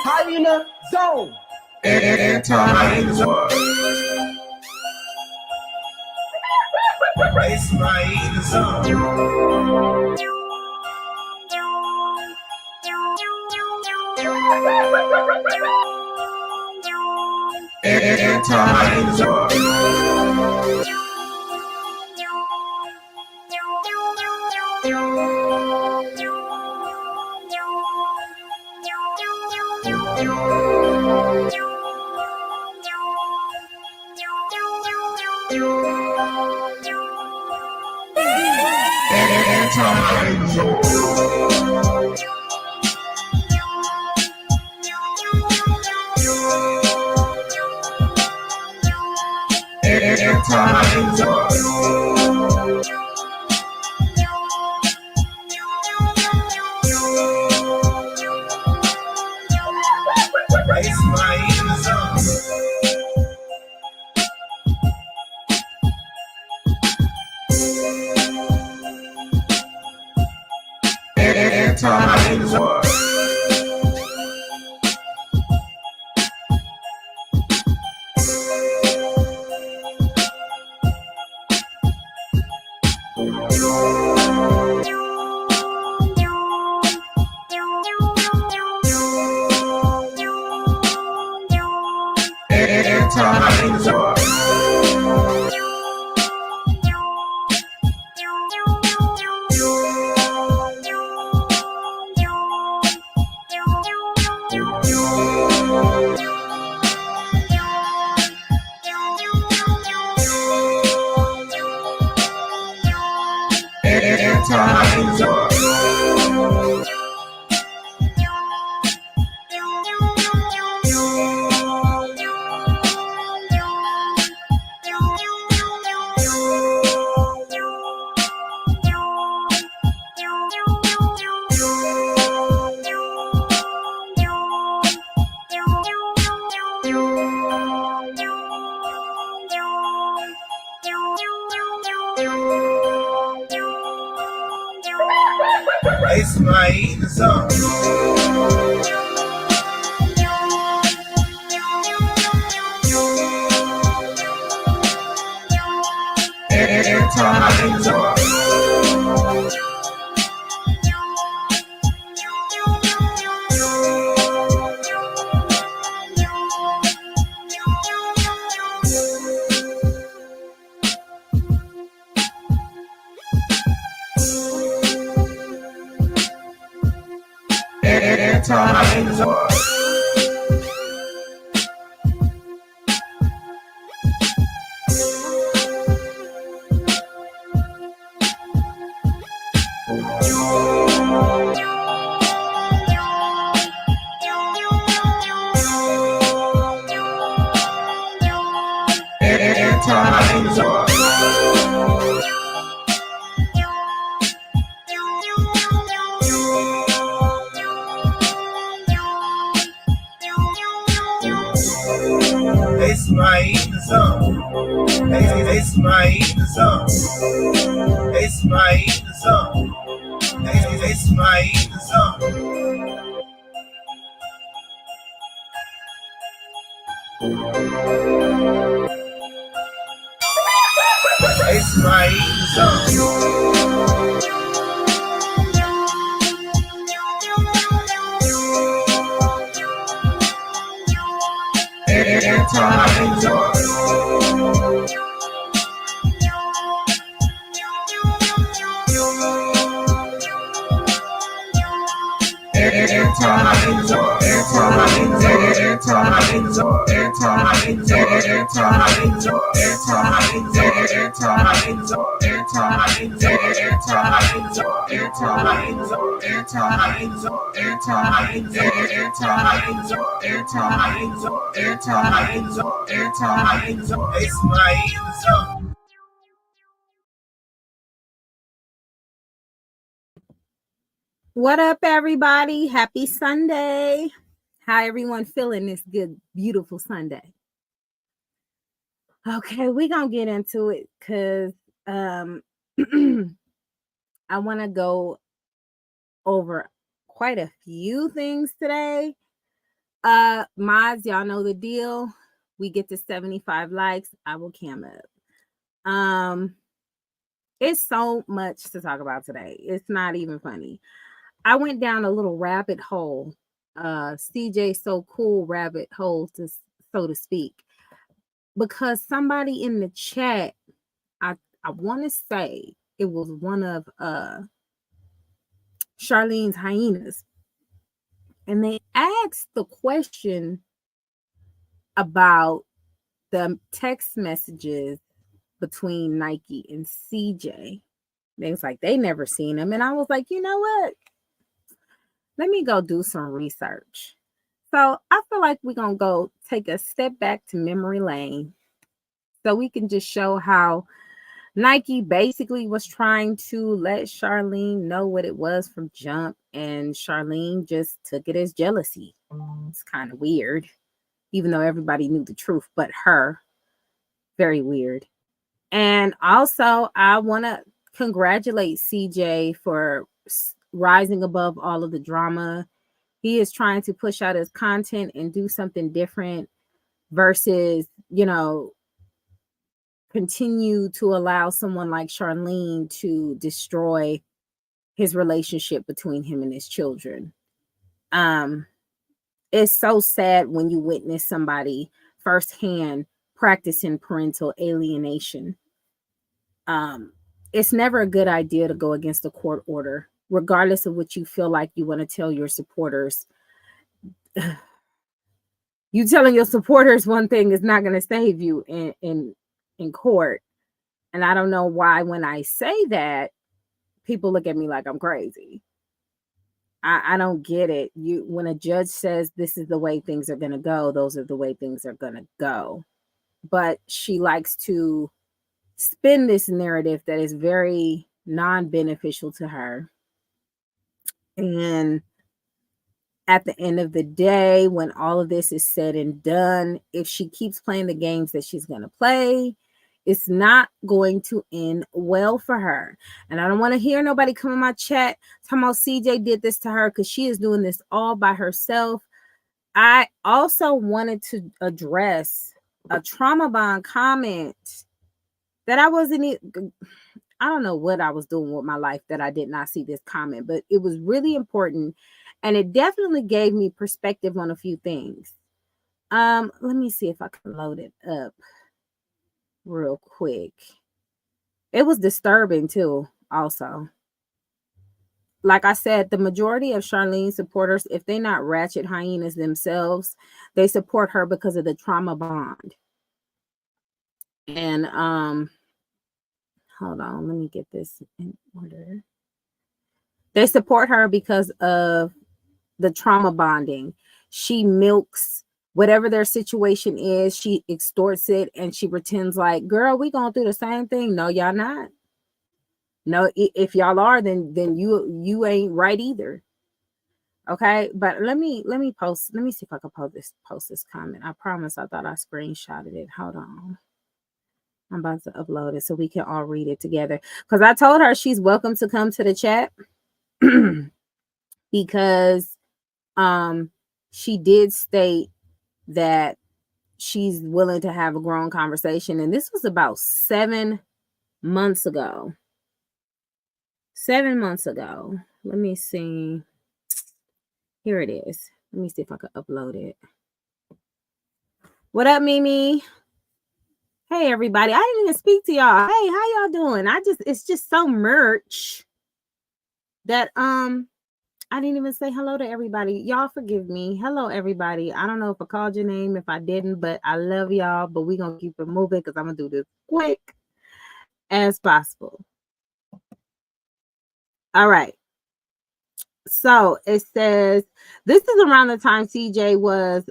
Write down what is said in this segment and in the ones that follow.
Hyena Zone. Anti-war. It's my Hyena Zone. Anti-war. It's my Hyena Zone. Anti-war. Anti-war. It's my Hyena Zone. Anti-war. Anti-war. Anti-war. It's my Hyena Zone. It's my Hyena Zone. It's my Hyena Zone. It's my Hyena Zone. It's my Hyena Zone. Anti-war. It's my Hyena Zone. What up, everybody? Happy Sunday. How everyone feeling this good, beautiful Sunday? Okay, we're going to get into it because I want to go over quite a few things today. Mods, y'all know the deal. We get to 75 likes, I will cam up. It's so much to talk about today. It's not even funny. I went down a little rabbit hole, CJ so cool rabbit hole, so to speak, because somebody in the chat, I want to say it was one of Charlene's hyenas, and they asked the question about the text messages between Nike and CJ. They was like, they never seen him. And I was like, you know what? Let me go do some research. So I feel like we're going to go take a step back to memory lane so we can just show how Nike basically was trying to let Charlene know what it was from jump. And Charlene just took it as jealousy. It's kind of weird, even though everybody knew the truth, but her. Very weird. And also, I want to congratulate CJ for rising above all of the drama. He is trying to push out his content and do something different versus, continue to allow someone like Charlene to destroy his relationship between him and his children. It's so sad when you witness somebody firsthand practicing parental alienation. It's never a good idea to go against a court order, regardless of what you feel like you want to tell your supporters. You telling your supporters one thing is not going to save you in court. And I don't know why when I say that, people look at me like I'm crazy. I don't get it. When a judge says this is the way things are going to go, those are the way things are going to go. But she likes to spin this narrative that is very non-beneficial to her. And at the end of the day, when all of this is said and done, if she keeps playing the games that she's going to play, it's not going to end well for her. And I don't want to hear nobody come in my chat talking about CJ did this to her, because she is doing this all by herself. I also wanted to address a trauma bond comment that I don't know what I was doing with my life that I did not see this comment, but it was really important. And it definitely gave me perspective on a few things. Let me see if I can load it up real quick. It was disturbing too, also. Like I said, the majority of Charlene's supporters, if they're not ratchet hyenas themselves, they support her because of the trauma bond. And hold on, let me get this in order. They support her because of the trauma bonding. She milks whatever their situation is, she extorts it, and she pretends like, girl, we going through the same thing. No, y'all not. No, if y'all are, then you ain't right either. Okay, but let me see if I can post this comment. I promise I thought I screenshotted it. Hold on. I'm about to upload it so we can all read it together. Because I told her she's welcome to come to the chat because she did state that she's willing to have a grown conversation. And this was about 7 months ago. 7 months ago. Let me see. Here it is. Let me see if I can upload it. What up, Mimi? Hey, everybody. I didn't even speak to y'all. Hey, how y'all doing? It's just so much that I didn't even say hello to everybody. Y'all forgive me. Hello, everybody. I don't know if I called your name, if I didn't, but I love y'all. But we're going to keep it moving because I'm going to do this quick as possible. All right. So it says, this is around the time CJ was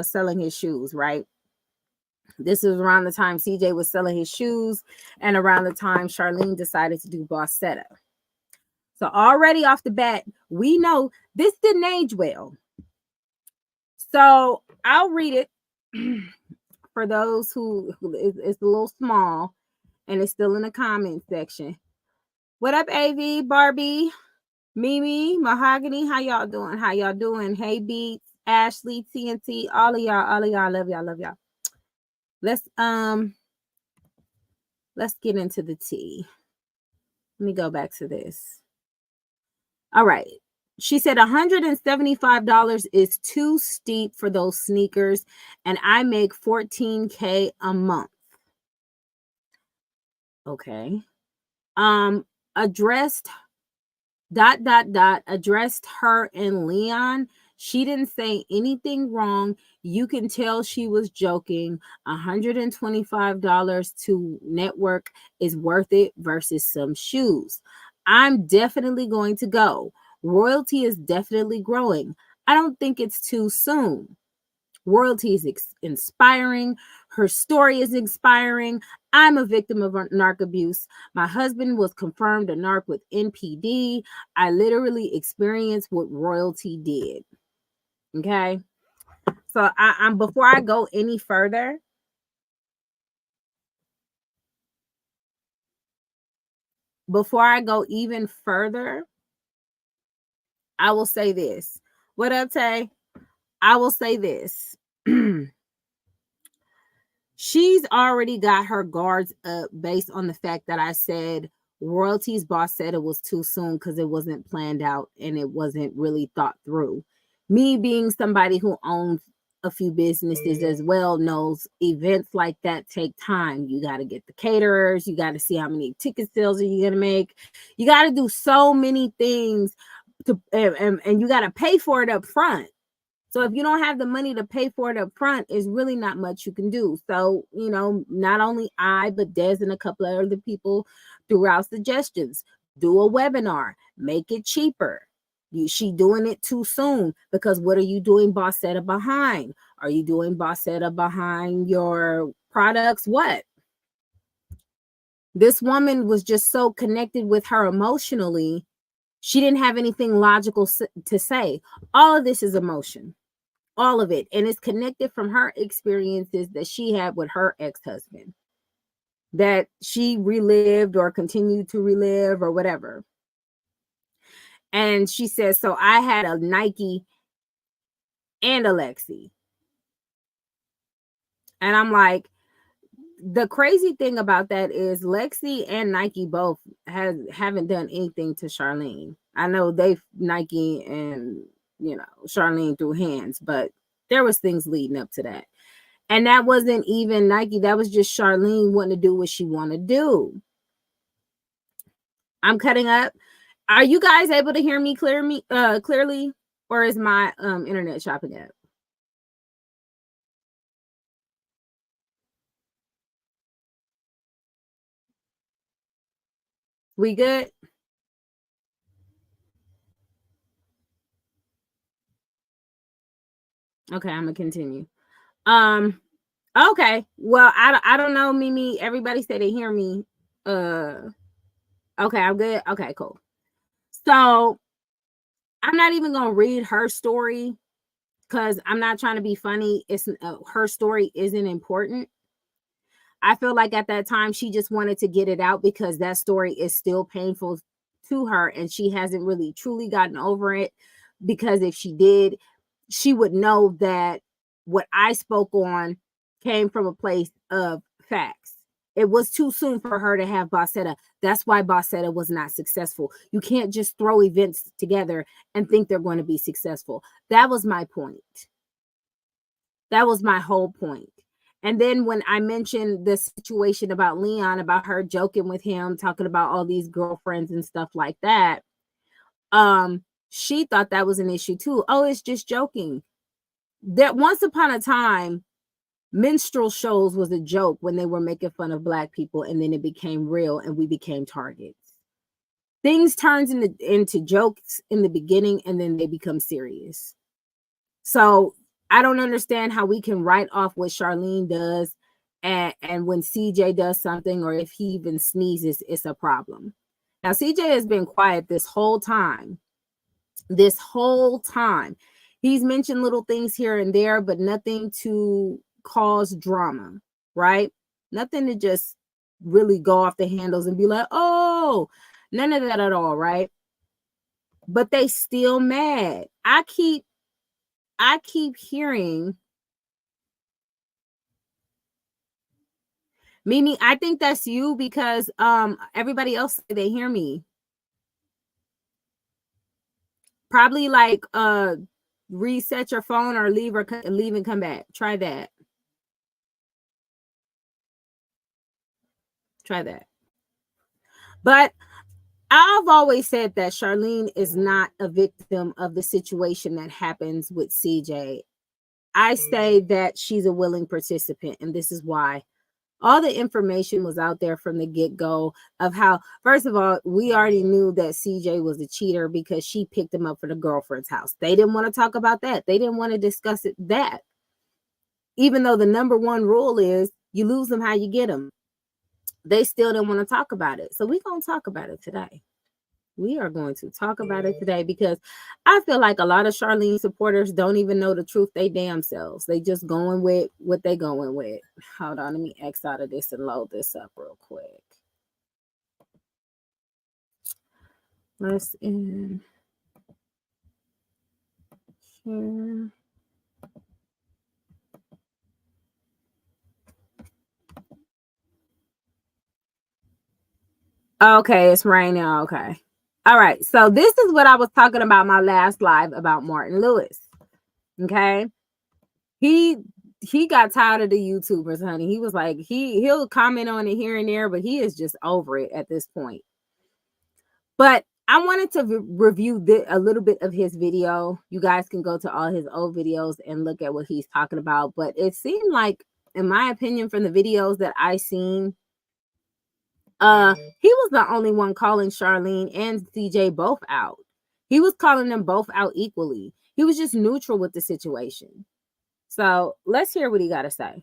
selling his shoes, right? This is around the time CJ was selling his shoes and around the time Charlene decided to do Bossetta. So already off the bat, we know this didn't age well. So I'll read it for those who it's a little small and it's still in the comment section. What up, AV, Barbie, Mimi, Mahogany? How y'all doing? How y'all doing? Hey, Beats. Ashley, TNT, all of y'all, love y'all, love y'all. Let's get into the tea. Let me go back to this. All right. She said $175 is too steep for those sneakers, and I make $14K a month. Okay. Addressed addressed her and Leon. She didn't say anything wrong. You can tell she was joking. $125 to network is worth it versus some shoes. I'm definitely going to go. Royalty is definitely growing. I don't think it's too soon. Royalty is inspiring. Her story is inspiring. I'm a victim of narc abuse. My husband was confirmed a narc with NPD. I literally experienced what Royalty did. Okay. So I'm before I go any further, I will say this. What up, Tay? I will say this. She's already got her guards up based on the fact that I said Royalty's boss said it was too soon because it wasn't planned out and it wasn't really thought through. Me being somebody who owns a few businesses as well knows events like that take time. You got to get the caterers, you got to see how many ticket sales are you going to make. You got to do so many things to and you got to pay for it up front. So if you don't have the money to pay for it up front, it's really not much you can do. So, not only I, but Des and a couple of other people threw out suggestions. Do a webinar, make it cheaper. She doing it too soon because what are you doing Bossetta behind? Are you doing Bossetta behind your products? What? This woman was just so connected with her emotionally. She didn't have anything logical to say. All of this is emotion. All of it. And it's connected from her experiences that she had with her ex-husband that she relived or continued to relive or whatever. And she says, so I had a Nike and a Lexi. And I'm like, the crazy thing about that is Lexi and Nike both haven't done anything to Charlene. I know they've Nike and Charlene through hands, but there was things leading up to that. And that wasn't even Nike. That was just Charlene wanting to do what she wanted to do. I'm cutting up. Are you guys able to hear me clearly? Or is my internet chopping up? We good? Okay, I'm gonna continue. Okay. Well, I don't know, Mimi. Everybody said they hear me. Okay, I'm good. Okay, cool. So I'm not even gonna read her story because I'm not trying to be funny. It's her story isn't important. I feel like at that time she just wanted to get it out because that story is still painful to her and she hasn't really truly gotten over it. Because if she did, she would know that what I spoke on came from a place of facts. It was too soon for her to have Bossetta. That's why Bossetta was not successful. You can't just throw events together and think they're going to be successful. That was my point. That was my whole point. And then when I mentioned the situation about Leon, about her joking with him, talking about all these girlfriends and stuff like that, she thought that was an issue too. Oh, it's just joking. That once upon a time, minstrel shows was a joke when they were making fun of Black people, and then it became real and we became targets. Things turns into jokes in the beginning and then they become serious. So I don't understand how we can write off what Charlene does and when CJ does something or if he even sneezes, it's a problem. Now, CJ has been quiet this whole time. He's mentioned little things here and there, but nothing to cause drama, right? Nothing to just really go off the handles and be like, oh, none of that at all, right? But they still mad. I keep I keep hearing, Mimi, I think that's you because everybody else, they hear me. Probably like reset your phone or leave and come back. Try that. Try that. But I've always said that Charlene is not a victim of the situation that happens with CJ. I say that she's a willing participant, and this is why. All the information was out there from the get-go of how, first of all, we already knew that CJ was a cheater because she picked him up for the girlfriend's house. They didn't want to talk about that. They didn't want to discuss that. Even though the number one rule is you lose them how you get them. They still didn't want to talk about it. So we're going to talk about it today. We are going to talk about it today because I feel like a lot of Charlene supporters don't even know the truth they damn selves. They just going with what they going with. Hold on, let me X out of this and load this up real quick. Let's in share. Okay, it's right now. Okay. All right. So this is what I was talking about my last live about Martin Lewis. Okay. He got tired of the YouTubers, honey. He was like, he'll comment on it here and there, but he is just over it at this point. But I wanted to review a little bit of his video. You guys can go to all his old videos and look at what he's talking about. But it seemed like, in my opinion, from the videos that I seen, he was the only one calling Charlene and CJ both out. He was calling them both out equally. He was just neutral with the situation. So let's hear what he got to say.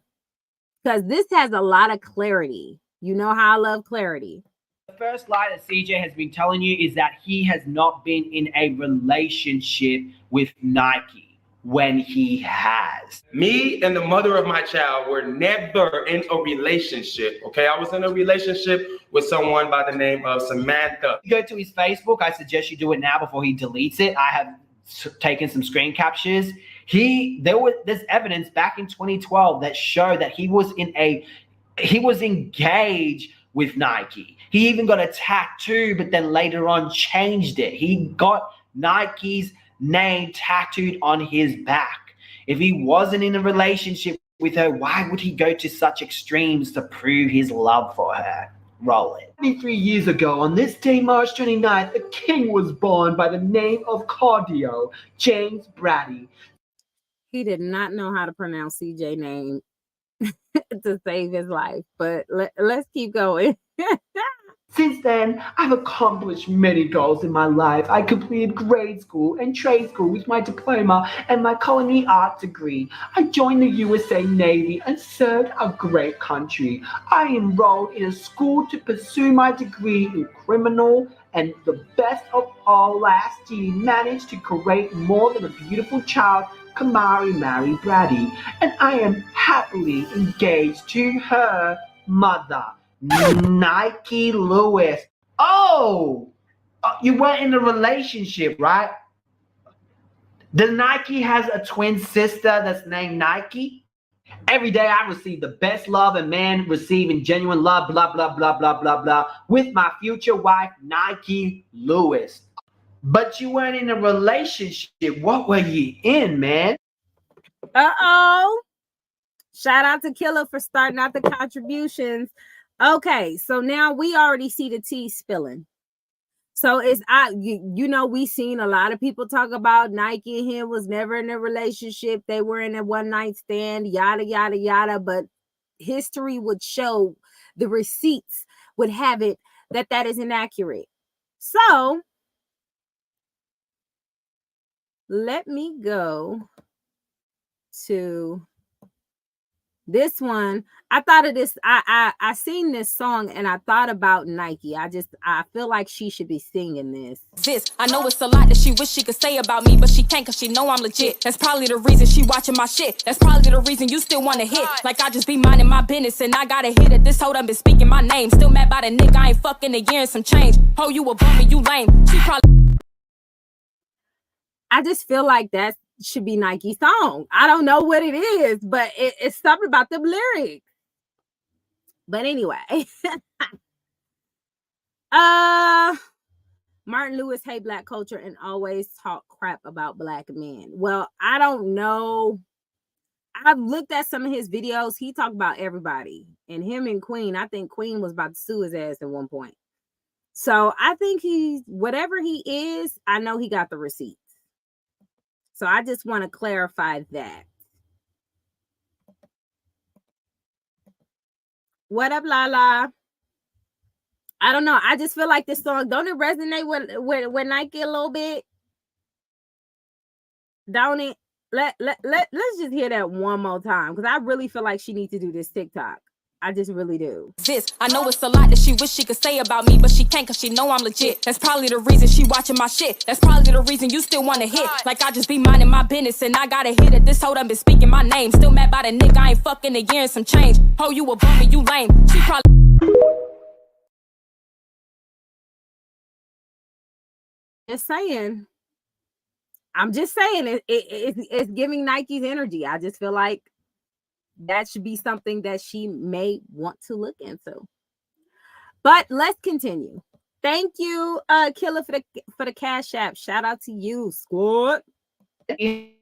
Because this has a lot of clarity. You know how I love clarity. The first lie that CJ has been telling you is that he has not been in a relationship with Nike when he has. Me and the mother of my child were never in a relationship, okay? I was in a relationship with someone by the name of Samantha. Go to his Facebook. I suggest you do it now before he deletes it. I have taken some screen captures. There's evidence back in 2012 that showed that he was engaged with Nike. He even got a tattoo, but then later on changed it. He got Nike's name tattooed on his back. If he wasn't in a relationship with her, why would he go to such extremes to prove his love for her? Roll it. 23 years ago, on this day, March 29th, a king was born by the name of Cardio, James Brady. He did not know how to pronounce CJ name to save his life, but let's keep going. Since then, I've accomplished many goals in my life. I completed grade school and trade school with my diploma and my culinary art degree. I joined the USA Navy and served a great country. I enrolled in a school to pursue my degree in criminal, and the best of all, last year managed to create more than a beautiful child, Kamari Mary Brady, and I am happily engaged to her mother, Nike Lewis. Oh, you weren't in a relationship, right? The Nike has a twin sister that's named Nike. Every day I receive the best love a man receiving genuine love, blah, blah, blah, blah, blah, blah, with my future wife, Nike Lewis. But you weren't in a relationship. What were you in, man? Uh-oh. Shout out to Killer for starting out the contributions. Okay, so now we already see the tea spilling. So we seen a lot of people talk about Nike and him was never in a relationship. They were in a one-night stand, yada, yada, yada. But history would show, the receipts would have it that is inaccurate. So let me go to this one. I thought of this. I seen this song and I thought about Nike. I feel like she should be singing this. I know it's a lot that she wish she could say about me, but she can't cause she know I'm legit. That's probably the reason she watching my shit. That's probably the reason you still wanna hit. Like I just be minding my business and I got a hit at this hoe done been speaking my name. Still mad by the nigga, I ain't fucking a year and some change. Oh, you a bummer, you lame. She probably. I just feel like should be Nike's song. I don't know what it is, but it's something about the lyrics. But anyway, Martin Lewis hate black culture and always talk crap about black men. Well, I don't know. I've looked at some of his videos. He talked about everybody, and him and Queen. I think Queen was about to sue his ass at one point. So I think he's whatever he is. I know he got the receipts. So I just want to clarify that. What up, Lala? I don't know. I just feel like this song, don't it resonate with Nike a little bit? Don't it? Let's just hear that one more time, because I really feel like she needs to do this TikTok. I just really do. I know it's a lot that she wish she could say about me, but she can't cause she know I'm legit. That's probably the reason she watching my shit. That's probably the reason you still wanna hit. Like I just be minding my business and I gotta hit it. This hoe done been speaking my name. Still mad by the nigga, I ain't fucking a year and some change. Oh, you a bum and you lame. She probably Just saying. I'm just saying it's giving Nike's energy. I just feel like that should be something that she may want to look into. But let's continue. Thank you, Killer, for the Cash App. Shout out to you, squad.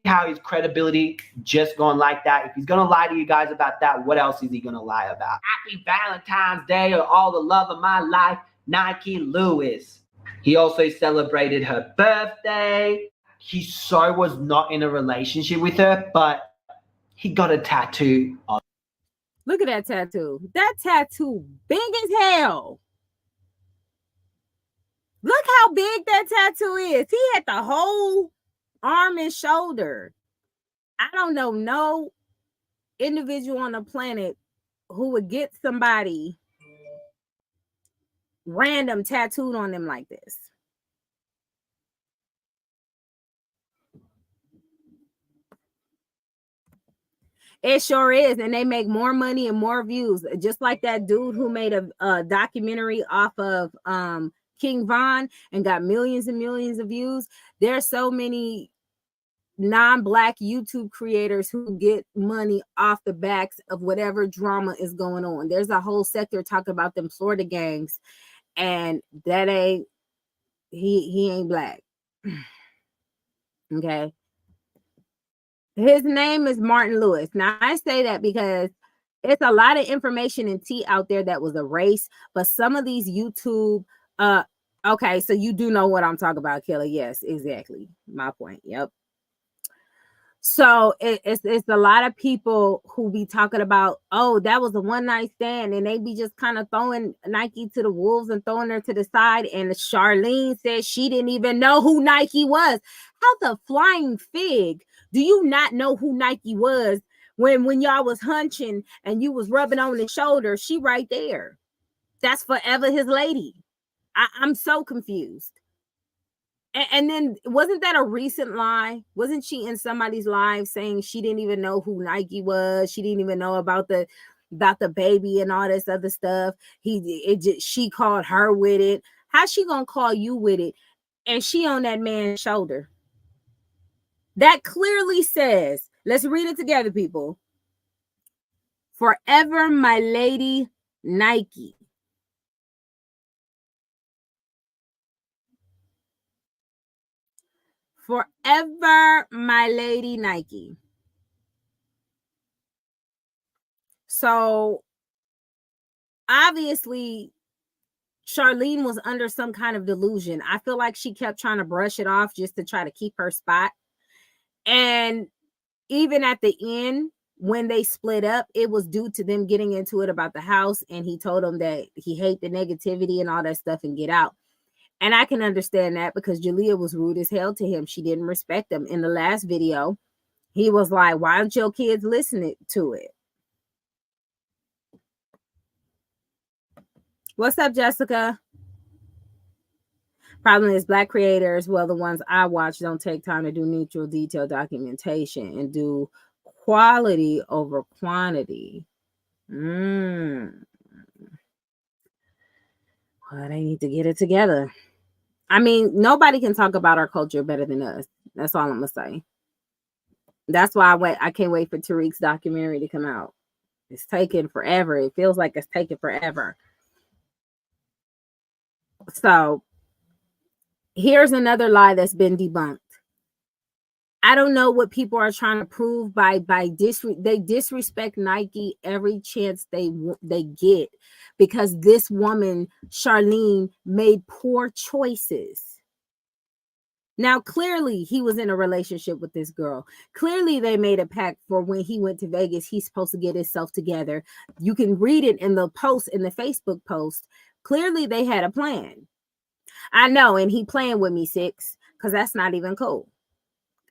How his credibility just going like that. If he's gonna lie to you guys about that, what else is he gonna lie about? Happy Valentine's Day or all the love of my life, Nike Lewis. He also celebrated her birthday. He was not in a relationship with her, but he got a tattoo on. Look at that tattoo. That tattoo big as hell. Look how big that tattoo is. He had the whole arm and shoulder. I don't know no individual on the planet who would get somebody random tattooed on them like this. It sure is, and they make more money and more views. Just like that dude who made a documentary off of King Von and got millions and millions of views. There's so many non-black YouTube creators who get money off the backs of whatever drama is going on. There's a whole sector talking about them Florida gangs, and that ain't he ain't black. Okay. His name is Martin Lewis. Now, I say that because it's a lot of information and tea out there that was erased, but some of these YouTube, okay, so you do know what I'm talking about, Killer. Yes, exactly. My point. Yep. So it's a lot of people who be talking about, oh, that was a one night stand, and they be just kind of throwing Nike to the wolves and throwing her to the side. And Charlene said she didn't even know who Nike was. How the flying fig do you not know who Nike was when y'all was hunching and you was rubbing on his shoulder? She right there. That's forever his lady. I'm so confused. And then wasn't that a recent lie? Wasn't she in somebody's live saying she didn't even know who Nike was? She didn't even know about the baby and all this other stuff. She called her with it. How's she gonna call you with it? And she on that man's shoulder. That clearly says, let's read it together, people. Forever my lady Nike. Forever my lady Nike. So obviously Charlene was under some kind of delusion. I feel like she kept trying to brush it off just to try to keep her spot. And even at the end, when they split up, it was due to them getting into it about the house. And he told them that he hate the negativity and all that stuff and get out. And I can understand that because Jalea was rude as hell to him. She didn't respect him. In the last video, he was like, why aren't your kids listening to it? What's up, Jessica? Problem is black creators, well, the ones I watch don't take time to do neutral detailed documentation and do quality over quantity. Well, they need to get it together. I mean, nobody can talk about our culture better than us. That's all I'm gonna say. That's why I can't wait for Tariq's documentary to come out. It's taking forever. It feels like it's taking forever. So here's another lie that's been debunked. I don't know what people are trying to prove by they disrespect Nike every chance they get, because this woman Charlene made poor choices. Now, clearly, he was in a relationship with this girl. Clearly, they made a pact for when he went to Vegas, he's supposed to get himself together. You can read it in the post, in the Facebook post. Clearly, they had a plan. I know, and he playing with me, 6, because that's not even cool.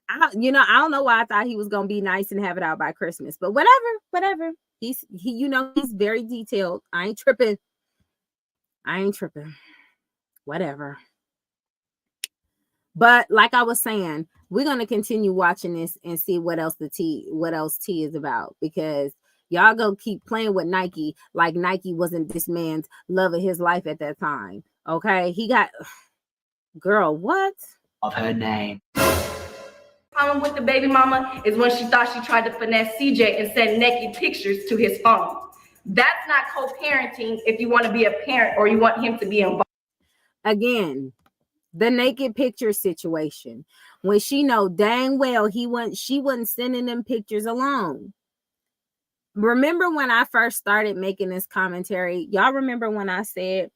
I don't know why I thought he was gonna be nice and have it out by Christmas, but whatever. He's very detailed. I ain't tripping. Whatever. But like I was saying, we're gonna continue watching this and see what else tea is about, because y'all gonna keep playing with Nike like Nike wasn't this man's love of his life at that time. Okay, he got girl. What? Of her name. Problem with the baby mama is when she thought she tried to finesse CJ and send naked pictures to his phone. That's not co-parenting if you want to be a parent or you want him to be involved. Again, the naked picture situation, when she know dang well she wasn't sending them pictures alone. Remember when I first started making this commentary? Y'all remember when I said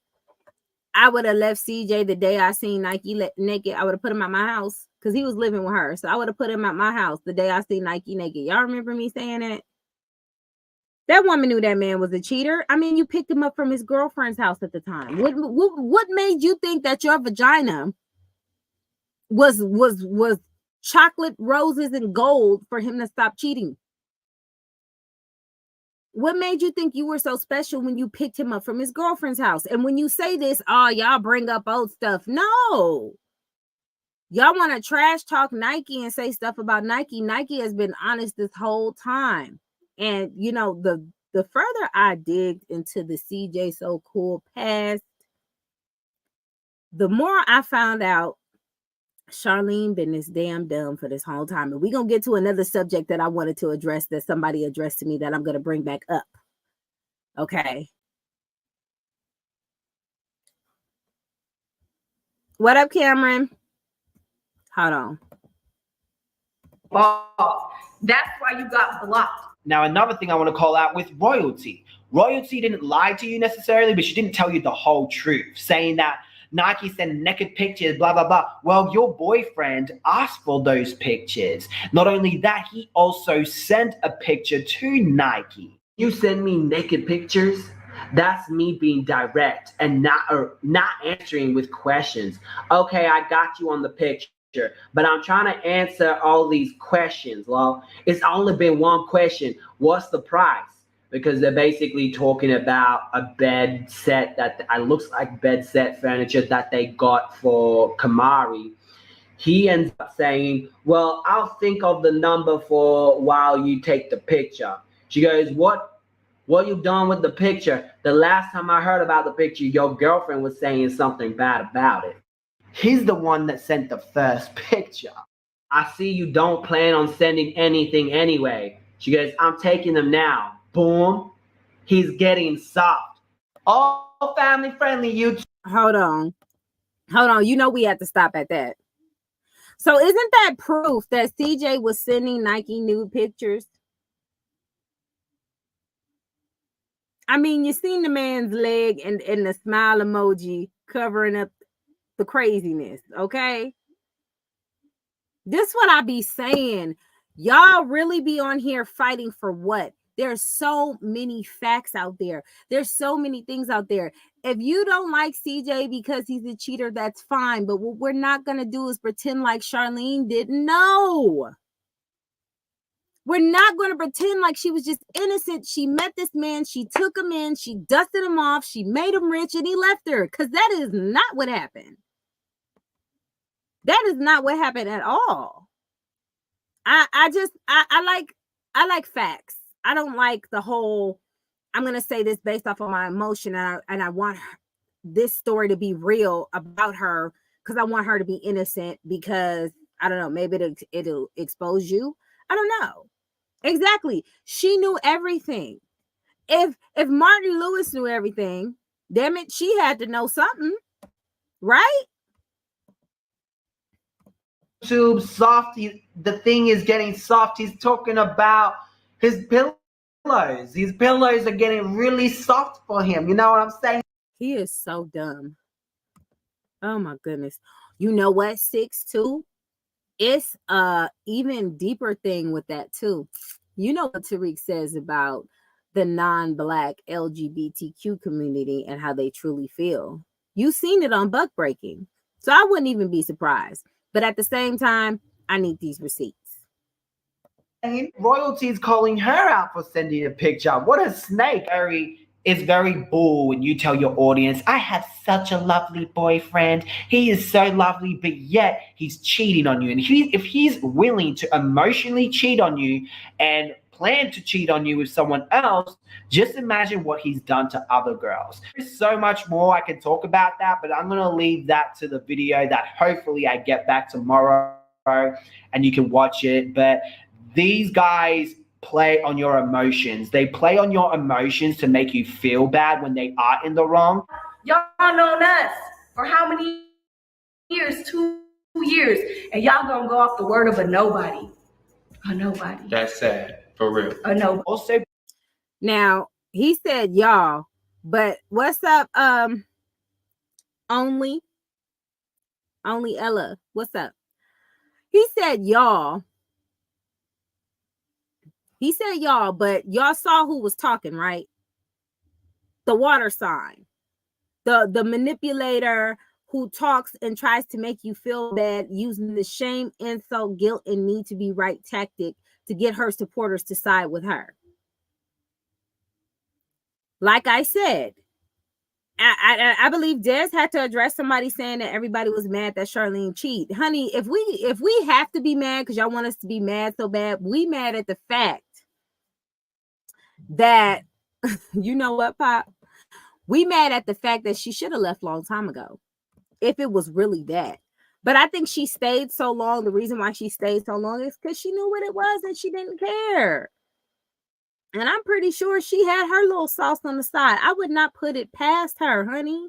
I would have left CJ the day I seen Nike naked? I would have put him at my house because he was living with her. So I would have put him at my house the day I seen Nike naked. Y'all remember me saying that? That woman knew that man was a cheater. I mean, you picked him up from his girlfriend's house at the time. What made you think that your vagina was chocolate, roses, and gold for him to stop cheating? What made you think you were so special when you picked him up from his girlfriend's house? And when you say this, y'all bring up old stuff. No. Y'all want to trash talk Nike and say stuff about Nike. Nike has been honest this whole time. And, the further I digged into the CJ So Cool past, the more I found out Charlene been this damn dumb for this whole time. And we're going to get to another subject that I wanted to address that somebody addressed to me that I'm going to bring back up. Okay. What up, Cameron? Hold on. That's why you got blocked. Now, another thing I want to call out with Royalty. Royalty didn't lie to you necessarily, but she didn't tell you the whole truth, saying that Nike sent naked pictures, blah, blah, blah. Well, your boyfriend asked for those pictures. Not only that, he also sent a picture to Nike. You send me naked pictures? That's me being direct and not answering with questions. Okay, I got you on the picture, but I'm trying to answer all these questions. Well, it's only been one question. What's the price? Because they're basically talking about a bed set that looks like bed set furniture that they got for Kamari. He ends up saying, well, I'll think of the number for while you take the picture. She goes, what you done with the picture? The last time I heard about the picture, your girlfriend was saying something bad about it. He's the one that sent the first picture. I see you don't plan on sending anything anyway. She goes, I'm taking them now. Boom. He's getting soft. All family friendly YouTube. Hold on. We have to stop at that. So isn't that proof that CJ was sending Nike nude pictures? I mean, you seen the man's leg and the smile emoji covering up the craziness, okay? This what I be saying. Y'all really be on here fighting for what? There's so many facts out there. There's so many things out there. If you don't like CJ because he's a cheater, that's fine. But what we're not going to do is pretend like Charlene didn't know. We're not going to pretend like she was just innocent. She met this man. She took him in. She dusted him off. She made him rich and he left her. Because that is not what happened. That is not what happened at all. I like facts. I don't like the whole, I'm going to say this based off of my emotion, and I want this story to be real about her because I want her to be innocent because, I don't know, maybe it'll expose you. I don't know. Exactly. She knew everything. If Martin Lewis knew everything, damn it, she had to know something, right? YouTube soft. The thing is getting soft. He's talking about his pillows. His pillows are getting really soft for him. You know what I'm saying? He is so dumb. Oh my goodness. You know what, 6'2"? It's a even deeper thing with that too. You know what Tariq says about the non-black LGBTQ community and how they truly feel. You've seen it on Buck Breaking. So I wouldn't even be surprised. But at the same time, I need these receipts. Royalty's calling her out for sending a picture. What a snake. It's very bull when you tell your audience, I have such a lovely boyfriend. He is so lovely, but yet he's cheating on you. And if he's willing to emotionally cheat on you and plan to cheat on you with someone else, just imagine what he's done to other girls. There's so much more I can talk about that, but I'm going to leave that to the video that hopefully I get back tomorrow and you can watch it. But these guys play on your emotions. They play on your emotions to make you feel bad when they are in the wrong. Y'all known us for how many years? 2 years. And y'all gonna go off the word of a nobody. A nobody. That's sad, for real. A nobody. Also, Now, he said y'all, but what's up, only Ella, what's up? He said y'all. He said y'all, but y'all saw who was talking, right? The water sign. The manipulator who talks and tries to make you feel bad using the shame, insult, guilt, and need to be right tactic to get her supporters to side with her. Like I said, I believe Des had to address somebody saying that everybody was mad that Charlene cheated. Honey, if we have to be mad because y'all want us to be mad so bad, we mad at the fact that, you know what, Pop? We mad at the fact that she should have left a long time ago, if it was really that. But I think she stayed so long. The reason why she stayed so long is because she knew what it was and she didn't care. And I'm pretty sure she had her little sauce on the side. I would not put it past her, honey.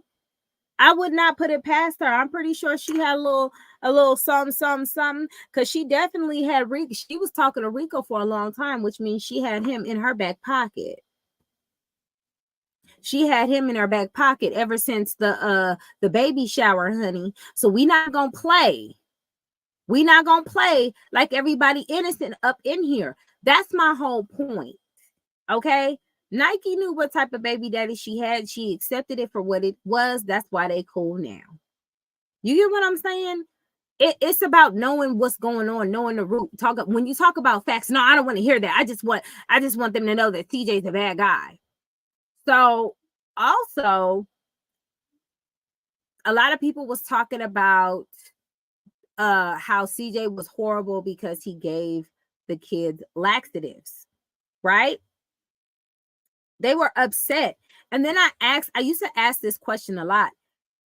I would not put it past her. I'm pretty sure she had a little something, because she definitely had Rico. She was talking to Rico for a long time, which means she had him in her back pocket. She had him in her back pocket ever since the baby shower, honey. So we not gonna play. We not gonna play like everybody innocent up in here. That's my whole point. Okay, Nike knew what type of baby daddy she had. She accepted it for what it was. That's why they cool now. You get what I'm saying? It's about knowing what's going on, knowing the root. When you talk about facts, no, I don't want to hear that. I just want them to know that TJ's a bad guy. So also, a lot of people was talking about how CJ was horrible because he gave the kids laxatives, right? They were upset. And then I used to ask this question a lot.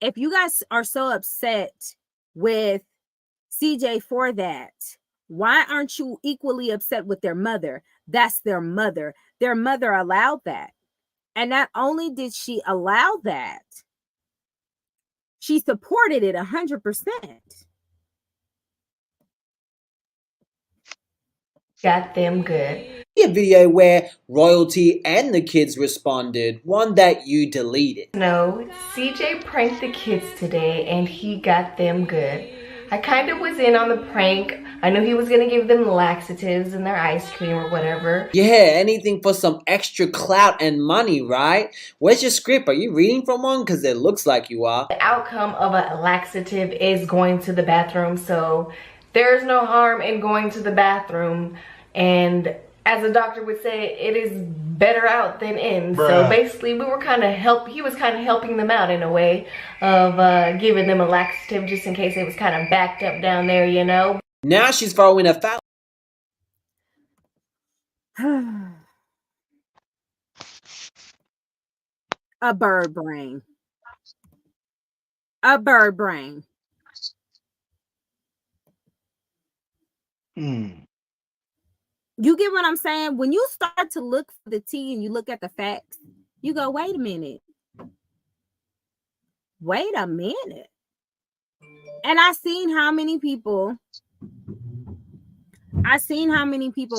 If you guys are so upset with CJ for that, why aren't you equally upset with their mother? That's their mother. Their mother allowed that. And not only did she allow that, she supported it 100%. Got them good. A video where Royalty and the kids responded, one that you deleted. No, CJ pranked the kids today and he got them good. I kind of was in on the prank. I knew he was going to give them laxatives and their ice cream or whatever. Yeah, anything for some extra clout and money, right? Where's your script? Are you reading from one? Because it looks like you are. The outcome of a laxative is going to the bathroom, so there's no harm in going to the bathroom. And as a doctor would say, it is better out than in. Bruh. So basically, he was kind of helping them out in a way of giving them a laxative just in case it was kind of backed up down there, you know. Now she's throwing a foul. A bird brain. A bird brain. You get what I'm saying? When you start to look for the tea and you look at the facts, you go, wait a minute. Wait a minute. And I seen how many people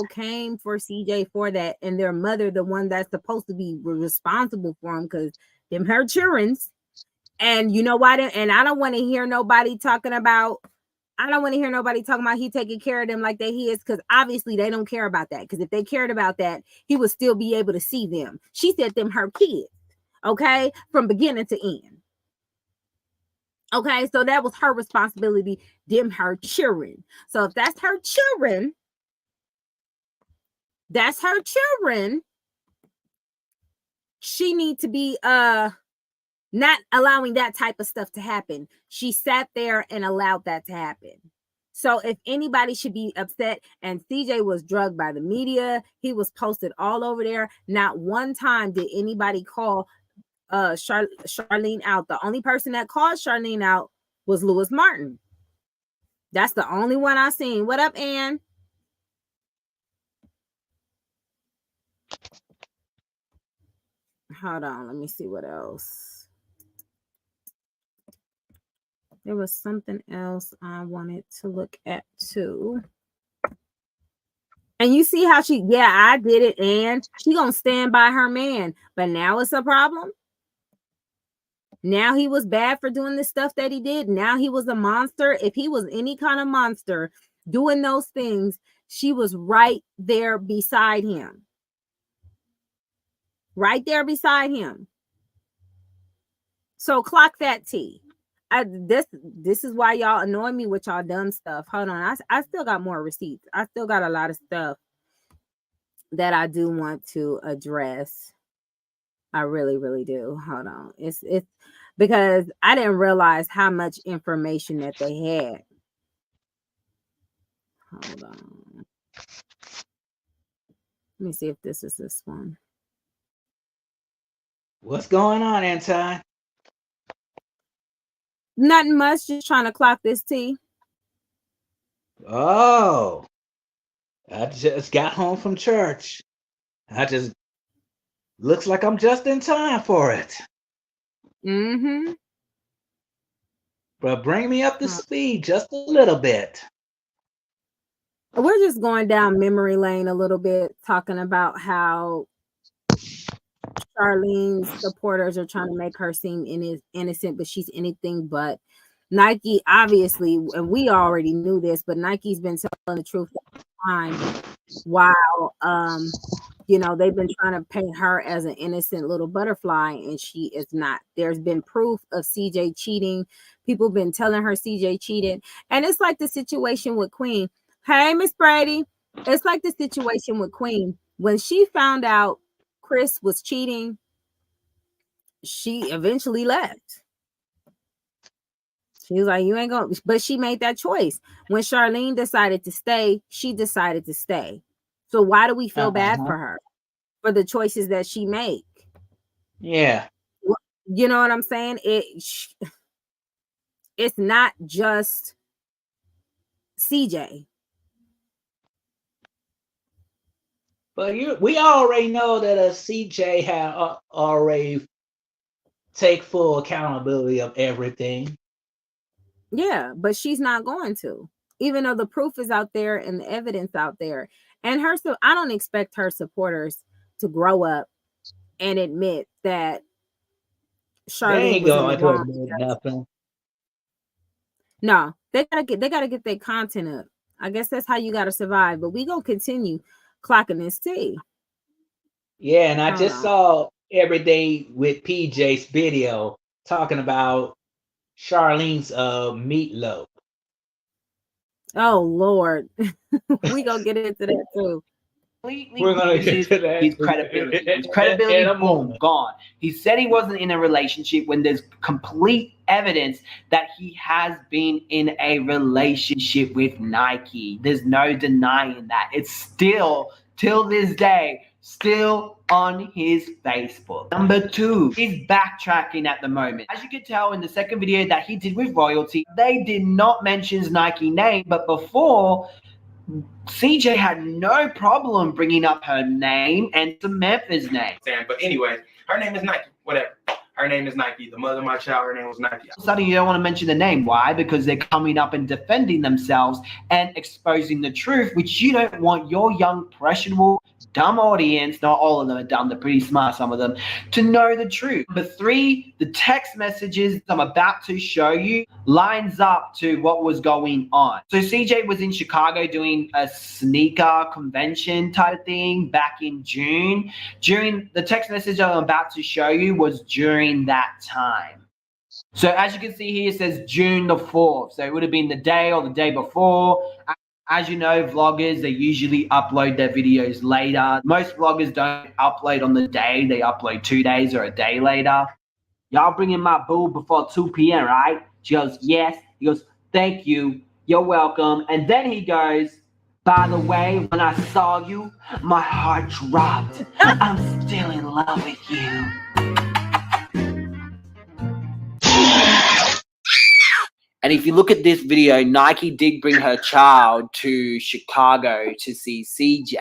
came for CJ for that, and their mother, the one that's supposed to be responsible for him, because them her children's. And you know why? And I don't want to hear nobody talking about he taking care of them like that he is, because obviously they don't care about that. Because if they cared about that, he would still be able to see them. She said them her kids, okay, from beginning to end. Okay, so that was her responsibility, them her children. So if that's her children, she need to be not allowing that type of stuff to happen. She sat there and allowed that to happen. So if anybody should be upset, and CJ was drugged by the media, he was posted all over there. Not one time did anybody call Charlene out. The only person that called Charlene out was Lewis Martin. That's the only one I seen. What up, Ann? Hold on, let me see what else. There was something else I wanted to look at too. And you see how I did it, and she gonna stand by her man. But now it's a problem. Now he was bad for doing the stuff that he did. Now he was a monster. If he was any kind of monster doing those things, she was right there beside him. Right there beside him. So clock that T. This is why y'all annoy me with y'all dumb stuff. Hold on. I still got more receipts. I still got a lot of stuff that I do want to address. I really, really do. Hold on. It's because I didn't realize how much information that they had. Hold on. Let me see if this is this one. What's going on, Anti? Nothing much. Just trying to clock this T. Oh, I just got home from church. Looks like I'm just in time for it. Mm-hmm. But bring me up to speed just a little bit. We're just going down memory lane a little bit, talking about how Charlene's supporters are trying to make her seem innocent, but she's anything but. Nike, obviously, and we already knew this, but Nike's been telling the truth all the time. While they've been trying to paint her as an innocent little butterfly, and she is not. There's been proof of CJ cheating. People been telling her CJ cheated, and it's like the situation with Queen. Hey, Miss Brady, it's like the situation with Queen. When she found out Chris was cheating, she eventually left. She was like, you ain't going, but she made that choice. When Charlene decided to stay, she decided to stay. So why do we feel bad for her? For the choices that she made? Yeah. You know what I'm saying? It's not just CJ. But we already know that CJ had already take full accountability of everything. Yeah, but she's not going to, even though the proof is out there and the evidence out there. And I don't expect her supporters to grow up and admit that Charlene was in the wrong. Nothing. No, they gotta get their content up. I guess that's how you gotta survive. But we gonna continue clocking this tea. Yeah, and I just saw Everyday with PJ's video talking about Charlene's meatloaf. Oh Lord, we gonna get into that too. We're gonna get to that. His credibility, boom, gone. He said he wasn't in a relationship when there's complete evidence that he has been in a relationship with Nike. There's no denying that. It's still, till this day, still on his Facebook. Number 2, he's backtracking at the moment. As you can tell in the second video that he did with Royalty, they did not mention Nike name, but before CJ had no problem bringing up her name and Samantha's name. But anyway, her name is Nike. Whatever. Her name is Nike. The mother of my child, her name was Nike. Suddenly you don't want to mention the name. Why? Because they're coming up and defending themselves and exposing the truth, which you don't want your young, impressionable, dumb audience, not all of them are dumb, they're pretty smart, some of them, to know the truth. Number 3, the text messages I'm about to show you lines up to what was going on. So CJ was in Chicago doing a sneaker convention type of thing back in June. During the text message I'm about to show you was during that time. So as you can see here, it says June the 4th. So it would have been the day or the day before. As you know, vloggers, they usually upload their videos later. Most vloggers don't upload on the day. They upload 2 days or a day later. Y'all bringing my boo before 2 p.m., right? She goes, yes. He goes, thank you. You're welcome. And then he goes, by the way, when I saw you, my heart dropped. I'm still in love with you. And if you look at this video, Nike did bring her child to Chicago to see CJ.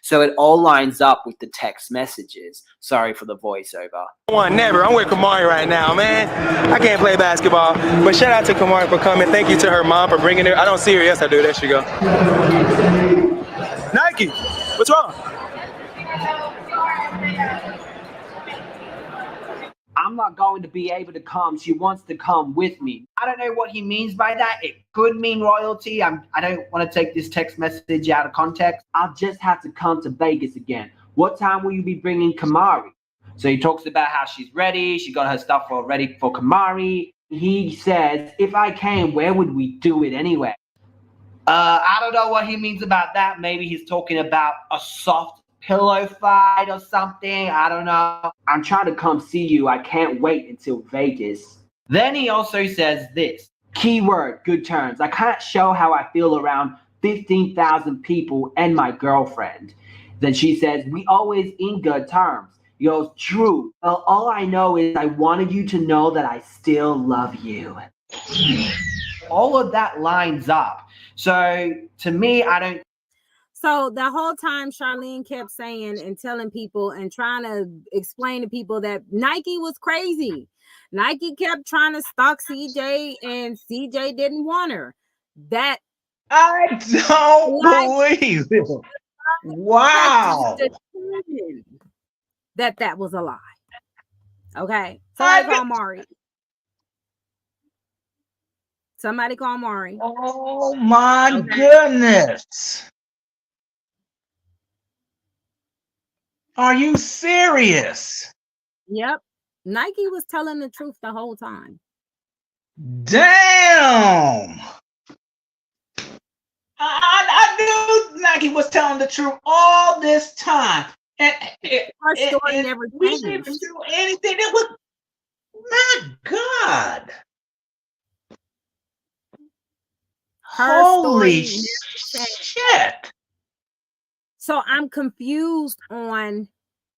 So it all lines up with the text messages. Sorry for the voiceover. Never. I'm with Kamari right now, man. I can't play basketball. But shout out to Kamari for coming. Thank you to her mom for bringing her. I don't see her. Yes, I do. There she go. Nike, what's wrong? I'm not going to be able to come. She wants to come with me. I don't know what he means by that. It could mean royalty. I don't want to take this text message out of context. I'll just have to come to Vegas again. What time will you be bringing Kamari? So he talks about how she's ready. She got her stuff all ready for Kamari. He says, if I came, where would we do it anyway? I don't know what he means about that. Maybe he's talking about a soft pillow fight or something. I don't know. I'm trying to come see you. I can't wait until Vegas. Then he also says this. Keyword, good terms. I can't show how I feel around 15,000 people and my girlfriend. Then she says, we always in good terms. He goes, true. Well, all I know is I wanted you to know that I still love you. All of that lines up. So to me, I don't. So the whole time Charlene kept saying and telling people and trying to explain to people that Nike was crazy. Nike kept trying to stalk CJ and CJ didn't want her. That I don't believe it. Wow. That was a lie. Okay. Somebody call Mari. Somebody call Mari. Oh my goodness. Are you serious? Yep. Nike was telling the truth the whole time. Damn. I knew Nike was telling the truth all this time. And her story never changed. We didn't do anything. It was, my God. Her Holy story shit. So I'm confused on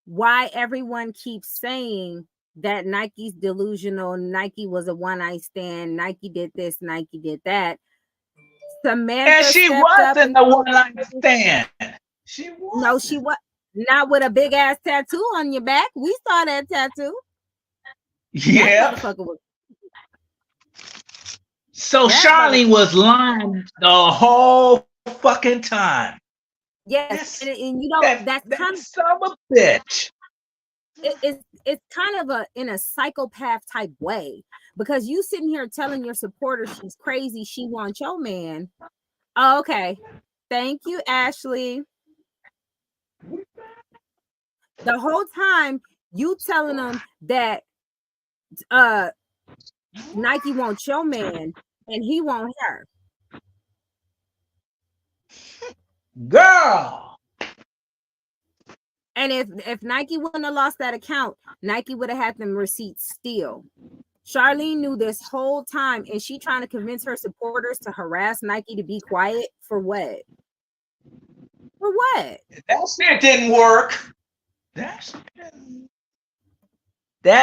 why everyone keeps saying that Nike's delusional, Nike was a one-night stand, Nike did this, Nike did that. Samantha and she wasn't a one-night stand. She wasn't. No, she was not with a big ass tattoo on your back. We saw that tattoo. Yeah. So Charlene was lying the whole fucking time. Yes, and you know that's kind of son of a bitch. It's kind of in a psychopath type way, because you sitting here telling your supporters she's crazy, she wants your man. Oh, okay, thank you, Ashley. The whole time you telling them that Nike wants your man and he wants her. Girl. And if Nike wouldn't have lost that account, Nike would have had them receipts still. Charlene knew this whole time, and she trying to convince her supporters to harass Nike to be quiet for what? For what? That shit didn't work. That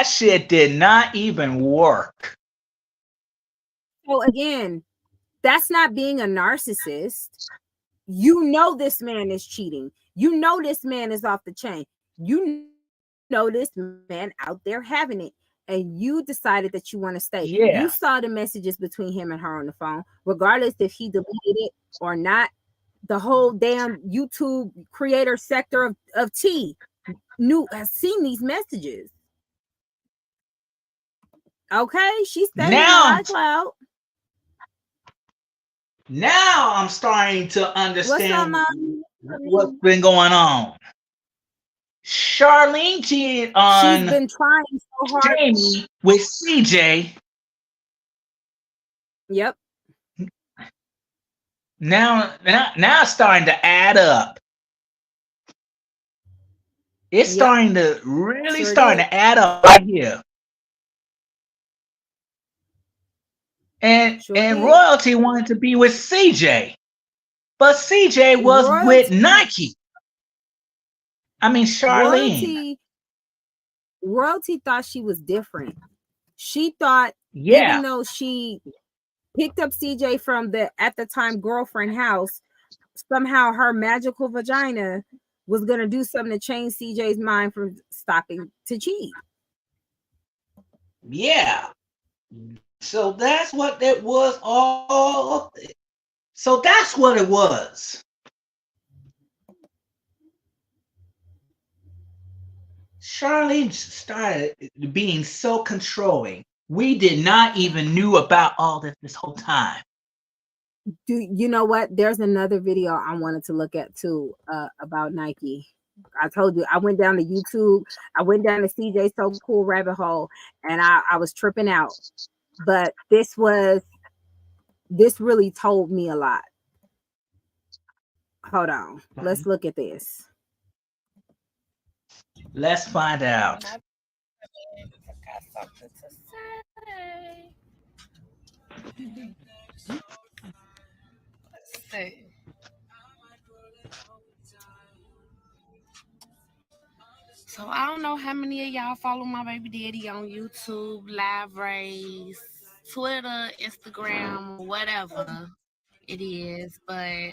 shit did not even work. So again, that's not being a narcissist. You know this man is cheating. You know this man is off the chain. You know this man out there having it. And you decided that you want to stay. Yeah. You saw the messages between him and her on the phone, regardless if he deleted it or not. The whole damn YouTube creator sector of T has seen these messages. Okay, she's staying Now, on iCloud. now I'm starting to understand Mom? what's been going on. Charlene cheated She's on been trying so hard. Jamie with CJ. Yep. Now it's starting to add up. It's starting to really starting to add up right here. And Royalty wanted to be with CJ, but CJ was with Nike. I mean, Charlene. Royalty thought she was different. She thought, even though she picked up CJ from the at the time girlfriend house, somehow her magical vagina was gonna do something to change CJ's mind from stopping to cheat. Yeah. So that's what it was all. So that's what it was. Charlene started being so controlling. We did not even knew about all this whole time. Do you know what? There's another video I wanted to look at too about Nike. I told you I went down to YouTube. I went down to CJ So Cool rabbit hole, and I was tripping out. But this really told me a lot. Hold on. Let's look at this. Let's find out. I got something to say. Let's see. So I don't know how many of y'all follow my baby daddy on YouTube, Live Race, Twitter, Instagram, whatever it is, but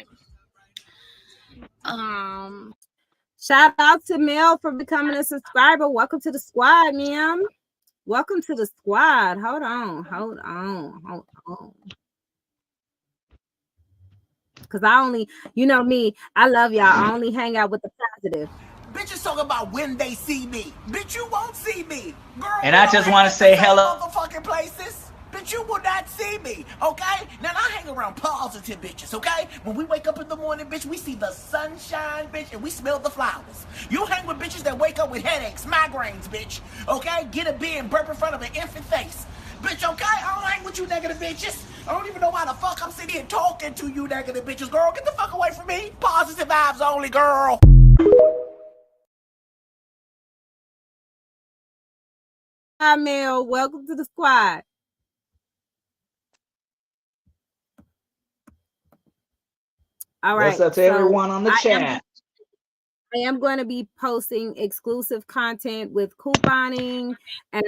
shout out to Mel for becoming a subscriber. Welcome to the squad, ma'am. Welcome to the squad. Hold on. Because I only, you know me, I love y'all. I only hang out with the positive. Bitches talking about when they see me. Bitch, you won't see me. Girl, and I just want to say hello. Motherfucking places. Bitch, you will not see me, okay? Now, I hang around positive bitches, okay? When we wake up in the morning, bitch, we see the sunshine, bitch, and we smell the flowers. You hang with bitches that wake up with headaches, migraines, bitch, okay? Get a bee and burp in front of an infant face. Bitch, okay? I don't hang with you negative bitches. I don't even know why the fuck I'm sitting here talking to you negative bitches, girl. Get the fuck away from me. Positive vibes only, girl. Hi, Mel. Welcome to the squad. All right. What's up to everyone on the chat? I am going to be posting exclusive content with couponing and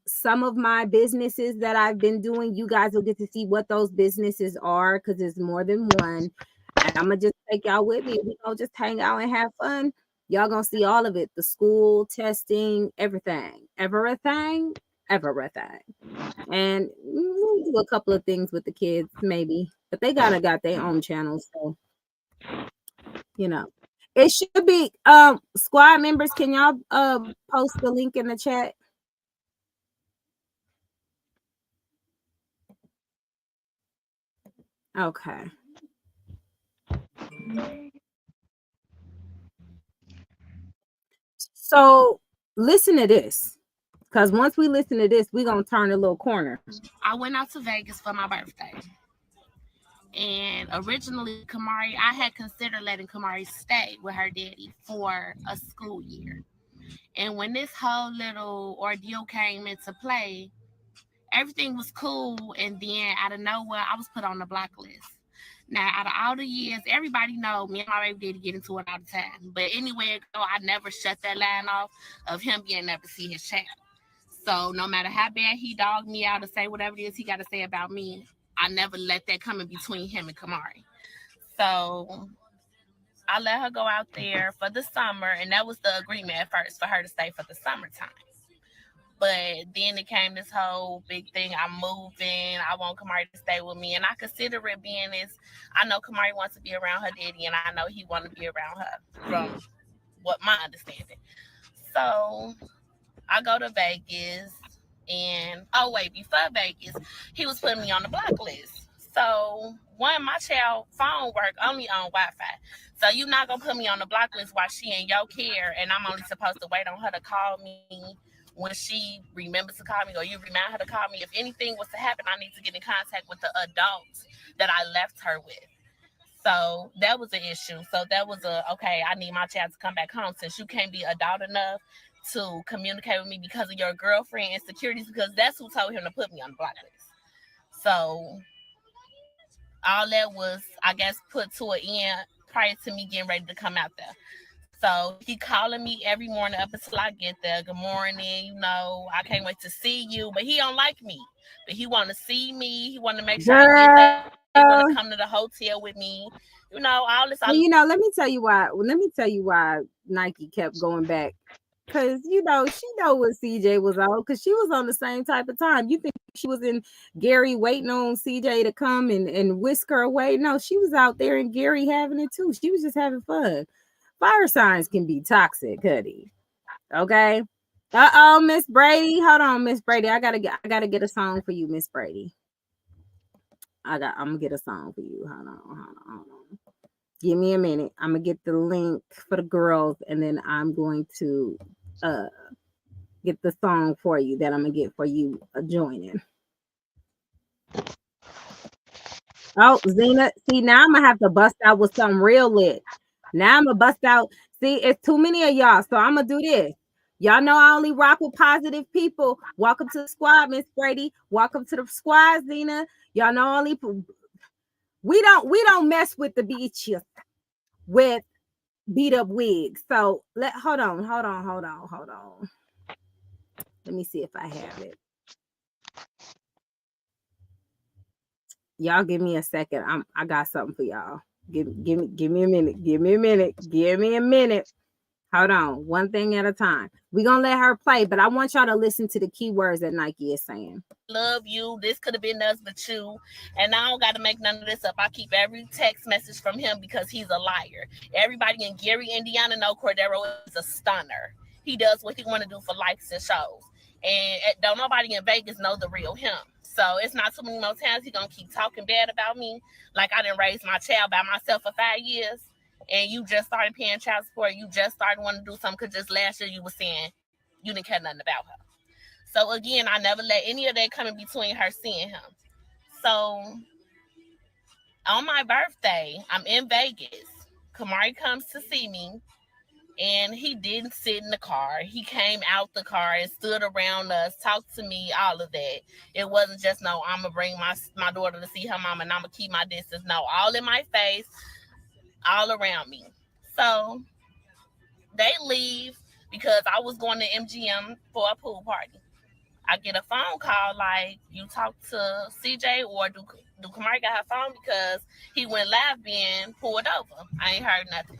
some of my businesses that I've been doing. You guys will get to see what those businesses are because there's more than one. And I'm gonna just take y'all with me. We gonna just hang out and have fun. Y'all gonna see all of it: the school, testing, everything. And we'll do a couple of things with the kids, maybe, but they got their own channels, so you know. It should be squad members. Can y'all post the link in the chat? Okay. So listen to this, because once we listen to this, we're gonna turn a little corner. I went out to Vegas for my birthday. And originally, Kamari, I had considered letting Kamari stay with her daddy for a school year. And when this whole little ordeal came into play, everything was cool. And then out of nowhere, I was put on the block list. Now, out of all the years, everybody know me and my baby daddy get into it all the time. But anywhere I go, I never shut that line off of him being able to see his child. So no matter how bad he dogged me out to say whatever it is he got to say about me, I never let that come in between him and Kamari. So I let her go out there for the summer, and that was the agreement at first for her to stay for the summertime. But then it came this whole big thing. I'm moving. I want Kamari to stay with me, and I consider it being this. I know Kamari wants to be around her daddy, and I know he wants to be around her. From what my understanding. So I go to Vegas, and before Vegas, he was putting me on the block list. So my child phone work only on Wi-Fi. So you're not gonna put me on the block list while she in your care, and I'm only supposed to wait on her to call me when she remembers to call me, or you remind her to call me. If anything was to happen, I need to get in contact with the adults that I left her with. So that was an issue. So that was I need my child to come back home since you can't be adult enough to communicate with me because of your girlfriend insecurities, because that's who told him to put me on the block list. So all that was, I guess, put to an end prior to me getting ready to come out there. So he calling me every morning up until I get there. Good morning, I can't wait to see you. But he don't like me. But he want to see me. He want to make sure I get there. He want to come to the hotel with me. All this. Well, let me tell you why. Let me tell you why Nike kept going back. Because, she know what CJ was on, because she was on the same type of time. You think she was in Gary waiting on CJ to come and whisk her away? No, she was out there in Gary having it too. She was just having fun. Fire signs can be toxic, Cuddy. Okay. Miss Brady. Hold on, Miss Brady. I gotta get a song for you, Miss Brady. I'm gonna get a song for you. Hold on. Give me a minute. I'm gonna get the link for the girls, and then I'm going to get the song for you that I'm gonna get for you joining. Oh, Zena, see, now I'm gonna have to bust out with something real lit. Now I'm gonna bust out. See, it's too many of y'all, so I'm gonna do this. Y'all know I only rock with positive people. Welcome to the squad, Miss Brady. Welcome to the squad, Zena. Y'all know only we don't mess with the beaches with beat up wigs. So hold on. Let me see if I have it. Y'all give me a second. I got something for y'all. Give me a minute. Hold on. One thing at a time. We're gonna let her play, but I want y'all to listen to the keywords that Nike is saying. Love you. This could have been us but you. And I don't got to make none of this up. I keep every text message from him because he's a liar. Everybody in Gary, Indiana know Cordero is a stunner. He does what he want to do for likes and shows. And don't nobody in Vegas know the real him. So it's not too many more times he gonna keep talking bad about me. Like I didn't raise my child by myself for 5 years. And you just started paying child support. You just started wanting to do something because just last year you were saying you didn't care nothing about her. So again, I never let any of that come in between her seeing him. So on my birthday, I'm in Vegas. Kamari comes to see me, and he didn't sit in the car. He came out the car and stood around us, talked to me, all of that. It wasn't just, no, I'm going to bring my daughter to see her mom and I'm going to keep my distance. No, all in my face, all around me. So they leave because I was going to MGM for a pool party. I get a phone call like, you talk to CJ, or do Kamari got her phone because he went live being pulled over. I ain't heard nothing.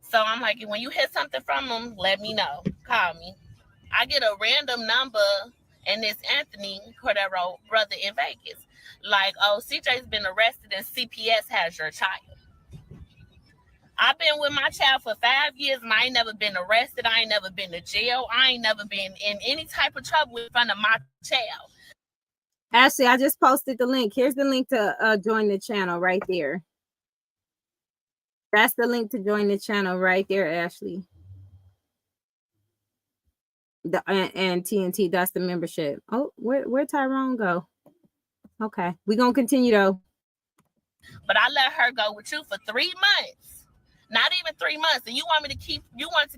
So I'm like, when you hear something from him, let me know. Call me. I get a random number, and it's Anthony Cordero, brother in Vegas. Like, oh, CJ's been arrested and CPS has your child. I've been with my child for 5 years, and I ain't never been arrested. I ain't never been to jail. I ain't never been in any type of trouble in front of my child. Ashley, I just posted the link. Here's the link to join the channel right there. That's the link to join the channel right there, Ashley. And TNT, that's the membership. Oh, where Tyrone go? Okay, we're gonna continue though. But I let her go with you for 3 months. Not even 3 months. And you wanted to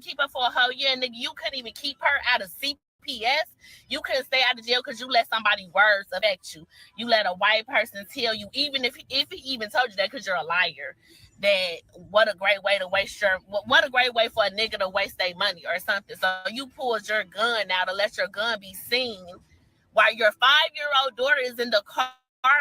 keep her for a whole year, and nigga, you couldn't even keep her out of CPS. You couldn't stay out of jail because you let somebody's words affect you. You let a white person tell you, even if he even told you that because you're a liar, that what a great way to waste what a great way for a nigga to waste their money or something. So you pulled your gun out to let your gun be seen while your 5-year-old daughter is in the car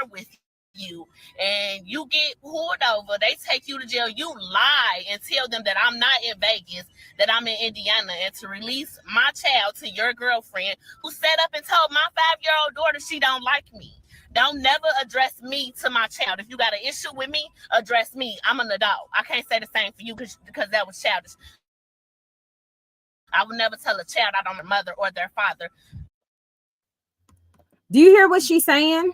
with you and you get pulled over, they take you to jail, you lie and tell them that I'm not in Vegas, that I'm in Indiana, and to release my child to your girlfriend who sat up and told my 5-year-old daughter she don't like me. Don't never address me to my child. If you got an issue with me, address me. I'm an adult. I can't say the same for you because that was childish. I would never tell a child I don't know their mother or their father. Do you hear what she's saying?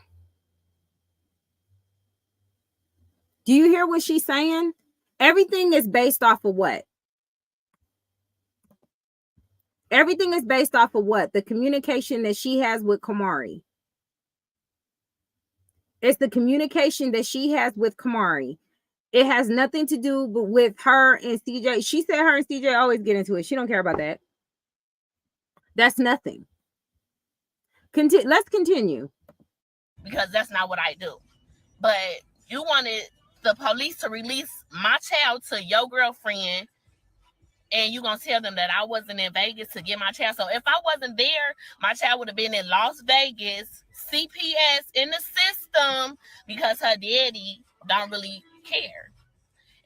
Do you hear what she's saying? Everything is based off of what? Everything is based off of what? The communication that she has with Kamari. It's the communication that she has with Kamari. It has nothing to do with her and CJ. She said her and CJ always get into it. She don't care about that. That's nothing. Let's continue. Because that's not what I do. But you wanted the police to release my child to your girlfriend, and you gonna tell them that I wasn't in Vegas to get my child. So if I wasn't there, my child would have been in Las Vegas, CPS in the system, because her daddy don't really care.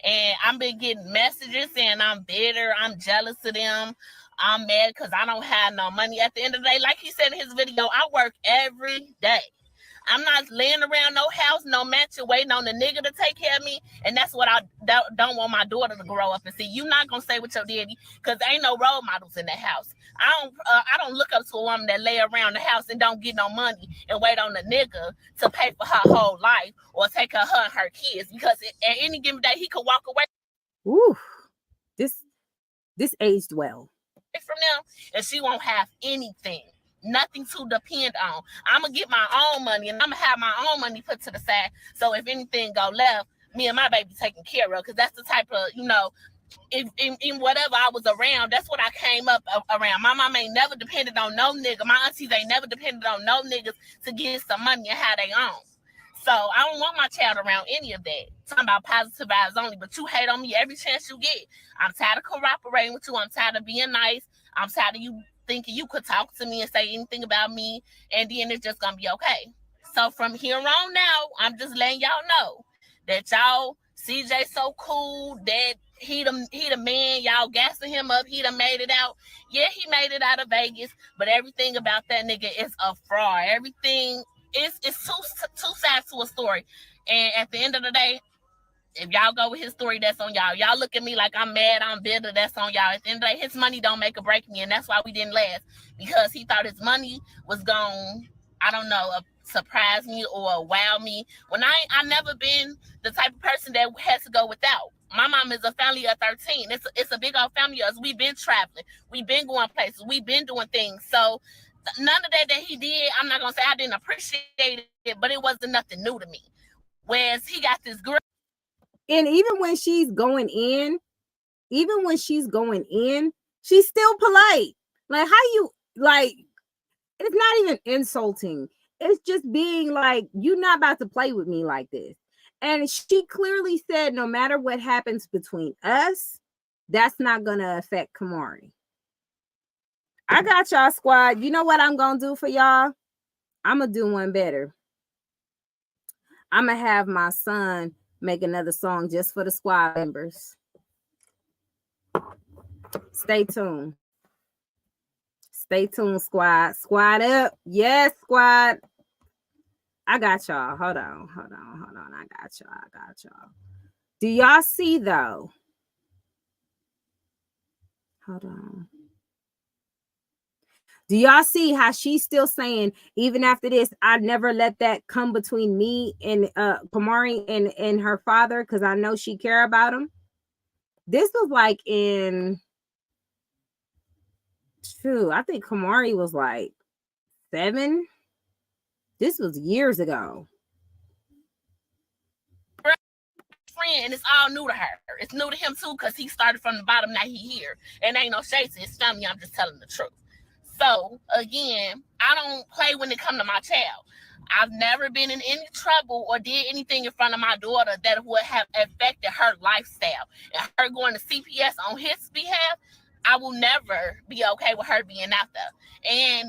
And I've been getting messages saying I'm bitter, I'm jealous of them, I'm mad because I don't have no money. At the end of the day, like he said in his video, I work every day. I'm not laying around no house, no mansion, waiting on the nigga to take care of me. And that's what I don't want my daughter to grow up and see. You not gonna stay with your daddy because there ain't no role models in that house. I don't look up to a woman that lay around the house and don't get no money and wait on the nigga to pay for her whole life or take her and her kids, because at any given day he could walk away. Ooh, this aged well. From them, and she won't have anything. Nothing to depend on. I'm gonna get my own money, and I'm gonna have my own money put to the side. So if anything go left, me and my baby taken care of. Because that's the type of, in whatever I was around, that's what I came up around. My mom ain't never depended on no nigga. My aunties ain't never depended on no niggas to get some money and have they own. So I don't want my child around any of that. Talking about positive vibes only, but you hate on me every chance you get. I'm tired of cooperating with you. I'm tired of being nice. I'm tired of you thinking you could talk to me and say anything about me, and then it's just gonna be okay. So from here on now, I'm just letting y'all know that y'all, CJ so cool, that he the man, y'all gassing him up, he done made it out. Yeah, he made it out of Vegas, but everything about that nigga is a fraud. Everything is two sides to a story. And at the end of the day, if y'all go with his story, that's on y'all. Y'all look at me like I'm mad, I'm bitter, that's on y'all. At the end of the day, his money don't make or break me, and that's why we didn't last, because he thought his money was going, I don't know, surprise me or wow me. When I never been the type of person that has to go without. My mom is a family of 13. It's a big old family of us. We've been traveling. We've been going places. We've been doing things. So none of that he did, I'm not going to say I didn't appreciate it, but it wasn't nothing new to me. Whereas he got this girl. And even when she's going in, she's still polite. Like, how you, like, it's not even insulting. It's just being like, you're not about to play with me like this. And she clearly said, no matter what happens between us, that's not going to affect Kamari. I got y'all, squad. You know what I'm going to do for y'all? I'm going to do one better. I'm going to have my son make another song just for the squad members. Stay tuned. Stay tuned, squad. Squad up. Yes, squad. I got y'all. Hold on. I got y'all. Do y'all see, though? Hold on. Do y'all see how she's still saying, even after this, I never let that come between me and Kamari and her father, because I know she care about him? This was like in, I think Kamari was like 7. This was years ago. Friend, and it's all new to her. It's new to him too, because he started from the bottom, now he here. And ain't no shade to his family, I'm just telling the truth. So, again, I don't play when it comes to my child. I've never been in any trouble or did anything in front of my daughter that would have affected her lifestyle. And her going to CPS on his behalf, I will never be okay with her being out there. And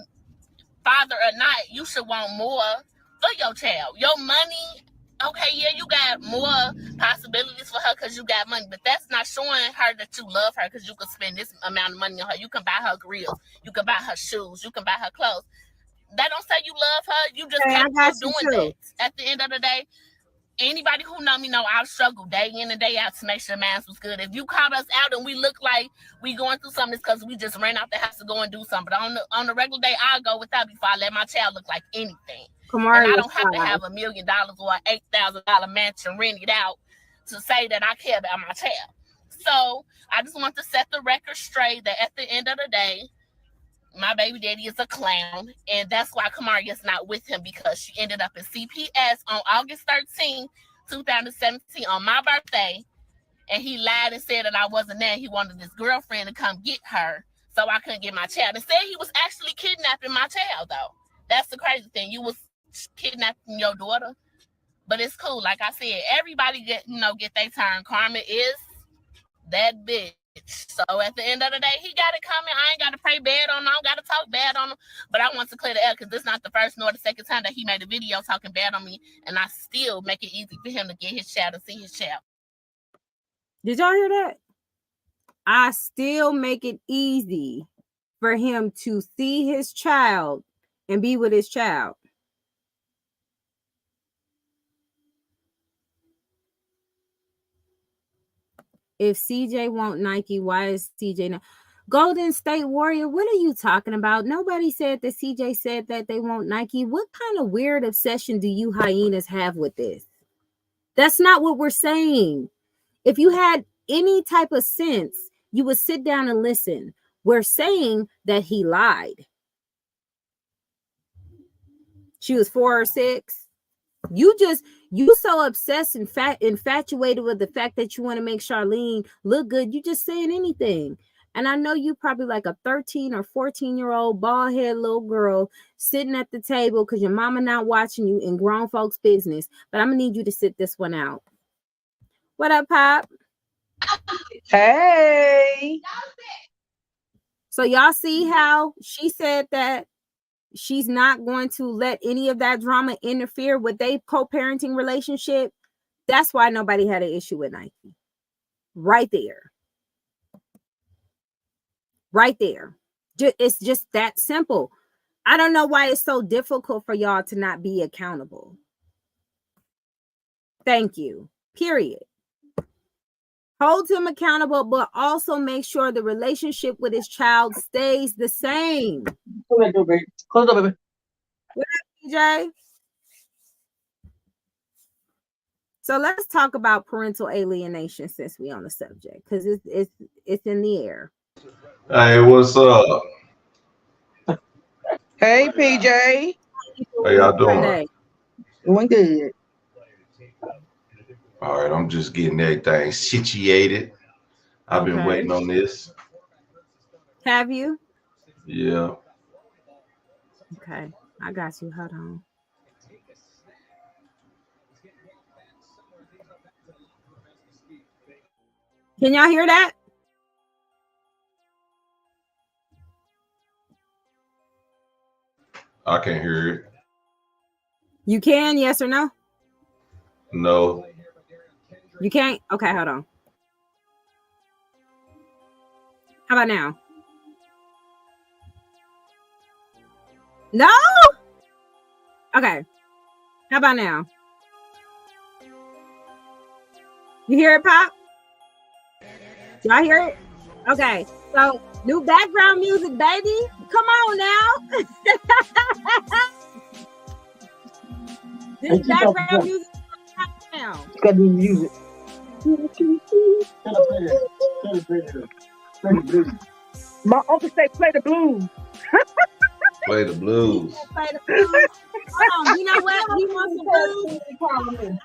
father or not, you should want more for your child. Your money okay, yeah, you got more possibilities for her because you got money, but that's not showing her that you love her because you can spend this amount of money on her. You can buy her grills, you can buy her shoes, you can buy her clothes. That don't say you love her. You just Hey, I capable got of you doing too. that. At the end of the day, anybody who know me know I've struggled day in and day out to make sure math was good. If you caught us out and we look like we going through something, it's because we just ran out the house to go and do something. But on the regular day, I'll go without before I let my child look like anything. And Kamari I was don't have to 5. have $1 million or $8,000 mansion rented out to say that I care about my child. So I just want to set the record straight that at the end of the day, my baby daddy is a clown, and that's why Kamari is not with him, because she ended up in CPS on August 13th, 2017, on my birthday, and he lied and said that I wasn't there. He wanted his girlfriend to come get her, so I couldn't get my child. And said he was actually kidnapping my child, though. That's the crazy thing. You was kidnapping your daughter, but it's cool. Like I said, everybody get their turn. Karma is that bitch. So at the end of the day, he got it coming. I ain't got to pray bad on him. I don't got to talk bad on him. But I want to clear the air because this is not the first nor the second time that he made a video talking bad on me, and I still make it easy for him to get his child and see his child. Did y'all hear that? I still make it easy for him to see his child and be with his child. If CJ want Nike, why is CJ not? Golden State Warrior, what are you talking about? Nobody said that CJ said that they want Nike. What kind of weird obsession do you hyenas have with this? That's not what we're saying. If you had any type of sense, you would sit down and listen. We're saying that he lied. She was 4 or 6. You so obsessed and infatuated with the fact that you want to make Charlene look good. You just saying anything. And I know you probably like a 13 or 14-year-old bald head little girl sitting at the table because your mama not watching you in grown folks' business. But I'm gonna need you to sit this one out. What up, Pop? Hey. So y'all see how she said that she's not going to let any of that drama interfere with their co-parenting relationship. That's why nobody had an issue with Nike. Right there. Right there. It's just that simple. I don't know why it's so difficult for y'all to not be accountable. Thank you. Period. Hold him accountable, but also make sure the relationship with his child stays the same. Close that door, baby. Close the door, baby. What up, DJ? So let's talk about parental alienation since we on the subject, because it's in the air. Hey, what's up? Hey, PJ. How y'all doing? Today. Doing good. All right, I'm just getting everything situated. I've been Okay. waiting on this. Have you? Yeah. Okay, I got you. Hold on. Can y'all hear that? I can't hear it. You can, yes or no? No. You can't? Okay, hold on. How about now? No? Okay. How about now? You hear it, Pop? Y'all hear it? Okay. So, new background music, baby. Come on now. This background music now. You got to do music. My uncle say play the blues. Play the blues. Play the blues. Hold on. You know what? He wants some blues.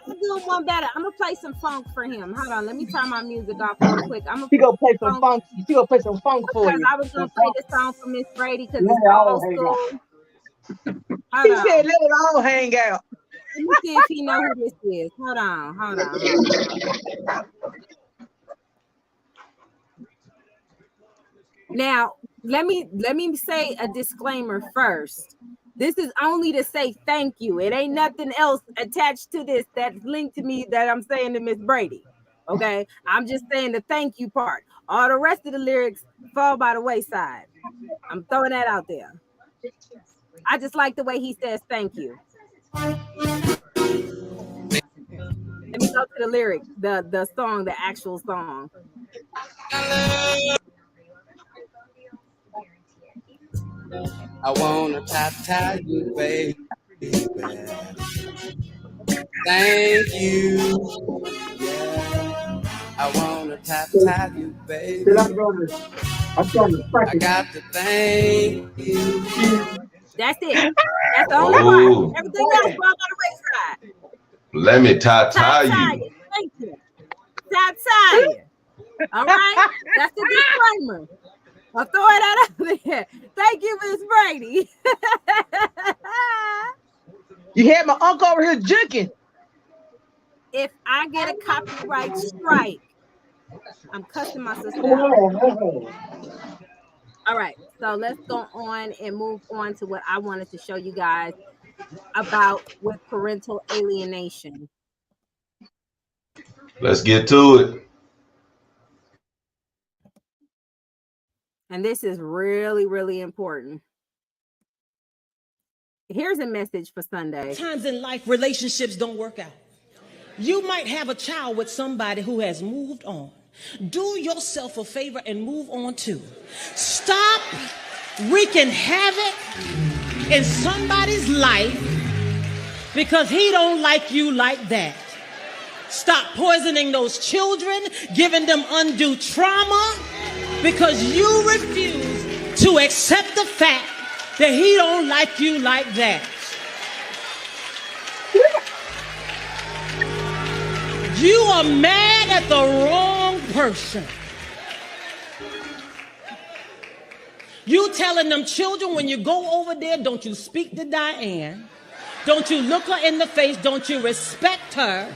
I'm doing one better. I'm gonna play some funk for him. Hold on. Let me turn my music off real quick. She gonna play some funk. She gonna play some funk for because you. I was gonna play this song for Miss Brady because it's old school. He said, "Let it all hang out." Let me see if he know who this is. Hold on. Now, let me say a disclaimer first. This is only to say thank you. It ain't nothing else attached to this that's linked to me that I'm saying to Miss Brady. Okay, I'm just saying the thank you part. All the rest of the lyrics fall by the wayside. I'm throwing that out there. I just like the way he says thank you. Let me go to the lyric, the song, the actual song. I wanna tell you, baby. Thank you. Yeah. I wanna tell you, baby. I got to thank you. That's it. That's the only part. Oh, Everything else fall by the wayside. let me Top you. side. Thank you. Top side. All right. That's the disclaimer. I'll throw it out there. Thank you, Miss Brady. You had my uncle over here jerking. If I get a copyright strike, I'm cussing my sister out. All right. So let's go on and move on to what I wanted to show you guys about with parental alienation. Let's get to it. And this is really, really important. Here's a message for Sunday. Times in life, relationships don't work out. You might have a child with somebody who has moved on. Do yourself a favor and move on too. Stop wreaking havoc in somebody's life because he don't like you like that. Stop poisoning those children, giving them undue trauma because you refuse to accept the fact that he don't like you like that. You are mad at the wrong person. You telling them children when you go over there, don't you speak to Diane. Don't you look her in the face. Don't you respect her.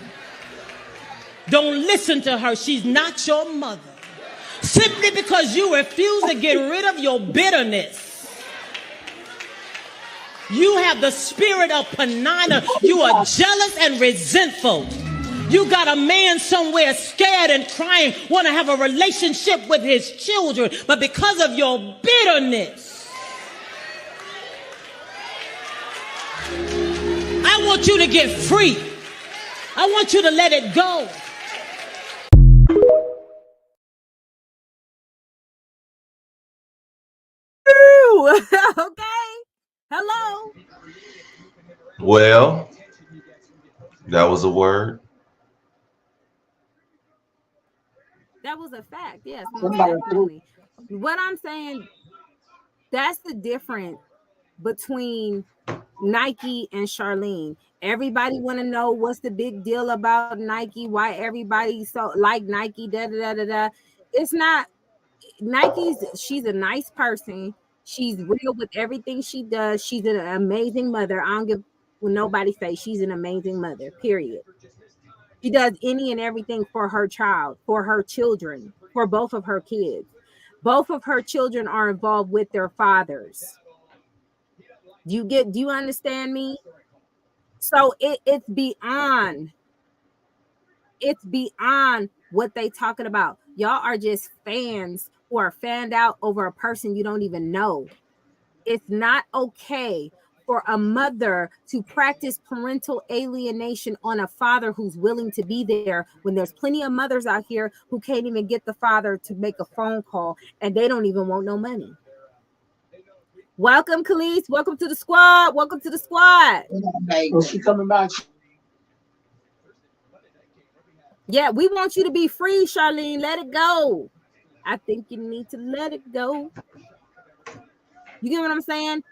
Don't listen to her. She's not your mother. Simply because you refuse to get rid of your bitterness. You have the spirit of Penina. You are jealous and resentful. You got a man somewhere scared and crying, want to have a relationship with his children, but because of your bitterness, I want you to get free. I want you to let it go. Okay. Hello. Well, that was a word. That was a fact. Yes, most definitely. What I'm saying, that's the difference between Nike and Charlene. Everybody want to know what's the big deal about Nike, why everybody so like Nike, da da da da da. It's not she's a nice person. She's real with everything she does. She's an amazing mother. I don't give when nobody say she's an amazing mother, period. She does any and everything for her child, for her children, for both of her kids. Both of her children are involved with their fathers. Do you understand me? So it's beyond what they talking about. Y'all are just fans who are fanned out over a person you don't even know. It's not okay for a mother to practice parental alienation on a father who's willing to be there when there's plenty of mothers out here who can't even get the father to make a phone call and they don't even want no money. Welcome, Khalees. Welcome to the squad. Welcome to the squad. Oh, she coming back. Yeah, we want you to be free, Charlene. Let it go. I think you need to let it go. You get what I'm saying?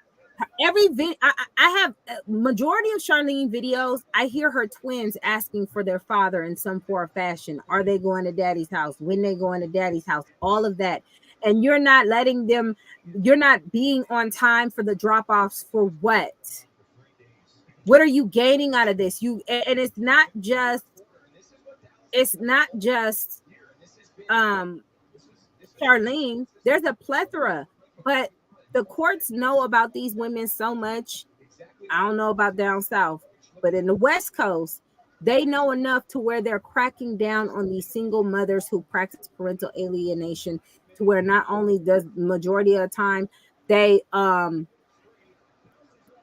Every video, I have majority of Charlene videos. I hear her twins asking for their father in some form or fashion. Are they going to daddy's house? When they going to daddy's house? All of that. And you're not letting them, you're not being on time for the drop-offs for what? What are you gaining out of this? And it's not just Charlene. There's a plethora, but the courts know about these women so much I don't know about down south, but in the West Coast, they know enough to where they're cracking down on these single mothers who practice parental alienation, to where not only does majority of the time they not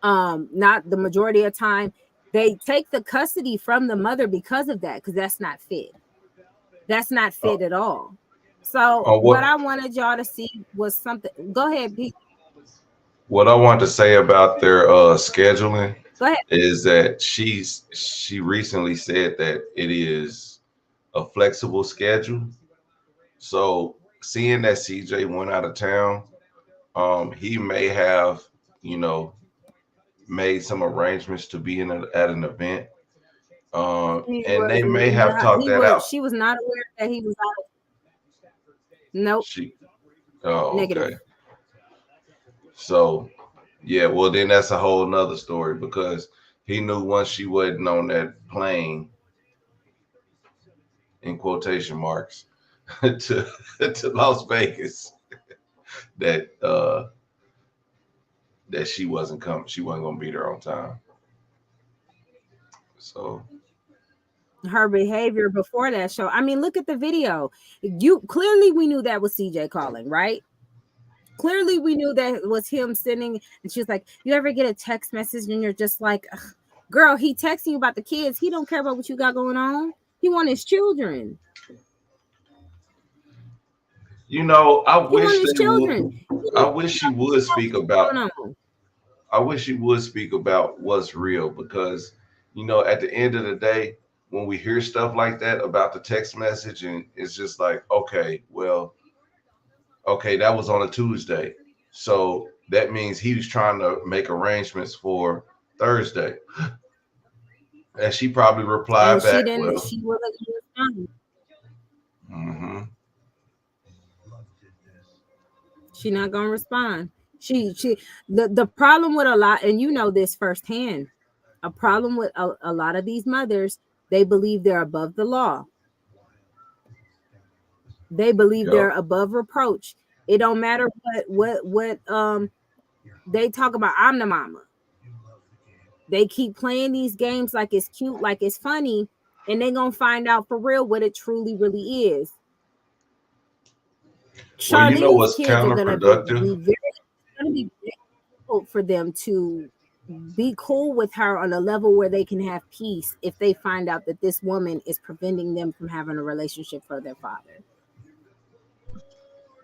the majority of the time they take the custody from the mother because of that, because that's not fit. That's not fit at all. So what I wanted y'all to see was something. Go ahead, Pete. What I want to say about their scheduling Go ahead. is that she recently said that it is a flexible schedule. So seeing that CJ went out of town, he may have, you know, made some arrangements to be at an event, He and was they may have not. talked He that was. out. She was not aware that he was out. Nope. Oh, Negative. okay. So, yeah, well, then that's a whole nother story because he knew once she wasn't on that plane, in quotation marks, to to Las Vegas, that that she wasn't coming. She wasn't gonna be there on time. So Her behavior before that show. I mean, look at the video. You clearly we knew that was CJ calling, right? Clearly we knew that was him sending, and she was like, you ever get a text message and you're just like, girl, he texting you about the kids. He don't care about what you got going on. He want his children. you know, He want his children. I wish she would speak about. I wish she would speak about what's real because, you know, at the end of the day, when we hear stuff like that about the text message, and it's just like, okay, well, okay, that was on a Tuesday. So that means he was trying to make arrangements for Thursday. And she probably replied And she back, didn't. well, She wasn't responding. She not gonna respond. She the problem with a lot, and you know this firsthand. A problem with a lot of these mothers, they believe they're above the law. They believe they're above reproach. It don't matter what they talk about. I'm the mama. They keep playing these games like it's cute, like it's funny, and they're gonna find out for real what it truly really is. well, you know Charlene's what's kids are gonna be counterproductive? very difficult for them to be cool with her on a level where they can have peace if they find out that this woman is preventing them from having a relationship for their father.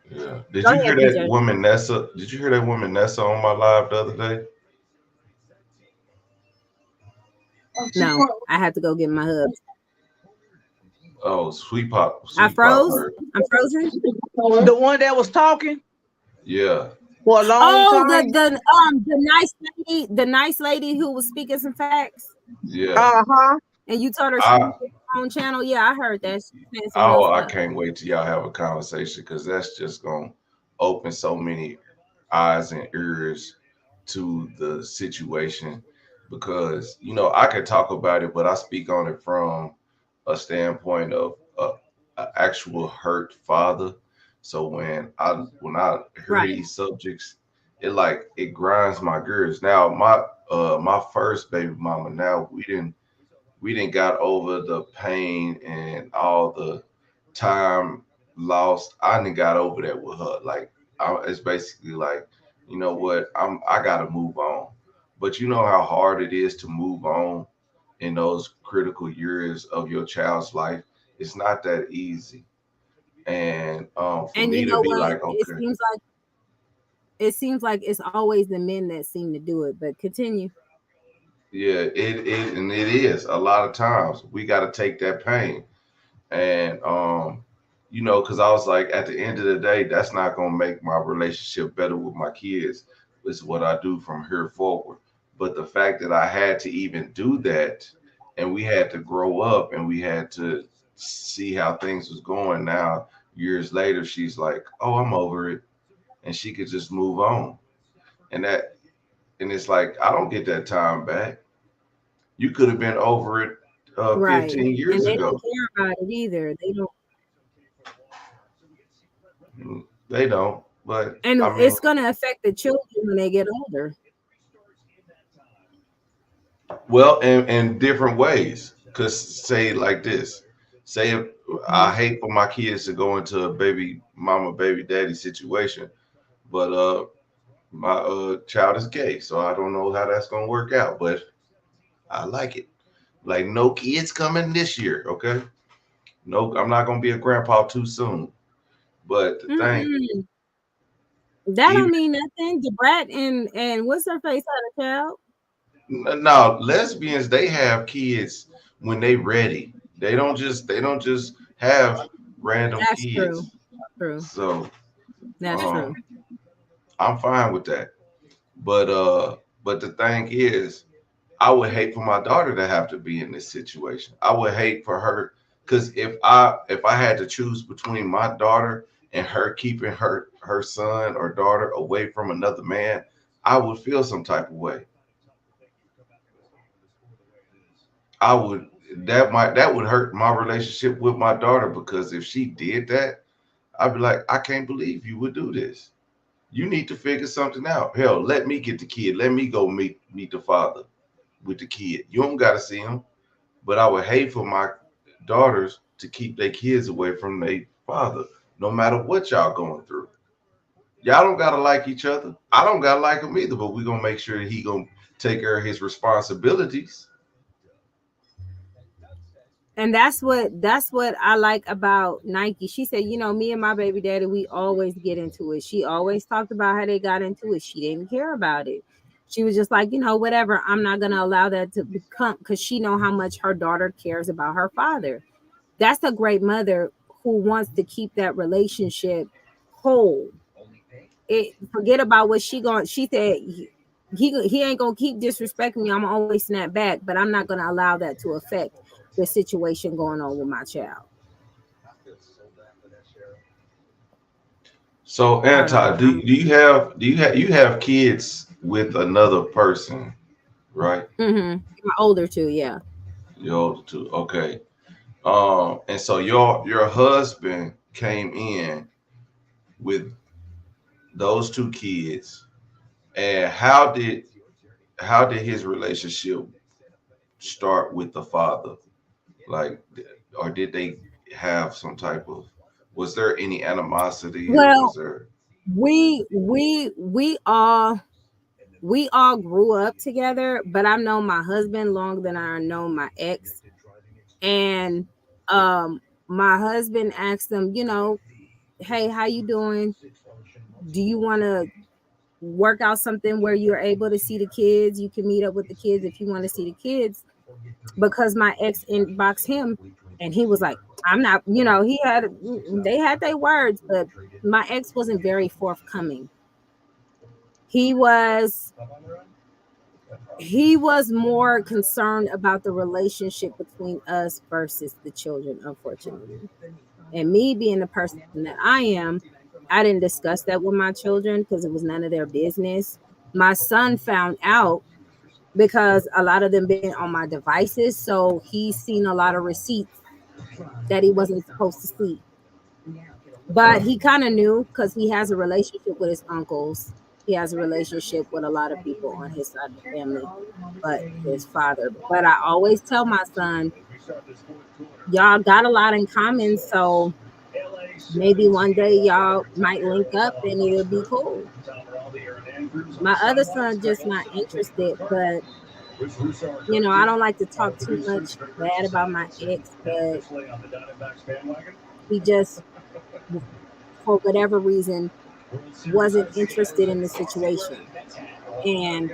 Yeah. Did Go you hear ahead, that PJ. woman Nessa? Did you hear that woman Nessa on my live the other day? No, I have to go get my hubs. Oh, Sweet Pop. I Sweet Pop froze. heard. I'm frozen. The one that was talking Yeah. for a long Oh, time. the nice lady who was speaking some facts. Yeah. And you told her she I was her own channel. Yeah, I heard that. She's saying some real oh, I stuff. can't wait till y'all have a conversation because that's just gonna open so many eyes and ears to the situation. Because you know I could talk about it, but I speak on it from a standpoint of a actual hurt father. So when I hear these subjects, it grinds my gears. Now my first baby mama. Now we didn't got over the pain and all the time lost. I didn't got over that with her. It's basically like, you know what? I gotta move on. But you know how hard it is to move on in those critical years of your child's life. It's not that easy. And for And you me to know be what? like, okay, It seems like it's always the men that seem to do it. But continue. yeah, it is a lot of times we got to take that pain. And you know, because I was like, at the end of the day, that's not gonna make my relationship better with my kids. It's what I do from here forward. But the fact that I had to even do that, and we had to grow up, and we had to see how things was going. Now, years later, she's like, "Oh, I'm over it," and she could just move on. And it's like I don't get that time back. You could have been over it Right. 15 And years they ago. don't care about it either. They don't. They don't. But And I mean, it's going to affect the children when they get older. Well, in different ways. Cause say like this. Say if I Mhm. hate for my kids to go into a baby mama, baby daddy situation, but my child is gay, so I don't know how that's gonna work out, but I like it. Like no kids coming this year, okay? No, I'm not gonna be a grandpa too soon. But the thing, Mm-mm. That even don't mean nothing. The brat and what's her face had a child. now lesbians they have kids when they ready. They don't just have random That's true. kids. True. So That's um true. I'm fine with that. But the thing is, I would hate for my daughter to have to be in this situation. I would hate for her because if I had to choose between my daughter and her keeping her son or daughter away from another man, I would feel some type of way. I would that would hurt my relationship with my daughter because if she did that, I'd be like, I can't believe you would do this. You need to figure something out. Hell, let me get the kid. Let me go meet the father with the kid. You don't got to see him. But I would hate for my daughters to keep their kids away from their father, no matter what y'all going through. Y'all don't gotta like each other. I don't gotta like him either, but we gonna make sure that he gonna take care of his responsibilities. And that's what I like about Nike. She said, you know, me and my baby daddy, we always get into it. She always talked about how they got into it. She didn't care about it. She was just like, you know, whatever. I'm not gonna allow that to become because she know how much her daughter cares about her father. That's a great mother who wants to keep that relationship whole. It forget about what she going. She said he ain't gonna keep disrespecting me. I'm gonna always snap back, but I'm not gonna allow that to affect the situation going on with my child. So Hold anti, on, I'm do you have kids with another person, right? my older two, yeah. You're older too. Okay. And so your husband came in with those two kids, and how did his relationship start with the father? Like, or did they have some type of? Was there any animosity, or was Well, there? we all grew up together, but I've known my husband longer than I know my ex. And my husband asked them, you know, hey, how you doing? Do you want to work out something where you're able to see the kids? You can meet up with the kids if you want to see the kids. Because my ex inboxed him and he was like, I'm not, you know, they had their words, but my ex wasn't very forthcoming. He was he was more concerned about the relationship between us versus the children, unfortunately. And me being the person that I am, I didn't discuss that with my children because it was none of their business. My son found out because a lot of them been on my devices, so he's seen a lot of receipts that he wasn't supposed to see. But he kind of knew because he has a relationship with his uncles. He has a relationship with a lot of people on his side of the family, but his father. But I always tell my son, y'all got a lot in common, so maybe one day y'all might link up and it'll be cool. My other son just not interested, but I don't like to talk too much bad about my ex, but he just, for whatever reason, wasn't interested in the situation. And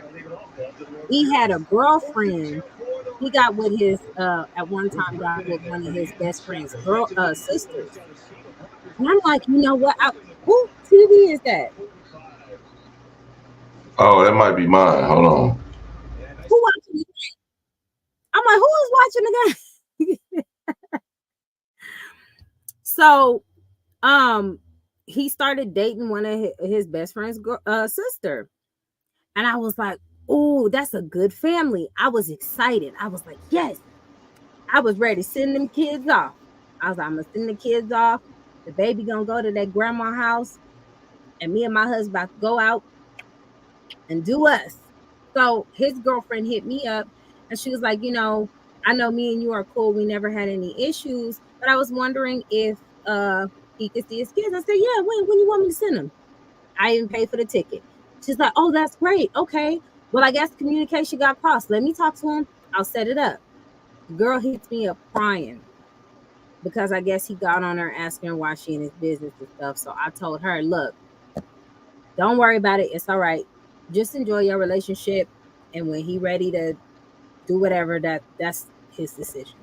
he had a girlfriend. He got with his at one time got with one of his best friend's girl sisters. And I'm like, you know what? Who TV is that? Oh, that might be mine. Hold on. Who watching the game? I'm like, who is watching the game? So he started dating one of his best friend's sister. And I was like, oh, that's a good family. I was excited. I was like, yes. I was ready to send them kids off. I was like, I'm gonna send the kids off. The baby gonna go to that grandma house, and me and my husband about to go out and do us. So his girlfriend hit me up And she was like, I know me and you are cool. We never had any issues, but I was wondering if he could see his kids. I said, yeah, when you want me to send them? I even paid for the ticket. She's like, oh, that's great. Okay. Well, I guess communication got crossed. Let me talk to him. I'll set it up. The girl hits me up crying because I guess he got on her asking her why she in his business and stuff. So I told her, look, don't worry about it. It's all right. Just enjoy your relationship. And when he ready to do whatever, that's his decision.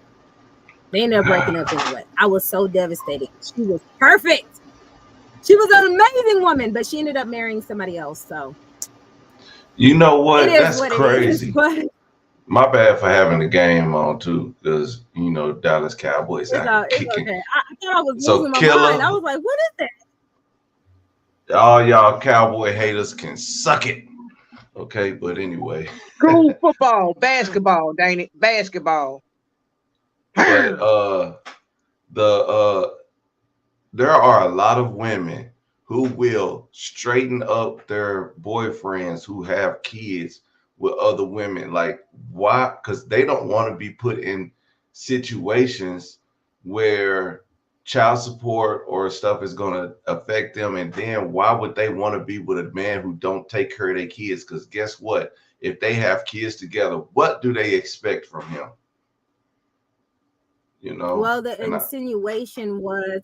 They ended up breaking up anyway. I was so devastated. She was perfect. She was an amazing woman, but she ended up marrying somebody else. So You know it what? is That's what it is. crazy. But My bad for having the game on too, because Dallas Cowboys out here it's kicking. okay. I thought I was So losing my mind. I Killer, was like, what is that? all y'all Cowboy haters can suck it. Okay, but anyway. School football, basketball, dang it, basketball. But the there are a lot of women who will straighten up their boyfriends who have kids with other women. Like, why? Because they don't want to be put in situations where child support or stuff is going to affect them. And then why would they want to be with a man who don't take care of their kids? Because guess what? If they have kids together, what do they expect from him? Well, the And insinuation was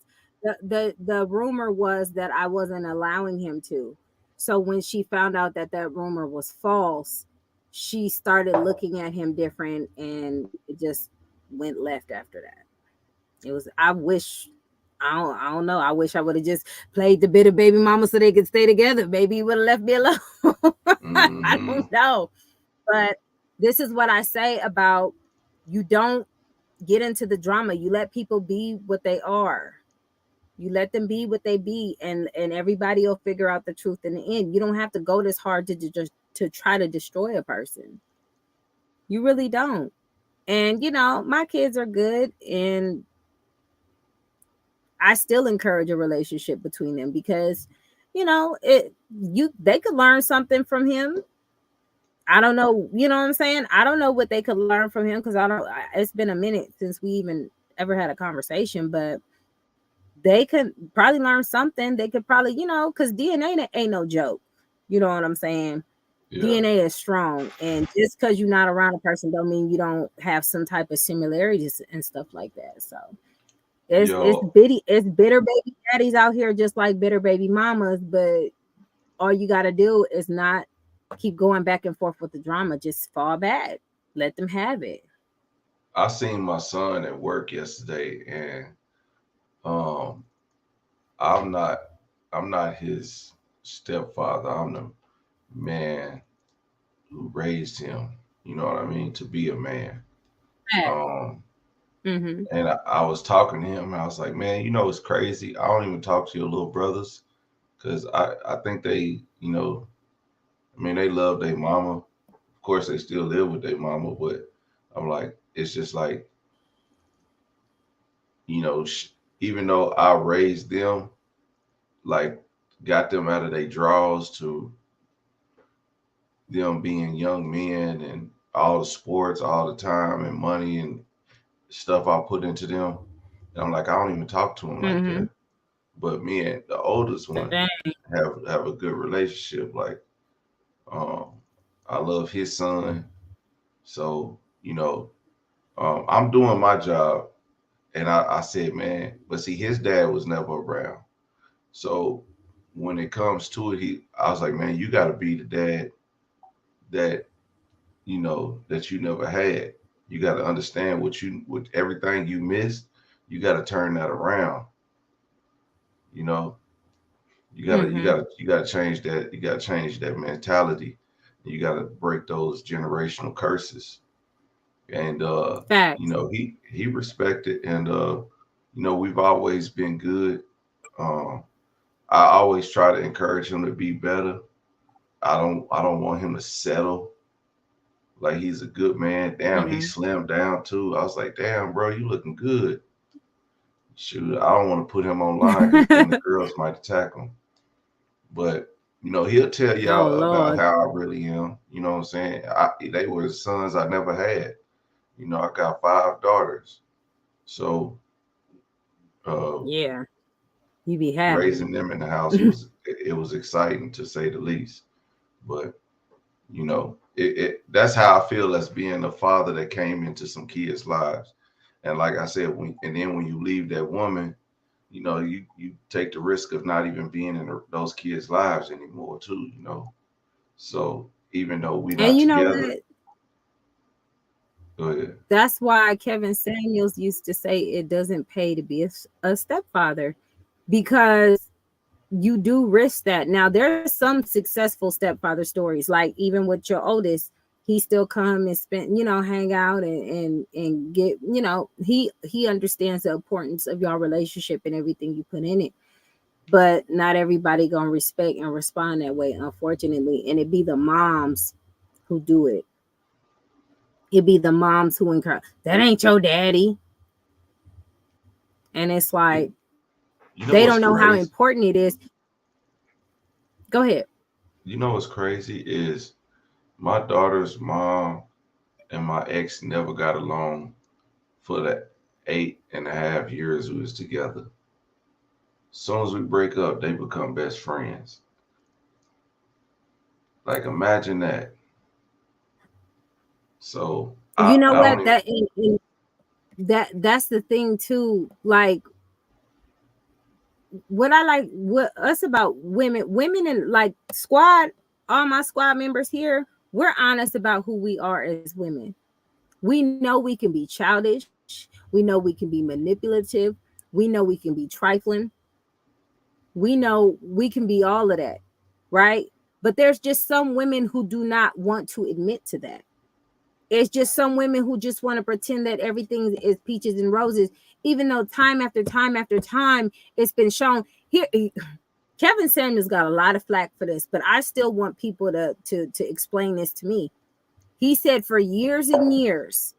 the rumor was that I wasn't allowing him to. So when she found out that rumor was false, she started looking at him different, and it just went left after that. It was. I don't know. I wish I would have just played the bitter baby mama so they could stay together. Maybe he would have left me alone. I don't know. But this is what I say about, you don't get into the drama. You let people be what they are. You let them be what they be, and everybody will figure out the truth in the end. You don't have to go this hard to try to destroy a person. You really don't. And my kids are good, and I still encourage a relationship between them because they could learn something from him. I don't know, you know what I'm saying? I don't know what they could learn from him because it's been a minute since we even ever had a conversation, but they could probably learn something. They could probably, because DNA ain't no joke. You know what I'm saying? Yeah. DNA is strong. And just because you're not around a person don't mean you don't have some type of similarities and stuff like that. So it's bitter baby daddies out here just like bitter baby mamas, but all you got to do is not keep going back and forth with the drama. Just fall back. Let them have it. I seen my son at work yesterday, and um, I'm not his stepfather. I'm the man who raised him. You know what I mean? To be a man. Um, Mm-hmm. and I was talking to him. And I was like, man, it's crazy. I don't even talk to your little brothers because I think they, they love their mama. Of course, they still live with their mama, but I'm like, it's just like, even though I raised them, like got them out of their draws to them being young men and all the sports all the time and money and stuff I put into them. And I'm like, I don't even talk to them like Mm-hmm. that. But me and the oldest one Dang. have a good relationship. Like, I love his son. So, I'm doing my job. And I said, man, but see, his dad was never around. So when it comes to it, I was like, man, you got to be the dad that that you never had. You got to understand with everything you missed. You got to turn that around. You know, Mm-hmm. you gotta change that. You got to change that mentality. You got to break those generational curses. And Facts. he respected, and we've always been good. Um, I always try to encourage him to be better. I don't want him to settle. Like, he's a good man. Damn, he Mm-hmm. slimmed down too. I was like, damn, bro, you looking good. Shoot, I don't want to put him online because then the girls might attack him. But You know, he'll tell Oh y'all about Lord. how I really am. You know what I'm saying? They were sons I never had. You know, I got 5 daughters. So Yeah. You be happy. raising them in the house was exciting to say the least. But you know, that's how I feel as being a father that came into some kids' lives. And like I said, when you leave that woman, you know, you take the risk of not even being in those kids' lives anymore too, you know. So even though we're And not you know together, what? go ahead. That's why Kevin Samuels used to say it doesn't pay to be a stepfather, because you do risk that. Now there's some successful stepfather stories, like even with your oldest, he still come and spend, hang out and get, he understands the importance of your relationship and everything you put in it. But not everybody gonna respect and respond that way, unfortunately. And it be the moms who do it. It be the moms who encourage, that ain't your daddy. And it's like, You know they what's don't know how crazy? important it is. Go ahead. You know what's crazy is my daughter's mom and my ex never got along for the 8.5 years we was together. As soon as we break up, they become best friends. Like imagine that. So You I know don't what? even. That's the thing too. Like, what I like what us about women and like squad, all my squad members here, we're honest about who we are as women. We know we can be childish, we know we can be manipulative, we know we can be trifling, we know we can be all of that, right? But there's just some women who do not want to admit to that. It's just some women who just want to pretend that everything is peaches and roses, even though time after time after time it's been shown. Here, Kevin Samuels got a lot of flack for this, but I still want people to explain this to me. He said for years and years,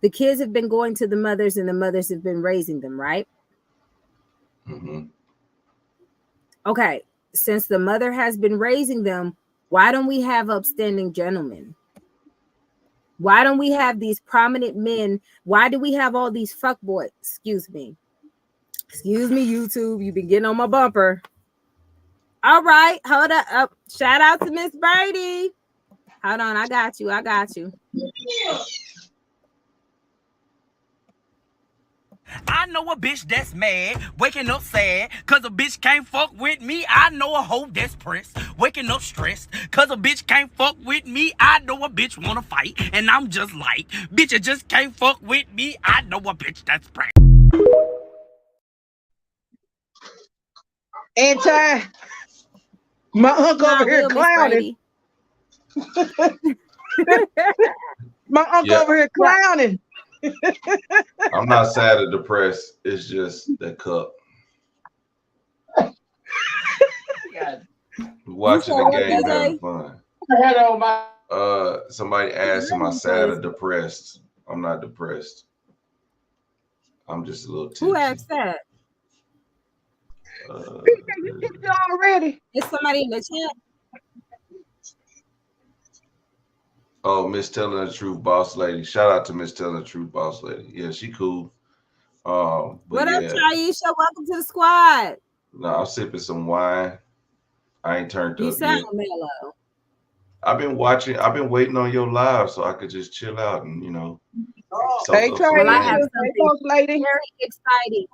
the kids have been going to the mothers and the mothers have been raising them, right? Mhm. Okay, since the mother has been raising them, why don't we have upstanding gentlemen? Why don't we have these prominent men? Why do we have all these fuckboys? Excuse me, YouTube. You've been getting on my bumper. All right, hold up. Shout out to Miss Brady. Hold on, I got you. I know a bitch that's mad, waking up sad, cause a bitch can't fuck with me. I know a hoe that's pressed, waking up stressed, cause a bitch can't fuck with me. I know a bitch wanna fight, and I'm just like, bitch, you just can't fuck with me. I know a bitch that's pressed. Anti, my uncle over here clowning. My uncle over here clowning. I'm not sad or depressed. It's just the cup. Watching the game, having fun. Somebody asked, "Am I sad or depressed?" I'm not depressed. I'm just a little tipsy. Who asked that? You tipsy already? Is somebody in the chat? Oh, Miss Telling the Truth, Boss Lady. Shout out to Miss Telling the Truth, Boss Lady. Yeah, she cool. But What yeah, up, Taisha? Welcome to the squad. no, I'm sipping some wine. I ain't turned You up sound yet. mellow. I've been waiting on your live so I could just chill out and Hey, Well, I have Hey, something lady. very exciting.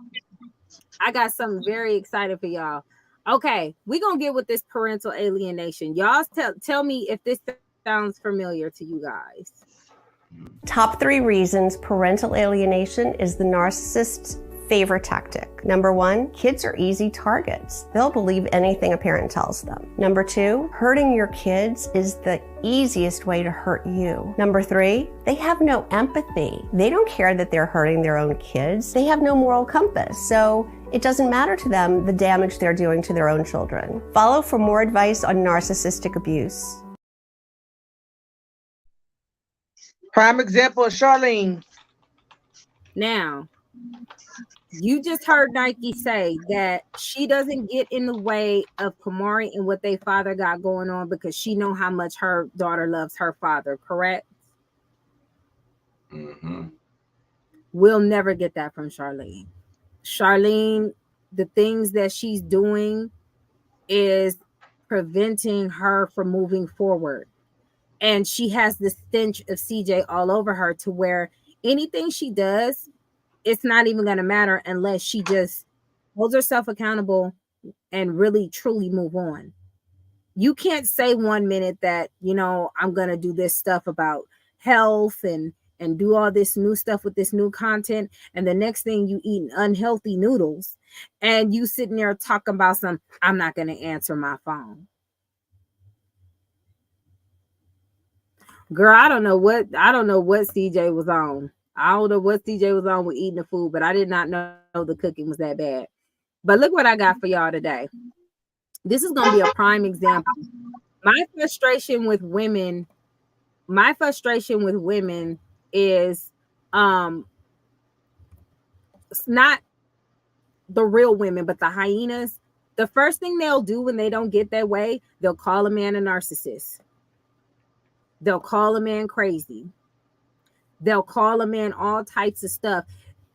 I got something very exciting for y'all. Okay, we're gonna get with this parental alienation. Y'all tell me if this sounds familiar to you guys. Top 3 reasons parental alienation is the narcissist's favorite tactic. Number 1, kids are easy targets. They'll believe anything a parent tells them. Number 2, hurting your kids is the easiest way to hurt you. Number 3, they have no empathy. They don't care that they're hurting their own kids. They have no moral compass. So it doesn't matter to them the damage they're doing to their own children. Follow for more advice on narcissistic abuse. Prime example of Charlene. Now, You just heard Nike say that she doesn't get in the way of Kamari and what their father got going on because she know how much her daughter loves her father, correct? Mm-hmm. We'll never get that from Charlene. Charlene, the things that she's doing is preventing her from moving forward. And she has the stench of CJ all over her to where anything she does, it's not even going to matter unless she just holds herself accountable and really truly move on. You can't say 1 minute that, you know, I'm going to do this stuff about health and do all this new stuff with this new content, and the next thing you eating unhealthy noodles and you sitting there talking about I'm not going to answer my phone. Girl, I don't know what CJ was on. I don't know what CJ was on with eating the food, but I did not know the cooking was that bad. But look what I got for y'all today. This is going to be a prime example. My frustration with women is it's not the real women, but the hyenas. The first thing they'll do when they don't get their way, they'll call a man a narcissist. They'll call a man crazy. They'll call a man all types of stuff.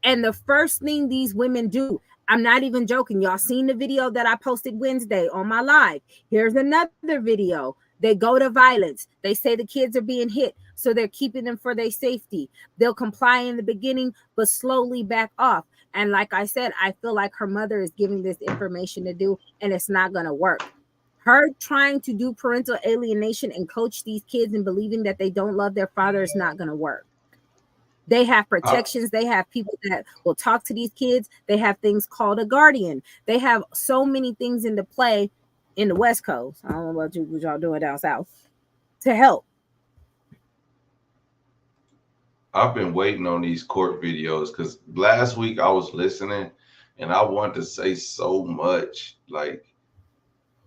And the first thing these women do, I'm not even joking. Y'all seen the video that I posted Wednesday on my live. Here's another video. They go to violence. They say the kids are being hit, so they're keeping them for their safety. They'll comply in the beginning, but slowly back off. And like I said, I feel like her mother is giving this information to do, and it's not going to work. Her trying to do parental alienation and coach these kids and believing that they don't love their father is not going to work. They have protections. They have people that will talk to these kids. They have things called a guardian. They have so many things into play in the West Coast. I don't know what y'all doing down south to help. I've been waiting on these court videos because last week I was listening and I wanted to say so much. Like,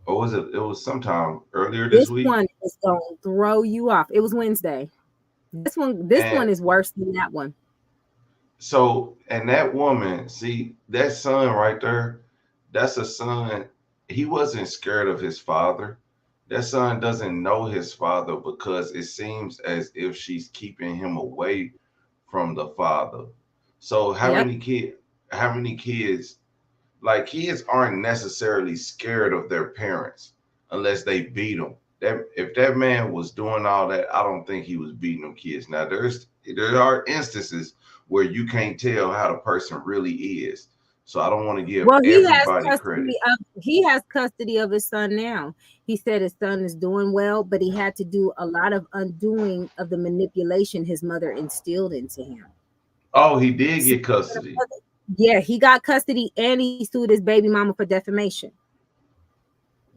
what was it? It was sometime earlier this week. This one is going to throw you off. It was Wednesday. This one is worse than that one. So, and that woman, see, that son right there, that's a son. He wasn't scared of his father. That son doesn't know his father because it seems as if she's keeping him away from the father. So how many kids, like kids aren't necessarily scared of their parents unless they beat them. If that man was doing all that, I don't think he was beating them kids. Now there are instances where you can't tell how the person really is. So I don't want to give everybody credit. He has custody of his son now. He said his son is doing well, but he had to do a lot of undoing of the manipulation his mother instilled into him. Oh, he did get custody. Yeah, he got custody and he sued his baby mama for defamation.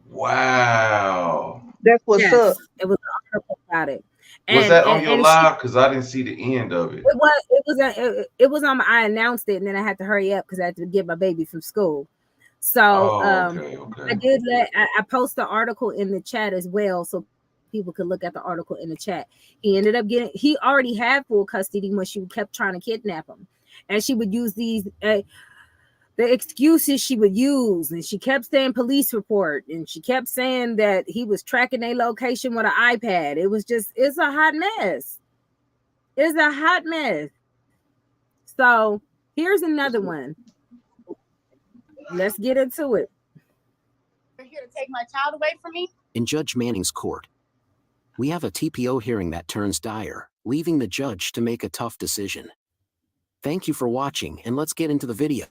Wow. That's what's up. It was an article about it. Was that on your live? Because I didn't see the end of it. It was on. I announced it, and then I had to hurry up because I had to get my baby from school. So I did I post the article in the chat as well, so people could look at the article in the chat. He ended up he already had full custody when she kept trying to kidnap him, and she would use these. The excuses she would use, and she kept saying police report, and she kept saying that he was tracking their location with an iPad. It's a hot mess. It's a hot mess. So here's another one. Let's get into it. You're here to take my child away from me? In Judge Manning's court, we have a TPO hearing that turns dire, leaving the judge to make a tough decision. Thank you for watching, and let's get into the video.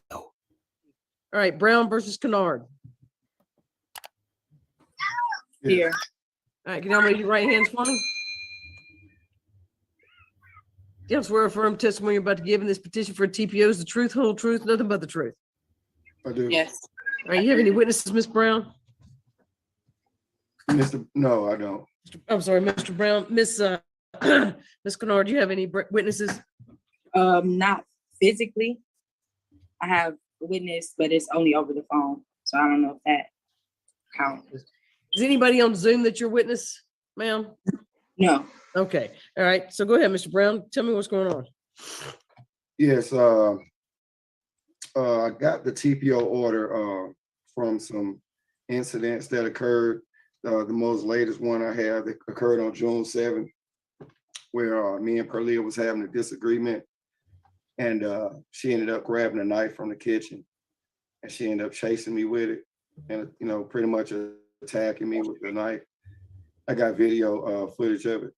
All right, Brown versus Kennard. Here. All right, can y'all raise your right hands for me? Do you swear affirm testimony you're about to give in this petition for a TPO is the truth, whole truth, nothing but the truth? I do. Yes. All right, you have any witnesses, Miss Brown? No, I don't. I'm sorry, Mr. Brown. Miss Miss Kennard, do you have any witnesses? Not physically. I have a witness, but it's only over the phone, so I don't know if that counts. Is anybody on Zoom that your witness, ma'am? No. Okay. All right. So go ahead, Mr. Brown. Tell me what's going on. Yes. I got the TPO order from some incidents that occurred. The most latest one I have that occurred on June 7th, where me and Perlia was having a disagreement, and she ended up grabbing a knife from the kitchen, and she ended up chasing me with it, and pretty much attacking me with the knife. I got video footage of it,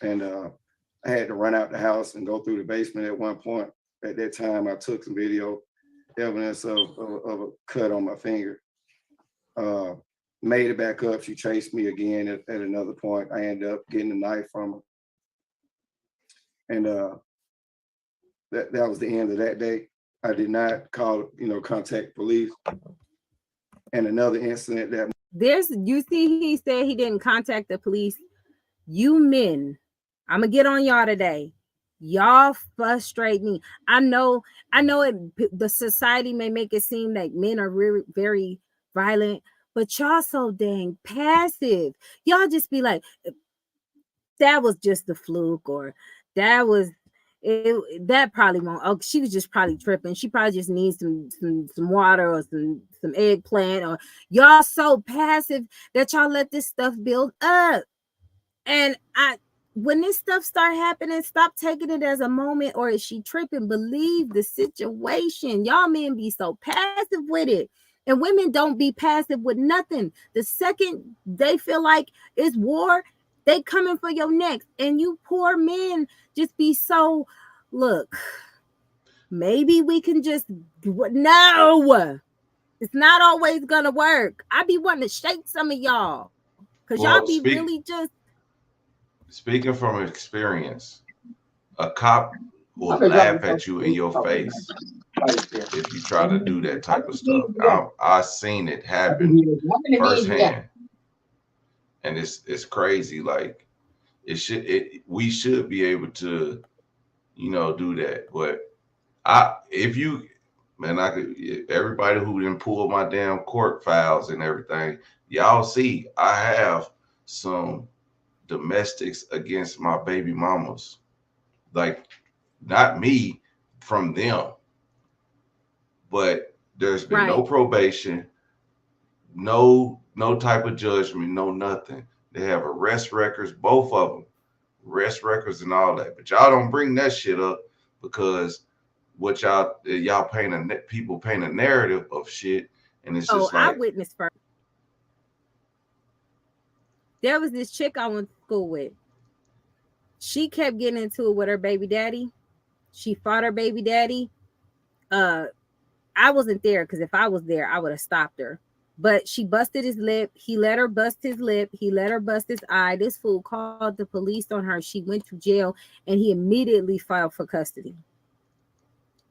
and I had to run out the house and go through the basement at one point. At that time, I took some video evidence of a cut on my finger. Made it back up. She chased me again at another point. I ended up getting a knife from her. And that was the end of that day. I did not contact police. And another incident that you see, he said he didn't contact the police. You men, I'm gonna get on y'all today. Y'all frustrate me. I know the society may make it seem like men are really very violent, but y'all so dang passive. Y'all just be like, that was just a fluke, or that was it, that probably won't. Oh, she was just probably tripping. She probably just needs some water or some eggplant. Or y'all so passive that y'all let this stuff build up. And when this stuff start happening, stop taking it as a moment, or is she tripping? Believe the situation. Y'all men be so passive with it. And women don't be passive with nothing. The second they feel like it's war, they coming for your neck. And you poor men just be so, look, maybe we can just, no, it's not always gonna work. I be wanting to shake some of y'all, because y'all be really just. Speaking from experience, a cop will laugh at you in your face if you try to do that type of stuff. I've seen it happen firsthand, and it's crazy. Like we should be able to, do that. But everybody who didn't pull my damn court files and everything, y'all see I have some domestics against my baby mamas, like not me, from them, but there's been no probation, no type of judgment, no nothing. They have arrest records, both of them, arrest records and all that, but y'all don't bring that shit up because what y'all people paint a narrative of shit, and it's just like, I witnessed first. There was this chick I went to school with. She kept getting into it with her baby daddy. She fought her baby daddy. I wasn't there, because if I was there, I would have stopped her. But she busted his lip. He let her bust his lip. He let her bust his eye. This fool called the police on her. She went to jail, and he immediately filed for custody.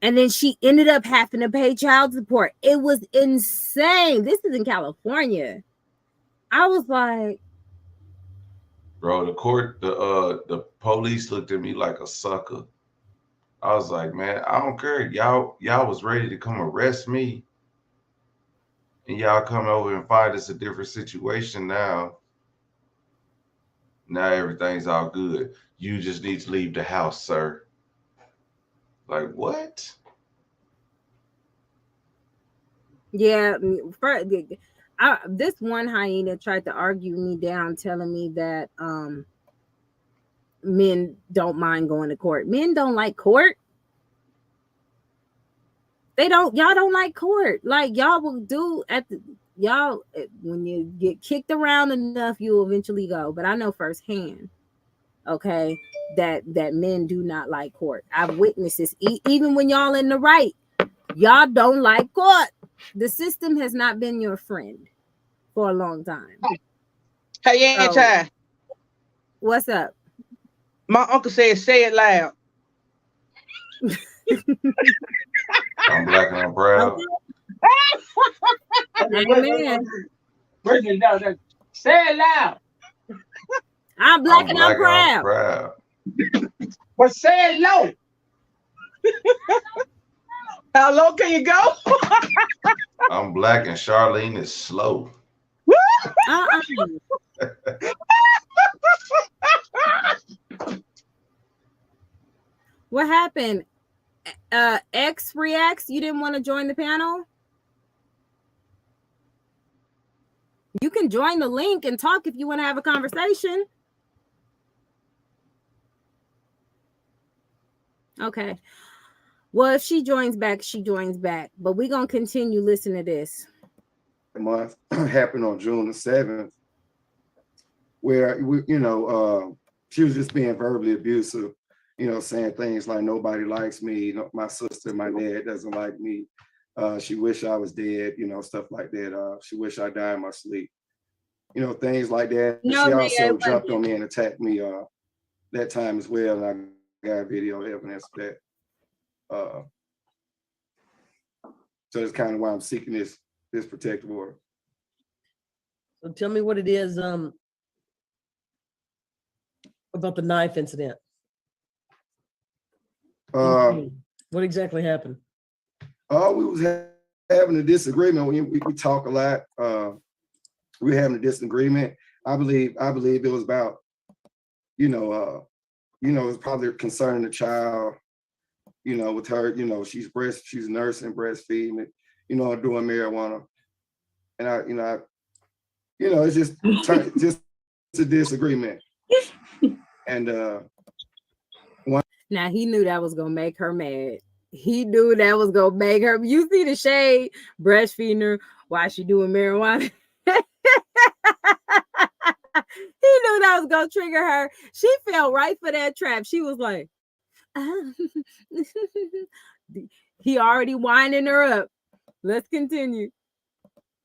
And then she ended up having to pay child support. It was insane. This is in California. I was like, bro, the police looked at me like a sucker. I was like, man, I don't care. Y'all was ready to come arrest me, and y'all come over and find us a different situation now. Now everything's all good. You just need to leave the house, sir. Like, what? yeah. This one hyena tried to argue me down, telling me that men don't mind going to court. Men don't like court. Y'all don't like court. Like, y'all will do when you get kicked around enough, you will eventually go. But I know firsthand, okay, that men do not like court. I've witnessed this. Even when y'all in the right, y'all don't like court. The system has not been your friend for a long time. Hey, Anti. What's up? My uncle said, say it loud. I'm black and I'm proud. Amen. Say it loud. I'm black and I'm proud. But say it low. How low can you go? I'm black and Charlene is slow. What happened? X Reacts, you didn't want to join the panel? You can join the link and talk if you want to have a conversation. Okay. Well, if she joins back, she joins back. But we're going to continue listening to this. Month happened on June the 7th, where she was just being verbally abusive, saying things like nobody likes me, my sister, my dad doesn't like me. She wish I was dead, stuff like that. She wish I died in my sleep, things like that. No, she Leah, also it jumped wasn't. on me and attacked me that time as well, and I got video evidence of that. So it's kind of why I'm seeking this protective order. So tell me what it is about the knife incident. What exactly happened? We was having a disagreement. We talk a lot. We were having a disagreement. I believe it was about, it was probably concerning the child, with her, she's nursing, breastfeeding, doing marijuana. And it's just a disagreement. And now he knew that was gonna make her mad. He knew that was gonna make her. You see the shade, breastfeeding her while she doing marijuana. He knew that was gonna trigger her. She fell right for that trap. She was like, he already winding her up. Let's continue.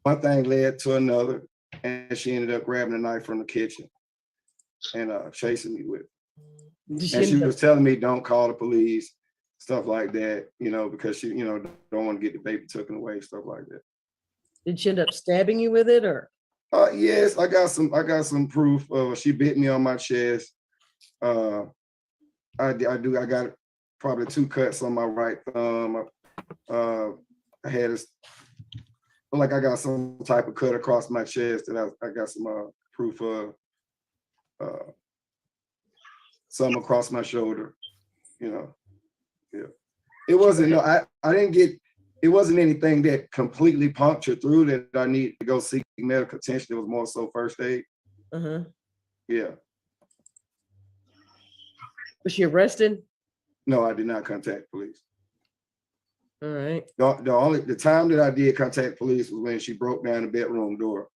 One thing led to another, and she ended up grabbing a knife from the kitchen and chasing me with it. And she was telling me, don't call the police, stuff like that, because she, don't want to get the baby taken away, stuff like that. Did she end up stabbing you with it, or? Yes, I got some proof. She bit me on my chest. I got probably 2 cuts on my right thumb. I had I got some type of cut across my chest that I got some proof of. Some across my shoulder, Yeah. It wasn't, I didn't get, it wasn't anything that completely punctured through that I need to go seek medical attention. It was more so first aid. Yeah. Was she arrested? No, I did not contact police. All right. The time that I did contact police was when she broke down the bedroom door,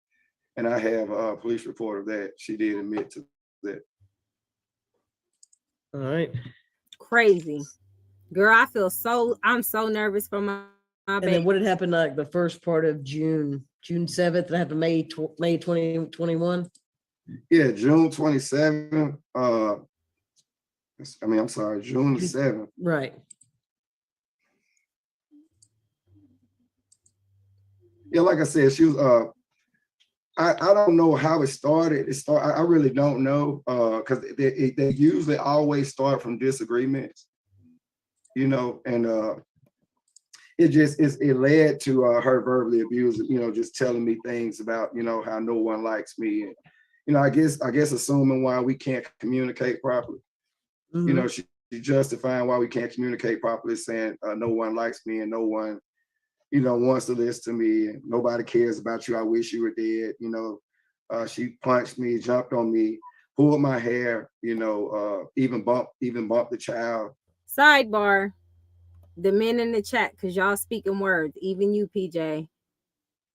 and I have a police report of that. She did admit to that. All right. Crazy. Girl, I'm so nervous for my baby. And then what had happened like the first part of June 7th, and happened May 2021? Yeah, June 27th. I'm sorry, June 7th. Right. Yeah, like I said, she was I don't know how it started. I really don't know, because they usually always start from disagreements, and it led to her verbally abusing, just telling me things about, how no one likes me, and I guess assuming why we can't communicate properly. She justifying why we can't communicate properly, saying no one likes me and no one wants to listen to me, and nobody cares about you. I wish you were dead. She punched me, jumped on me, pulled my hair, even bumped the child. Sidebar, the men in the chat, because y'all speaking words, even you, PJ.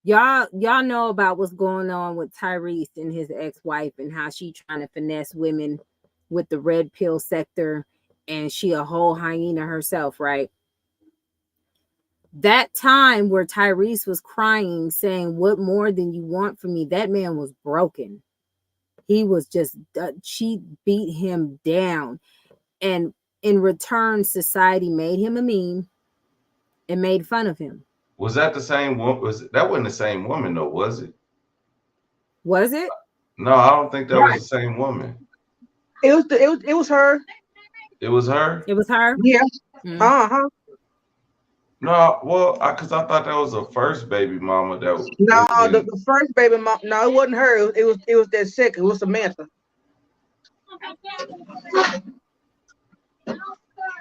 Y'all know about what's going on with Tyrese and his ex-wife and how she trying to finesse women with the red pill sector, and she a whole hyena herself, right? That time where Tyrese was crying, saying, "What more than you want from me?" That man was broken. He was just, she beat him down. And in return, society made him a meme and made fun of him. Was that the same one? That wasn't the same woman though, was it? Was it? No, I don't think that was the same woman. It was her. It was her? It was her? Yeah. Mm-hmm. No, well, because I thought that was the first baby mama that. No, the first baby mom. No, it wasn't her. It was that second. It was Samantha.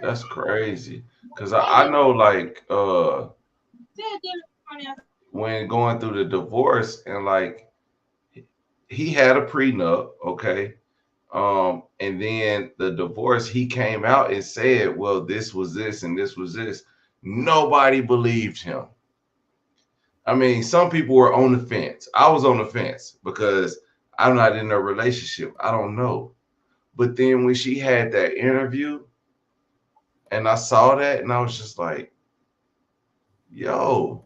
That's crazy. Cause I know like when going through the divorce and like he had a prenup, okay. And then the divorce, he came out and said, well, this was this and this was this. Nobody believed him. I mean, some people were on the fence. I was on the fence because I'm not in a relationship. I don't know. But then when she had that interview and I saw that and I was just like, yo,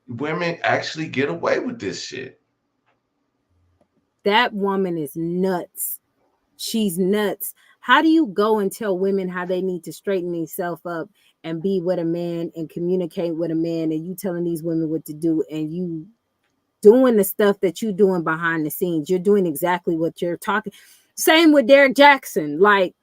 women actually get away with this shit. That woman is nuts. She's nuts. How do you go and tell women how they need to straighten themselves up and be with a man and communicate with a man, and you telling these women what to do, and you doing the stuff that you doing behind the scenes? You're doing exactly what you're talking. Same with Derek Jackson. Like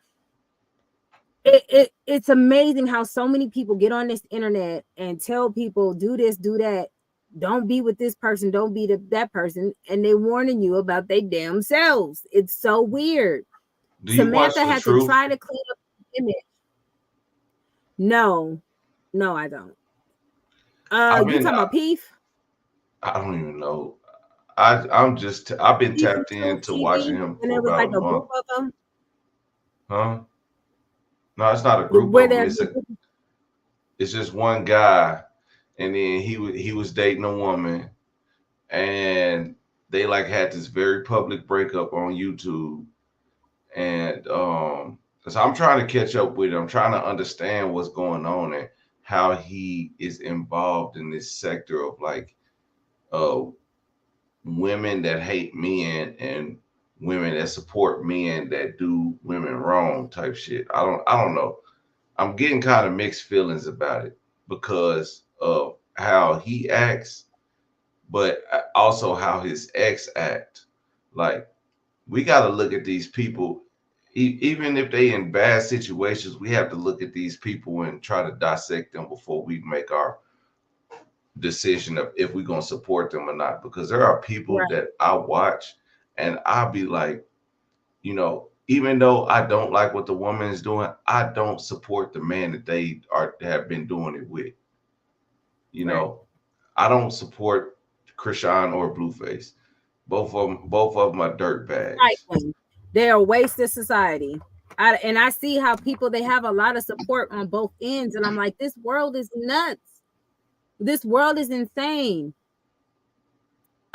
it's amazing how so many people get on this internet and tell people do this, do that. Don't be with this person, don't be that person, and they're warning you about their damn selves. It's so weird. Do you watch Samantha The had to Truth? try to clean up the image. No, I don't. I've You been, talking about Peef? I don't even know. I've been Peef and tapped Truth into watching TV, him and for it was like about a a group month. of them Huh? No, it's not a group where of them. they're It's just one guy, and then he was dating a woman, and they like had this very public breakup on YouTube, and so I'm trying to catch up with it. I'm trying to understand what's going on and how he is involved in this sector of like uh women that hate men and women that support men that do women wrong type shit. I don't know. I'm getting kind of mixed feelings about it because of how he acts, but also how his ex act. Like we got to look at these people, even if they in bad situations. We have to look at these people and try to dissect them before we make our decision of if we're gonna support them or not. Because there are people right, that I watch and I'll be like, even though I don't like what the woman is doing, I don't support the man that they have been doing it with. You right. know, I don't support Krishan or Blueface. Both of them are dirt bags. Trifling. They're a waste of society. I see how people, they have a lot of support on both ends, and I'm like, this world is nuts. This world is insane.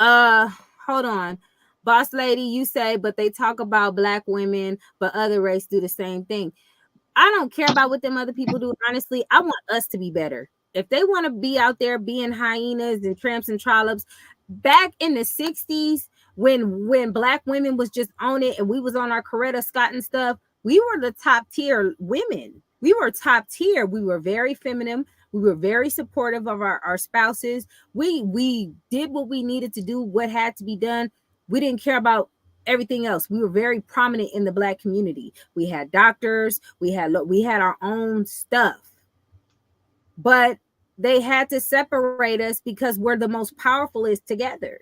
Hold on. Boss lady, you say, but they talk about black women, but other race do the same thing. I don't care about what them other people do. Honestly, I want us to be better. If they want to be out there being hyenas and tramps and trollops, back in the 60s, when black women was just on it and we was on our Coretta Scott and stuff, we were the top tier women. We were top tier. We were very feminine. We were very supportive of our spouses. We did what we needed to do, what had to be done. We didn't care about everything else. We were very prominent in the black community. We had doctors, we had our own stuff. But they had to separate us because we're the most powerful is together.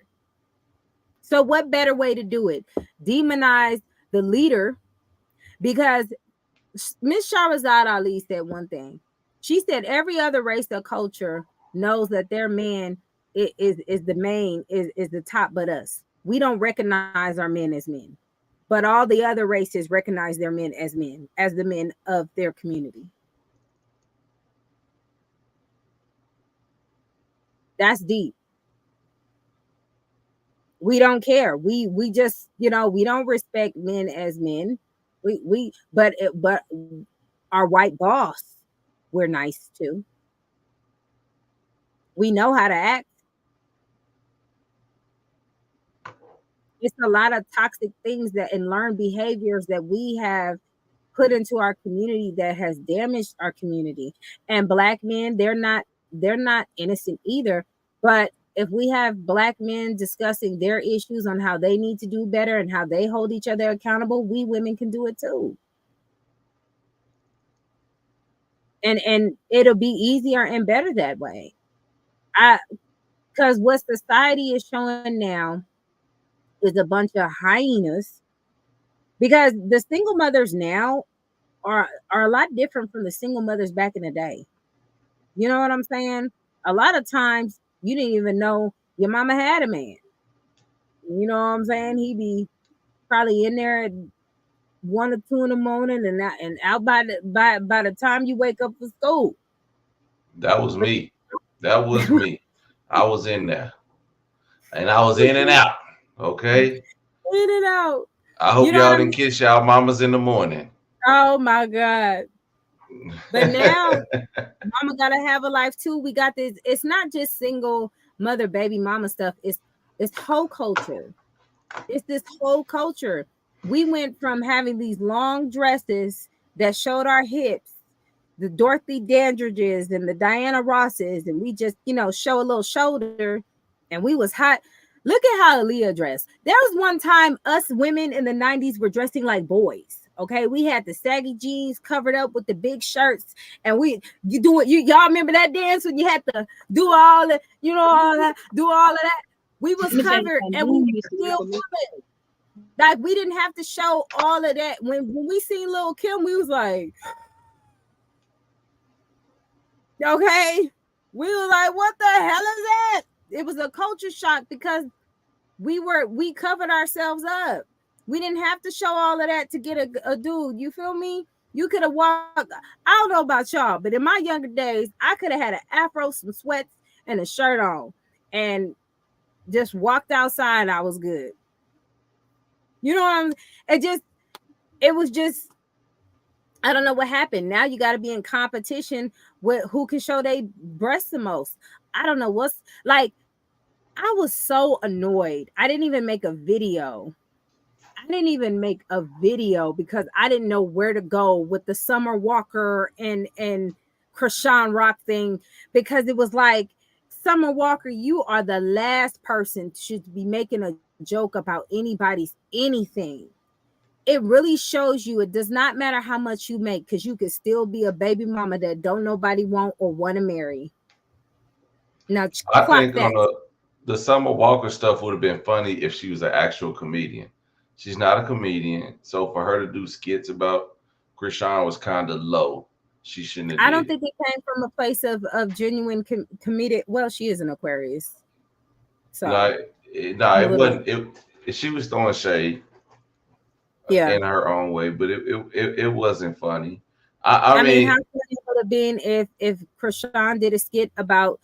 So what better way to do it? Demonize the leader, because Miss Shahrazad Ali said one thing. She said every other race or culture knows that their man is the main, is the top but us. We don't recognize our men as men. But all the other races recognize their men, as the men of their community. That's deep. We don't care. We just, we don't respect men as men. But our white boss, we're nice to. We know how to act. It's a lot of toxic things that and learned behaviors that we have put into our community that has damaged our community. And black men, they're not innocent either. But if we have black men discussing their issues on how they need to do better and how they hold each other accountable, we women can do it too. And it'll be easier and better that way. I Because what society is showing now is a bunch of hyenas. Because the single mothers now, are a lot different from the single mothers back in the day. You know what I'm saying? A lot of times you didn't even know your mama had a man. You know what I'm saying? He be probably in there at 1 or 2 in the morning and out by the time you wake up for school. That was me. That was me. I was in there, and I was in and out. Okay. In and out. I You hope know y'all what I didn't mean? kiss y'all mamas in the morning. Oh my God. But now mama gotta have a life too. We got this. It's not just single mother, baby mama stuff. It's whole culture. It's this whole culture. We went from having these long dresses that showed our hips, the Dorothy Dandridges and the Diana Rosses, and we just, show a little shoulder, and we was hot. Look at how Aaliyah dressed. There was one time us women in the 90s were dressing like boys. Okay, we had the saggy jeans covered up with the big shirts, and y'all remember that dance when you had to do all that, do all of that. We was covered and we were still women. Like we didn't have to show all of that. When we seen Lil' Kim, we was like, okay, we were like, what the hell is that? It was a culture shock because we covered ourselves up. We didn't have to show all of that to get a dude. You feel me? You could have walked. I don't know about y'all, but in my younger days, I could have had an afro, some sweats, and a shirt on, and just walked outside. I was good. You know what it was just, I don't know what happened. Now you got to be in competition with who can show their breasts the most. I don't know what's like. I was so annoyed. I didn't even make a video. Because I didn't know where to go with the Summer Walker and Krishan Rock thing, because it was like, Summer Walker, you are the last person to be making a joke about anybody's anything. It really shows you it does not matter how much you make, because you could still be a baby mama that don't nobody want or want to marry. Now I clock think that. on the Summer Walker stuff would have been funny if she was an actual comedian. She's not a comedian, so for her to do skits about Krishan was kind of low. She shouldn't have I did don't it. think it came from a place of genuine comedic. Well, she is an Aquarius, so No, I'm a it little, wasn't. She was throwing shade yeah. in her own way, but it wasn't funny. I I mean, how mean, funny it would have been if Krishan did a skit about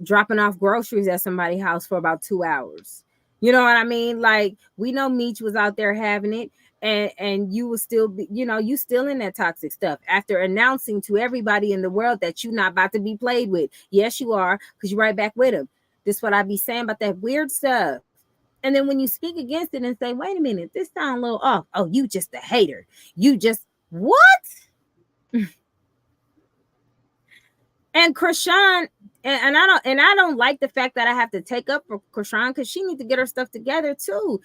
dropping off groceries at somebody's house for about 2 hours. You know what I mean? Like, we know Meech was out there having it, and you will still be, you still in that toxic stuff after announcing to everybody in the world that you're not about to be played with. Yes, you are, because you're right back with him. This is what I be saying about that weird stuff. And then when you speak against it and say, wait a minute, this sound a little off. Oh, you just a hater. You just what? And Krishan, and I don't like the fact that I have to take up for Krishan, because she needs to get her stuff together too.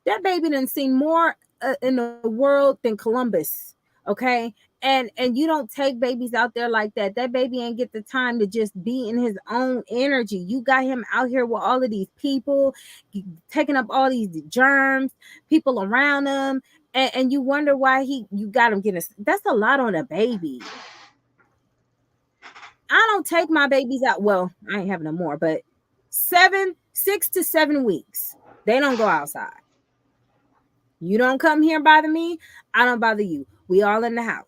That baby didn't see more in the world than Columbus, okay? And you don't take babies out there like that. That baby ain't get the time to just be in his own energy. You got him out here with all of these people, taking up all these germs, people around him, and you wonder why you got him getting. That's a lot on a baby. I don't take my babies out. Well, I ain't having no more, but 6 to 7 weeks, they don't go outside. You don't come here and bother me, I don't bother you. We all in the house.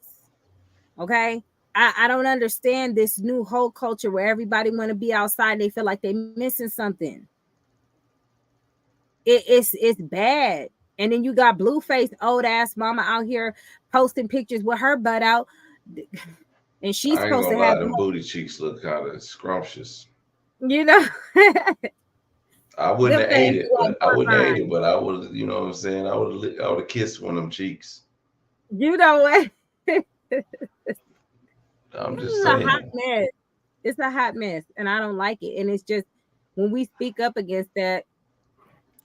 Okay. I don't understand this new whole culture where everybody want to be outside. They feel like they missing something. It's bad. And then you got Blueface old ass mama out here posting pictures with her butt out. And she's I ain't supposed gonna to lie, have, them booty cheeks look kind of scrumptious. you know. I wouldn't Them have ate things it, like but I wouldn't have ate Portland. it, but I would, you know what I'm saying? I would have kissed one of them cheeks. You know what? I'm This just is a hot saying. mess. It's a hot mess, and I don't like it. And it's just, when we speak up against that,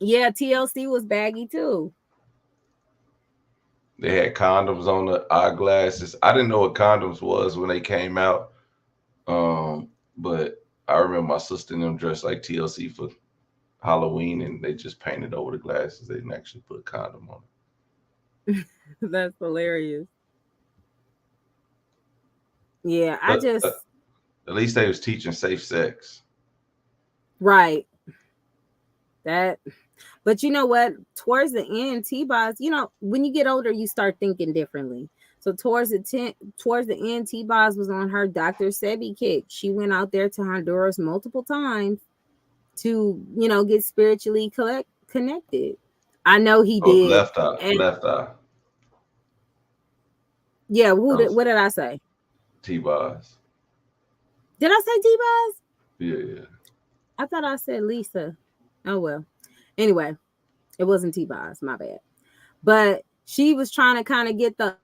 yeah, TLC was baggy too. They had condoms on the eyeglasses. I didn't know what condoms was when they came out. But I remember my sister and them dressed like TLC for Halloween, and they just painted over the glasses. They didn't actually put a condom on it. That's hilarious. Yeah, I just At least they was teaching safe sex. right. That but you know what? Towards the end, T-Boz, you know, when you get older, you start thinking differently. So towards the end, T-Boz was on her Dr. Sebi kick. She went out there to Honduras multiple times to, you know, get spiritually connected. I know he Oh, did. left eye, And left eye. yeah, what did I say? T-Boz. Did I say T-Boz? Yeah. I thought I said Lisa. Oh well. Anyway, it wasn't T-Boz, my bad. But she was trying to kind of get the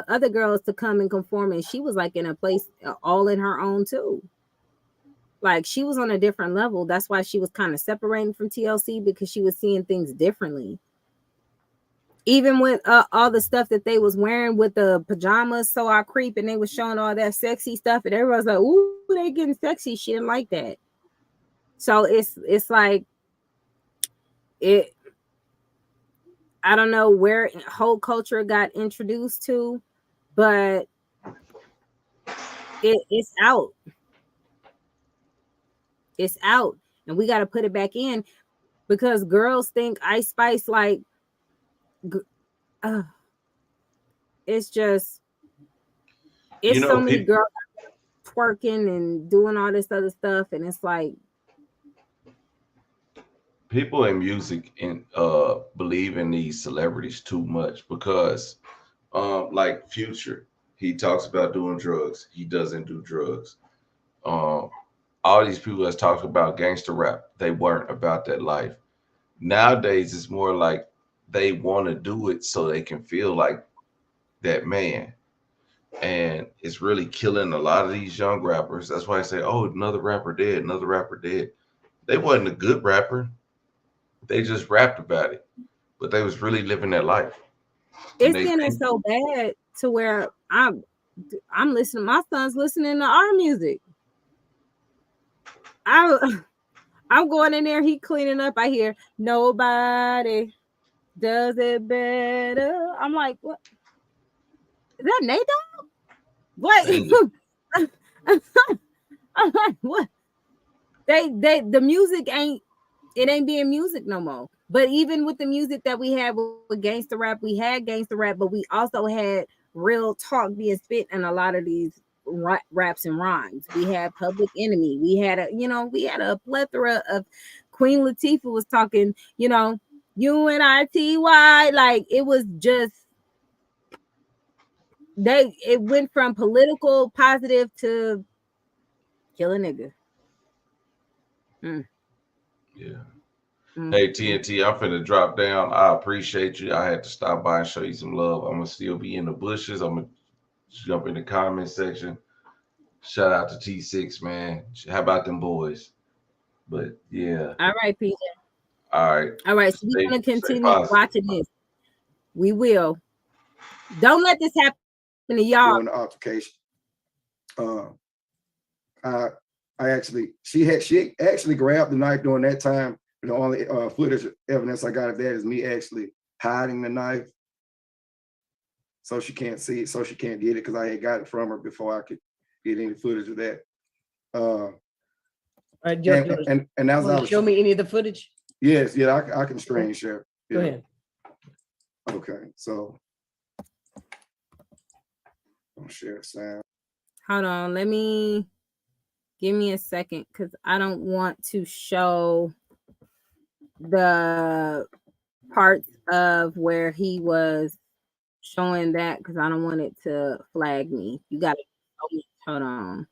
other girls to come and conform, and she was like in a place all in her own too. Like she was on a different level. That's why she was kind of separating from TLC, because she was seeing things differently. Even with all the stuff that they was wearing with the pajamas, so I creep, and they was showing all that sexy stuff, and everyone's like, "Ooh, they getting sexy." She didn't like that. So it's like it. I don't know where whole culture got introduced to, but it's out. It's out, and we got to put it back in, because girls think Ice Spice like. It's just it's so many girls twerking and doing all this other stuff, and it's like people in music and believe in these celebrities too much, because like Future, he talks about doing drugs. He doesn't do drugs. All these people that's talked about gangster rap, they weren't about that life. Nowadays it's more like they want to do it so they can feel like that man. And it's really killing a lot of these young rappers. That's why I say, oh, another rapper dead, another rapper dead. They wasn't a good rapper. They just rapped about it, but they was really living their life. it's getting so bad to where I'm listening. My son's listening to our music. I'm going in there. He cleaning up. I hear nobody does it better. I'm like, what? Is that Nate Dogg? What? I'm like, what? The music ain't being music no more. But even with the music that we had with gangster rap, we had gangster rap, but we also had real talk being spit in a lot of these raps and rhymes. We had Public Enemy. We had a plethora of Queen Latifah was talking, UNITY. Like it was just it went from political positive to kill a nigga. Yeah. Hey TNT, I'm finna drop down. I appreciate you. I had to stop by and show you some love. I'm gonna still be in the bushes. I'm gonna jump in the comment section. Shout out to T6, man. How about them boys? But yeah. All right, PJ. All right. All right. So we're gonna continue watching this. We will. Don't let this happen to y'all. During the altercation. She actually grabbed the knife during that time. The only footage evidence I got of that is me actually hiding the knife, so she can't see it, so she can't get it, because I had got it from her before I could get any footage of that. And as I was, show me any of the footage. Yes, I can screen share. Yeah. Go ahead. Okay, so I'll share sound. Hold on, give me a second, because I don't want to show the parts of where he was showing that, because I don't want it to flag me. You gotta hold on.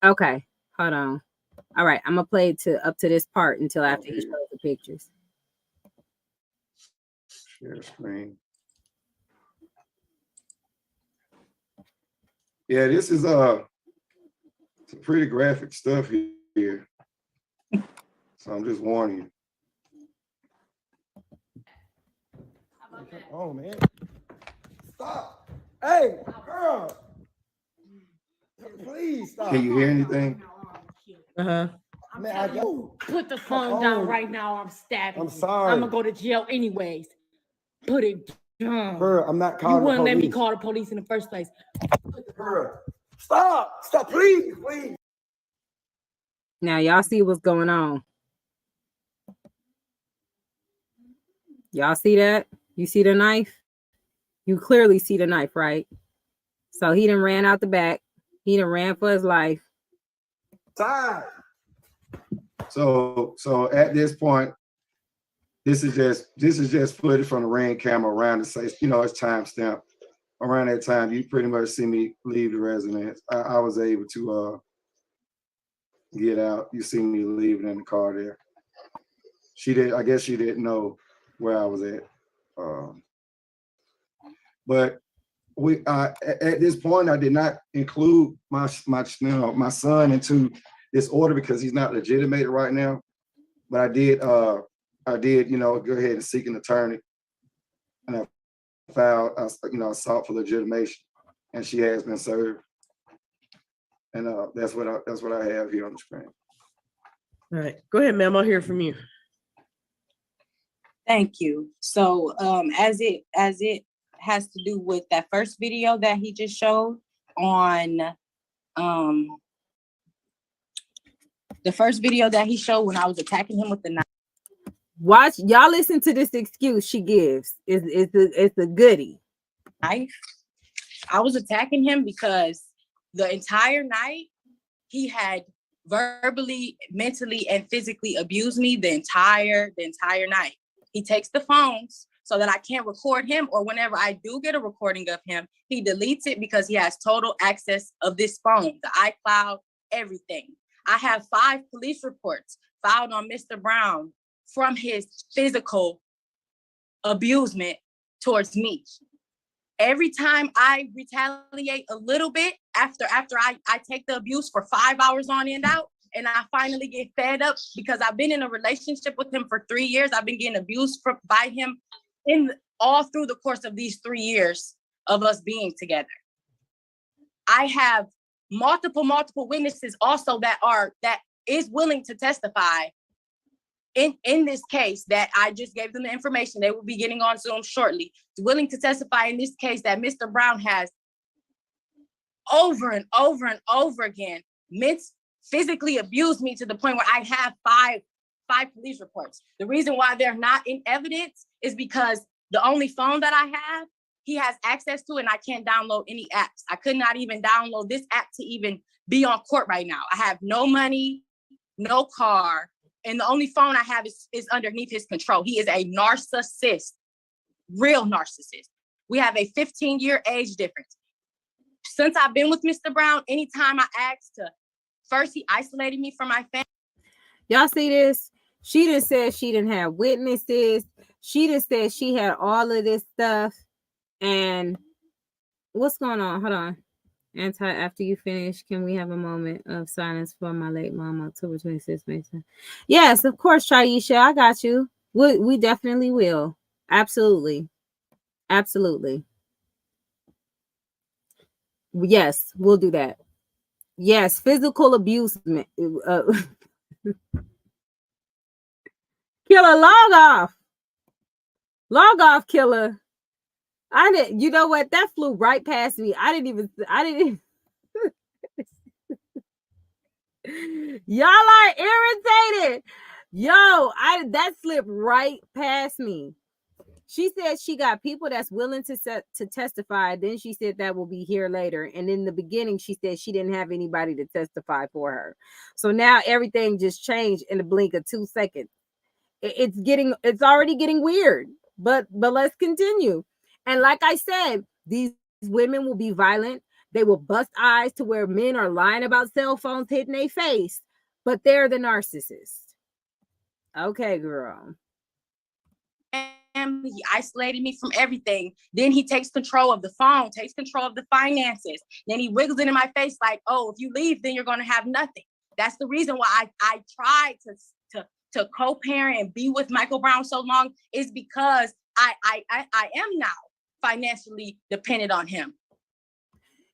Okay, hold on. All right, I'm gonna play it up to this part until after he shows the pictures. Share screen. Yeah, this is some pretty graphic stuff here. So I'm just warning you. Oh man. Stop. Hey, girl. please stop. Can you hear anything? Uh-huh. Man, I got, You put the phone down right now. I'm stabbing I'm you. sorry. I'm gonna go to jail anyways. Put it down. Her, I'm not You calling the wouldn't let me police. call the police in the first place. Her, stop, please, please. Now y'all see what's going on. Y'all see that? You see the knife? You clearly see the knife, right? So he done ran out the back. He done ran for his life. Time. So at this point, this is just footage from the Ring camera around the say, you know, it's timestamp. Around that time, you pretty much see me leave the residence. I was able to get out. You see me leaving in the car there. I guess she didn't know where I was at. But we at this point, I did not include my son into this order because he's not legitimated right now. But I did, go ahead and seek an attorney, and I filed, assault for legitimation, and she has been served. And that's what I have here on the screen. All right, go ahead, ma'am. I'll hear from you. Thank you. So as it has to do with that first video that he just showed on the first video that he showed when I was attacking him with the knife. Watch, y'all listen to this excuse she gives. It's a goodie. Knife. I was attacking him because the entire night he had verbally, mentally, and physically abused me the entire night. He takes the phones so that I can't record him, or whenever I do get a recording of him, he deletes it because he has total access of this phone, the iCloud, everything. I have 5 police reports filed on Mr. Brown from his physical abusement towards me. Every time I retaliate a little bit after I take the abuse for 5 hours on end out, and I finally get fed up because I've been in a relationship with him for 3 years. I've been getting abused by him all through the course of these 3 years of us being together. I have multiple witnesses also that is willing to testify in this case that I just gave them the information. They will be getting on Zoom shortly. Willing to testify in this case that Mr. Brown has over and over and over again physically abused me to the point where I have five police reports. The reason why they're not in evidence is because the only phone that I have, he has access to, and I can't download any apps. I could not even download this app to even be on court right now. I have no money, no car, and the only phone I have is underneath his control. He is a narcissist, real narcissist. We have a 15-year age difference. Since I've been with Mr. Brown, anytime I asked to, first he isolated me from my family. Y'all see this? She just said she didn't have witnesses. She just said she had all of this stuff. And what's going on? Hold on. After you finish, can we have a moment of silence for my late mom, October 26th, Mason? Yes, of course, Shaisha. I got you. We definitely will. Absolutely. Absolutely. Yes, we'll do that. Yes, physical abuse. Killer, log off. Log off, killer. I didn't, you know what? That flew right past me. I didn't even y'all are irritated. That slipped right past me. She said she got people that's willing to testify. Then she said that will be here later. And in the beginning, she said she didn't have anybody to testify for her. So now everything just changed in the blink of 2 seconds. It's already getting weird. But let's continue. And like I said, these women will be violent. They will bust eyes to where men are lying about cell phones hitting their face, but they're the narcissists. Okay, girl. He isolated me from everything. Then he takes control of the phone, takes control of the finances. Then he wiggles it in my face like, oh, if you leave, then you're going to have nothing. That's the reason why I tried to co-parent and be with Michael Brown so long, is because I am now financially dependent on him.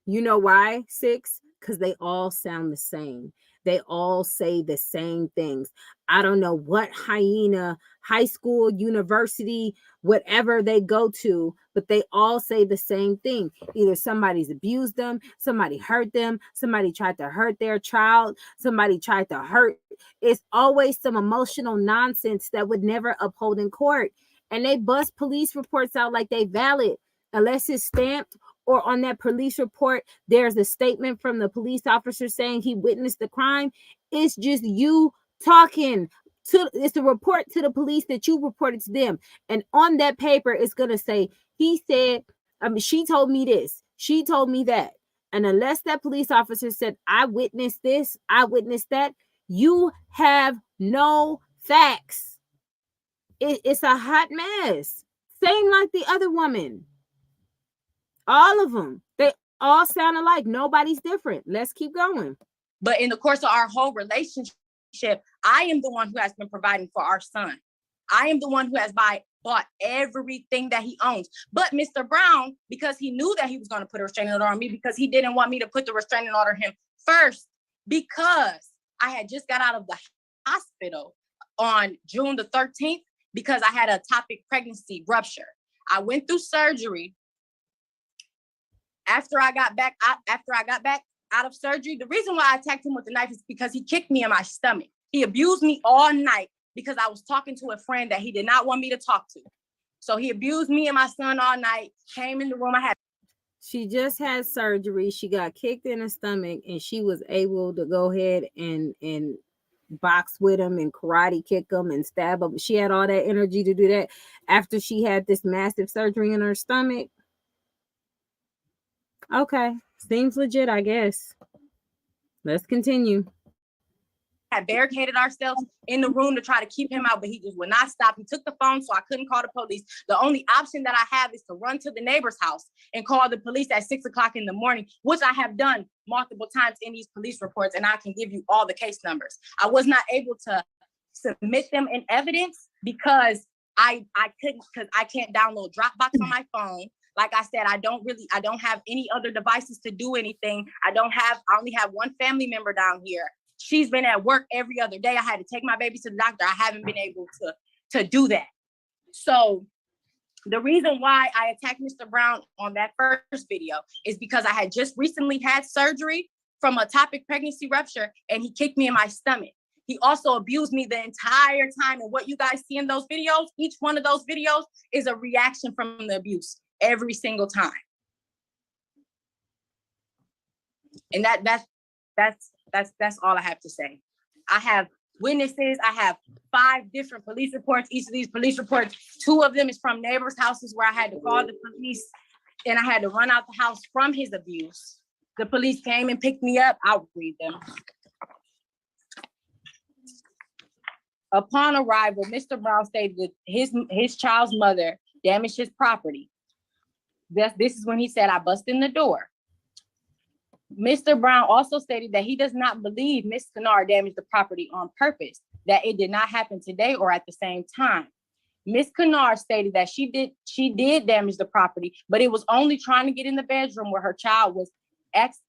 You know why, 6? Because they all sound the same. They all say the same things. I don't know what hyena, high school, university, whatever they go to, but they all say the same thing. Either somebody's abused them, somebody hurt them, somebody tried to hurt their child, somebody tried to hurt. It's always some emotional nonsense that would never uphold in court. And they bust police reports out like they valid, unless it's stamped or on that police report, there's a statement from the police officer saying he witnessed the crime. It's just you talking to, it's a report to the police that you reported to them. And on that paper, it's going to say, he said, she told me this, she told me that. And unless that police officer said, I witnessed this, I witnessed that, you have no facts. It's a hot mess. Same like the other woman. All of them. They all sound alike. Nobody's different. Let's keep going. But in the course of our whole relationship, I am the one who has been providing for our son. I am the one who has bought everything that he owns. But Mr. Brown, because he knew that he was going to put a restraining order on me, because he didn't want me to put the restraining order on him first, because I had just got out of the hospital on June the 13th, because I had a ectopic pregnancy rupture. I went through surgery. After I got back out of surgery, the reason why I attacked him with the knife is because he kicked me in my stomach. He abused me all night because I was talking to a friend that he did not want me to talk to. So he abused me and my son all night, came in the room. She just had surgery. She got kicked in the stomach and she was able to go ahead and box with him and karate kick him and stab him. She had all that energy to do that after she had this massive surgery in her stomach. Okay, seems legit, I guess. Let's continue. Had barricaded ourselves in the room to try to keep him out, but he just would not stop. He took the phone, so I couldn't call the police. The only option that I have is to run to the neighbor's house and call the police at 6 o'clock in the morning, which I have done multiple times in these police reports, and I can give you all the case numbers. I was not able to submit them in evidence because I couldn't, because I can't download Dropbox on my phone. Like I said, I don't have any other devices to do anything. I only have one family member down here. She's been at work every other day. I had to take my baby to the doctor. I haven't been able to do that. So the reason why I attacked Mr. Brown on that first video is because I had just recently had surgery from a ectopic pregnancy rupture, and he kicked me in my stomach. He also abused me the entire time. And what you guys see in those videos, each one of those videos is a reaction from the abuse every single time. And that's all I have to say. I have witnesses. I have 5 different police reports. Each of these police reports, 2 of them is from neighbors' houses where I had to call the police and I had to run out the house from his abuse. The police came and picked me up. I'll read them. Upon arrival, Mr. Brown stated that his child's mother damaged his property. This is when he said, I busted in the door. Mr. Brown also stated that he does not believe Ms. Kennard damaged the property on purpose, that it did not happen today or at the same time. Ms. Kennard stated that she did damage the property, but it was only trying to get in the bedroom where her child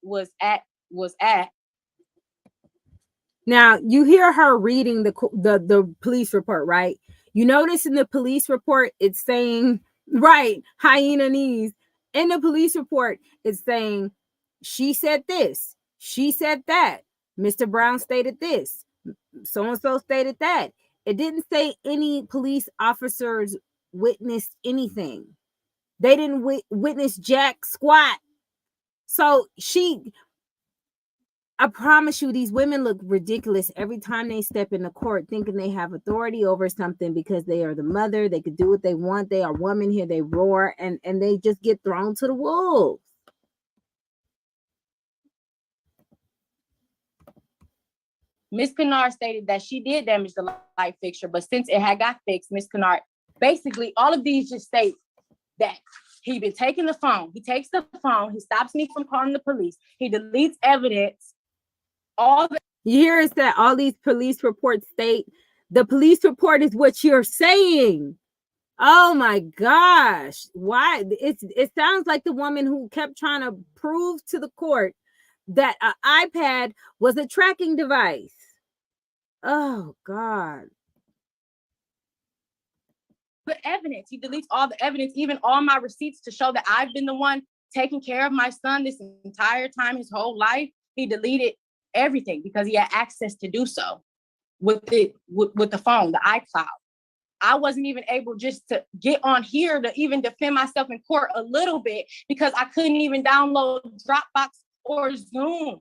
was at. Now you hear her reading the police report, right? You notice in the police report, it's saying, right, hyena knees. In the police report, it's saying, she said this, she said that, Mr. Brown stated this, so-and-so stated that. It didn't say any police officers witnessed anything. They didn't witness jack squat. So I promise you, these women look ridiculous every time they step into court thinking they have authority over something because they are the mother. They could do what they want. They are women here. They roar and they just get thrown to the wolves. Ms. Kennard stated that she did damage the light fixture, but since it had got fixed, Ms. Kennard, basically all of these just state that he been taking the phone. He takes the phone. He stops me from calling the police. He deletes evidence. You hear is that all these police reports state the police report is what you're saying. Oh my gosh. Why? It sounds like the woman who kept trying to prove to the court that an iPad was a tracking device. Oh God. But evidence. He deletes all the evidence, even all my receipts to show that I've been the one taking care of my son this entire time, his whole life. He deleted everything because he had access to do so with the phone, the iCloud. I wasn't even able just to get on here to even defend myself in court a little bit because I couldn't even download Dropbox or Zoom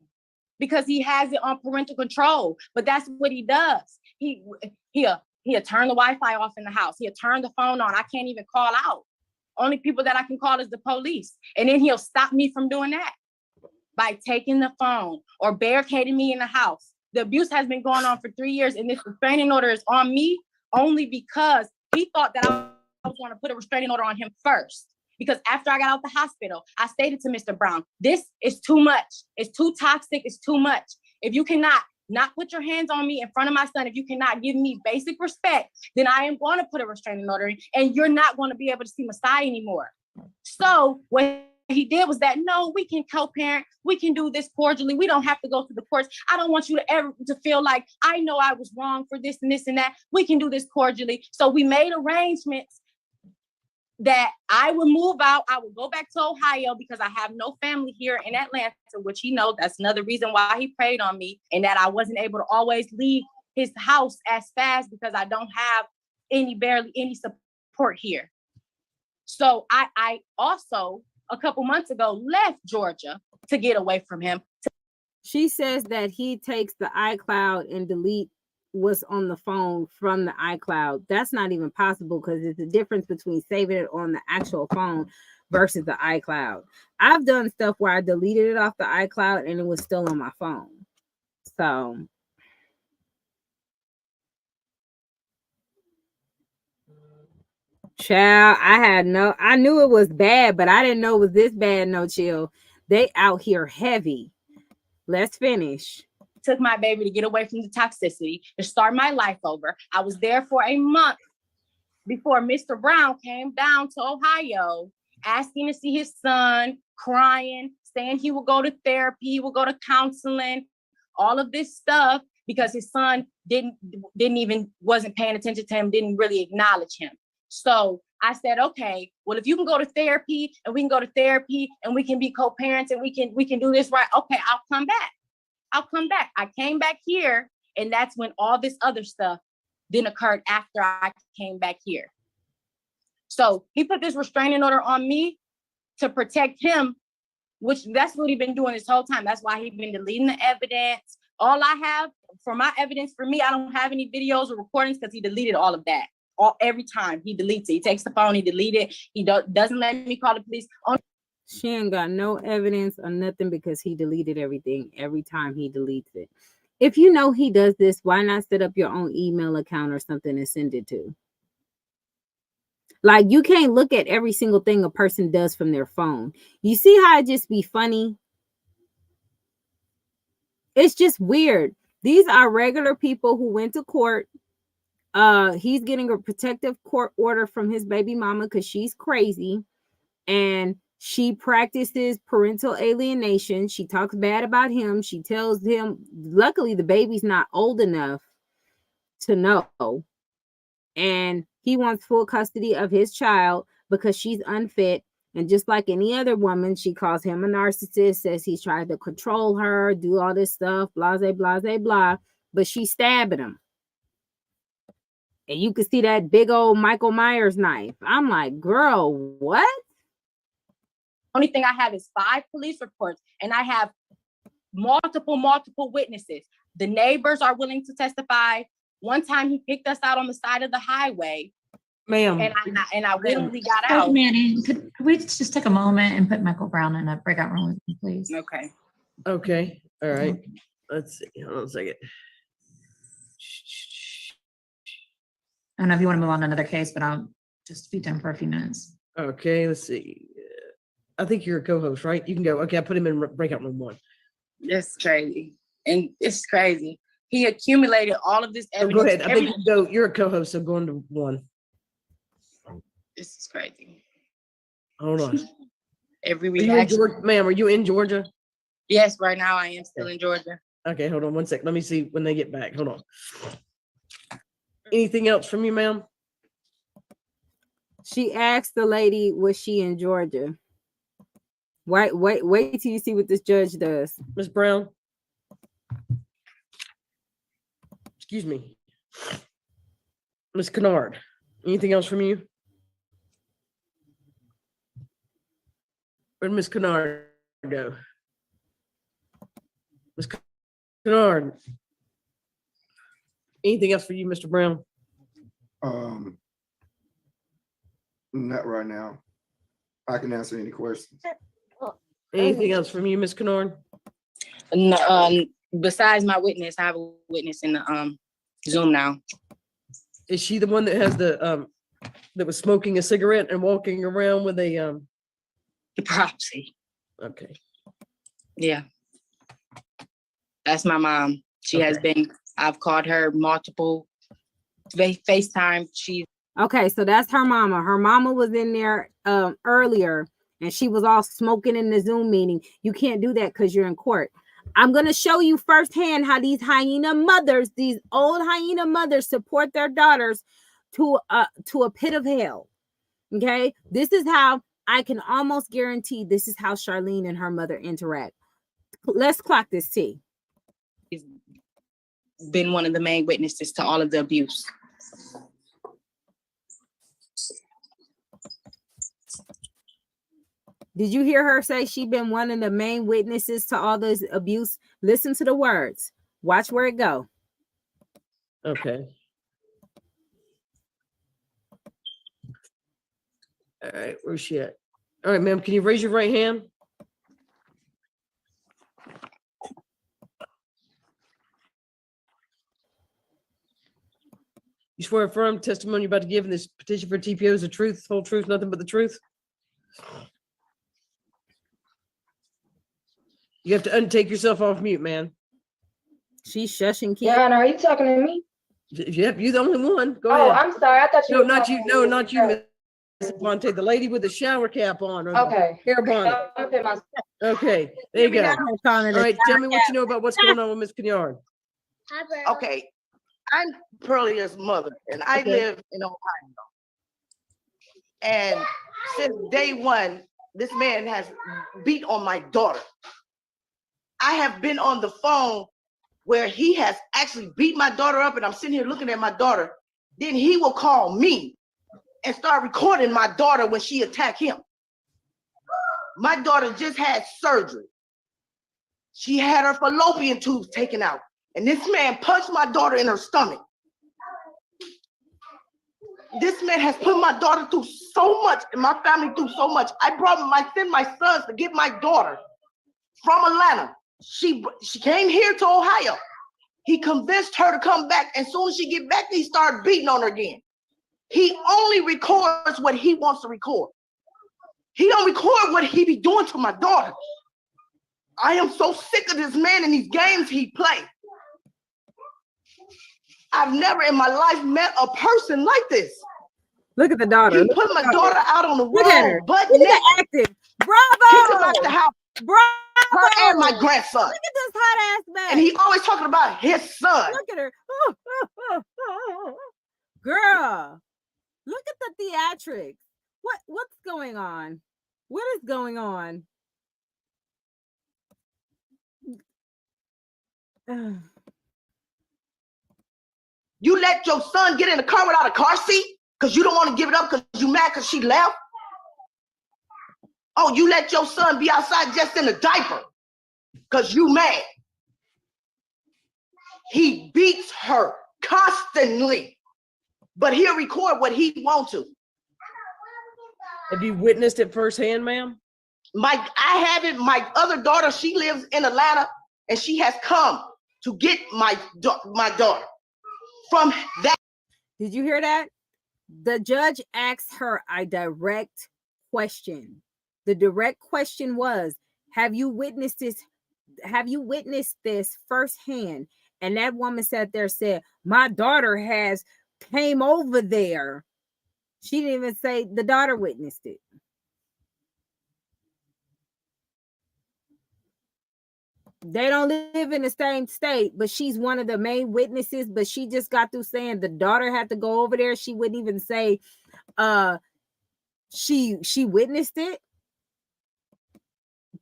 because he has it on parental control. But that's what he does. He'll turn the Wi-Fi off in the house. He'll turn the phone on. I can't even call out. Only people that I can call is the police. And then he'll stop me from doing that by taking the phone or barricading me in the house. The abuse has been going on for 3 years, and this restraining order is on me only because he thought that I was going to put a restraining order on him first. Because after I got out the hospital, I stated to Mr. Brown, this is too much. It's too toxic. It's too much. If you cannot not put your hands on me in front of my son, if you cannot give me basic respect, then I am going to put a restraining order in, and you're not going to be able to see Messiah anymore. So what he did was that, no, we can co-parent. We can do this cordially. We don't have to go to the courts. I don't want you to ever to feel like I know I was wrong for this and this and that. We can do this cordially. So we made arrangements that I would move out. I would go back to Ohio because I have no family here in Atlanta, which he knows. That's another reason why he preyed on me, and that I wasn't able to always leave his house as fast because I don't have barely any support here. So I also, a couple months ago, left Georgia to get away from him. She says that he takes the iCloud and delete what's on the phone from the iCloud. That's not even possible because it's the difference between saving it on the actual phone versus the iCloud. I've done stuff where I deleted it off the iCloud and it was still on my phone. So child, I knew it was bad, but I didn't know it was this bad. No chill. They out here heavy. Let's finish. Took my baby to get away from the toxicity, to start my life over. I was there for a month before Mr. Brown came down to Ohio, asking to see his son, crying, saying he would go to therapy, he would go to counseling, all of this stuff, because his son wasn't paying attention to him, didn't really acknowledge him. So I said, okay, well, if you can go to therapy and we can go to therapy and we can be co-parents and we can do this right, okay, I'll come back. I came back here, and that's when all this other stuff then occurred after I came back here. So he put this restraining order on me to protect him, which that's what he's been doing this whole time. That's why he's been deleting the evidence. All I have for my evidence for me, I don't have any videos or recordings because he deleted all of that. Every time he deletes it. He takes the phone, he deletes it. He doesn't let me call the police. She ain't got no evidence or nothing because he deleted everything every time he deletes it. If you know he does this, why not set up your own email account or something and send it to? Like, you can't look at every single thing a person does from their phone. You see how it just be funny? It's just weird. These are regular people who went to court. He's getting a protective court order from his baby mama because she's crazy. And she practices parental alienation. She talks bad about him. She tells him, luckily the baby's not old enough to know. And he wants full custody of his child because she's unfit. And just like any other woman, she calls him a narcissist, says he's trying to control her, do all this stuff, blah, blah, blah, blah, blah. But she's stabbing him. And you can see that big old Michael Myers knife. I'm like, girl, what? Only thing I have is 5 police reports, and I have multiple witnesses. The neighbors are willing to testify. One time he picked us out on the side of the highway. Ma'am. And I willingly got out. Judge Manning, could we just take a moment and put Michael Brown in a breakout room with me, please? Okay. Okay. All right. Let's see. Hold on a second. I don't know if you want to move on to another case, but I'll just be done for a few minutes. Okay. Let's see. I think you're a co-host, right? You can go. Okay. I put him in breakout room 1. That's crazy. And it's crazy. He accumulated all of this evidence. Go ahead. I think you can go. You're a co-host, so go into 1. This is crazy. Hold on. Every reaction. Ma'am, are you in Georgia? Yes, right now I am still in Georgia. Okay, hold on one sec. Let me see when they get back. Hold on. Anything else from you, ma'am? She asked the lady, was she in Georgia? Wait till you see what this judge does. Ms. Brown. Excuse me. Ms. Kennard. Anything else from you? Where'd Ms. Kennard go? Ms. Kennard. Anything else for you, Mr. Brown? Not right now. I can answer any questions. Anything else from you, Ms. Kennard? No, besides my witness, I have a witness in the Zoom now. Is she the one that has the that was smoking a cigarette and walking around with a the prophecy? Okay. Yeah. That's my mom. She has been, I've called her multiple FaceTime. Okay, so that's her mama. Her mama was in there earlier and she was all smoking in the Zoom meeting. You can't do that because you're in court. I'm going to show you firsthand how these hyena mothers, these old hyena mothers, support their daughters to a pit of hell. Okay, this is how I can almost guarantee this is how Charlene and her mother interact. Let's clock this T. She's been one of the main witnesses to all of the abuse. Did you hear her say she'd been one of the main witnesses to all this abuse? Listen to the words. Watch where it go. Okay. All right, where's she at? All right, ma'am, can you raise your right hand? You swear affirm testimony you're about to give in this petition for TPO is the truth, whole truth, nothing but the truth? You have to untake yourself off mute, man. She's shushing kids. Your Honor, are you talking to me? Yep, you're the only one. Go Oh, ahead. I'm sorry. I thought you No, were not talking you. to No, me. not you, Miss Ponte. The lady with the shower cap on. Or Okay. the hair bonnet. Okay, there you go. All right, tell me what you know about what's going on with Miss Kennard. Okay, I'm Pearlia's mother, and I live in Ohio. And since day one, this man has beat on my daughter. I have been on the phone where he has actually beat my daughter up, and I'm sitting here looking at my daughter. Then he will call me and start recording my daughter when she attacked him. My daughter just had surgery. She had her fallopian tubes taken out, and this man punched my daughter in her stomach. This man has put my daughter through so much, and my family through so much. I sent my sons to get my daughter from Atlanta. She came here to Ohio. He convinced her to come back. As soon as she get back, he started beating on her again. He only records what he wants to record. He don't record what he be doing to my daughter. I am so sick of this man and these games he play. I've never in my life met a person like this. Look at the daughter. He put my daughter out on the Look at her. road, butt Look at naked. the acting. Bravo. Kicked him out the house. Bravo. Her and my grandson. Look at this hot ass man. And he always talking about his son. Look at her. Girl, look at the theatrics. What's going on? What is going on? You let your son get in the car without a car seat because you don't want to give it up because you mad because she left? Oh, you let your son be outside just in a diaper because you mad. He beats her constantly, but he'll record what he wants to. Have you witnessed it firsthand, ma'am? I haven't. My other daughter, she lives in Atlanta, and she has come to get my daughter from that. Did you hear that? The judge asked her a direct question. The direct question was, have you witnessed this? Have you witnessed this firsthand? And that woman sat there said, my daughter has came over there. She didn't even say the daughter witnessed it. They don't live in the same state, but she's one of the main witnesses. But she just got through saying the daughter had to go over there. She wouldn't even say she witnessed it.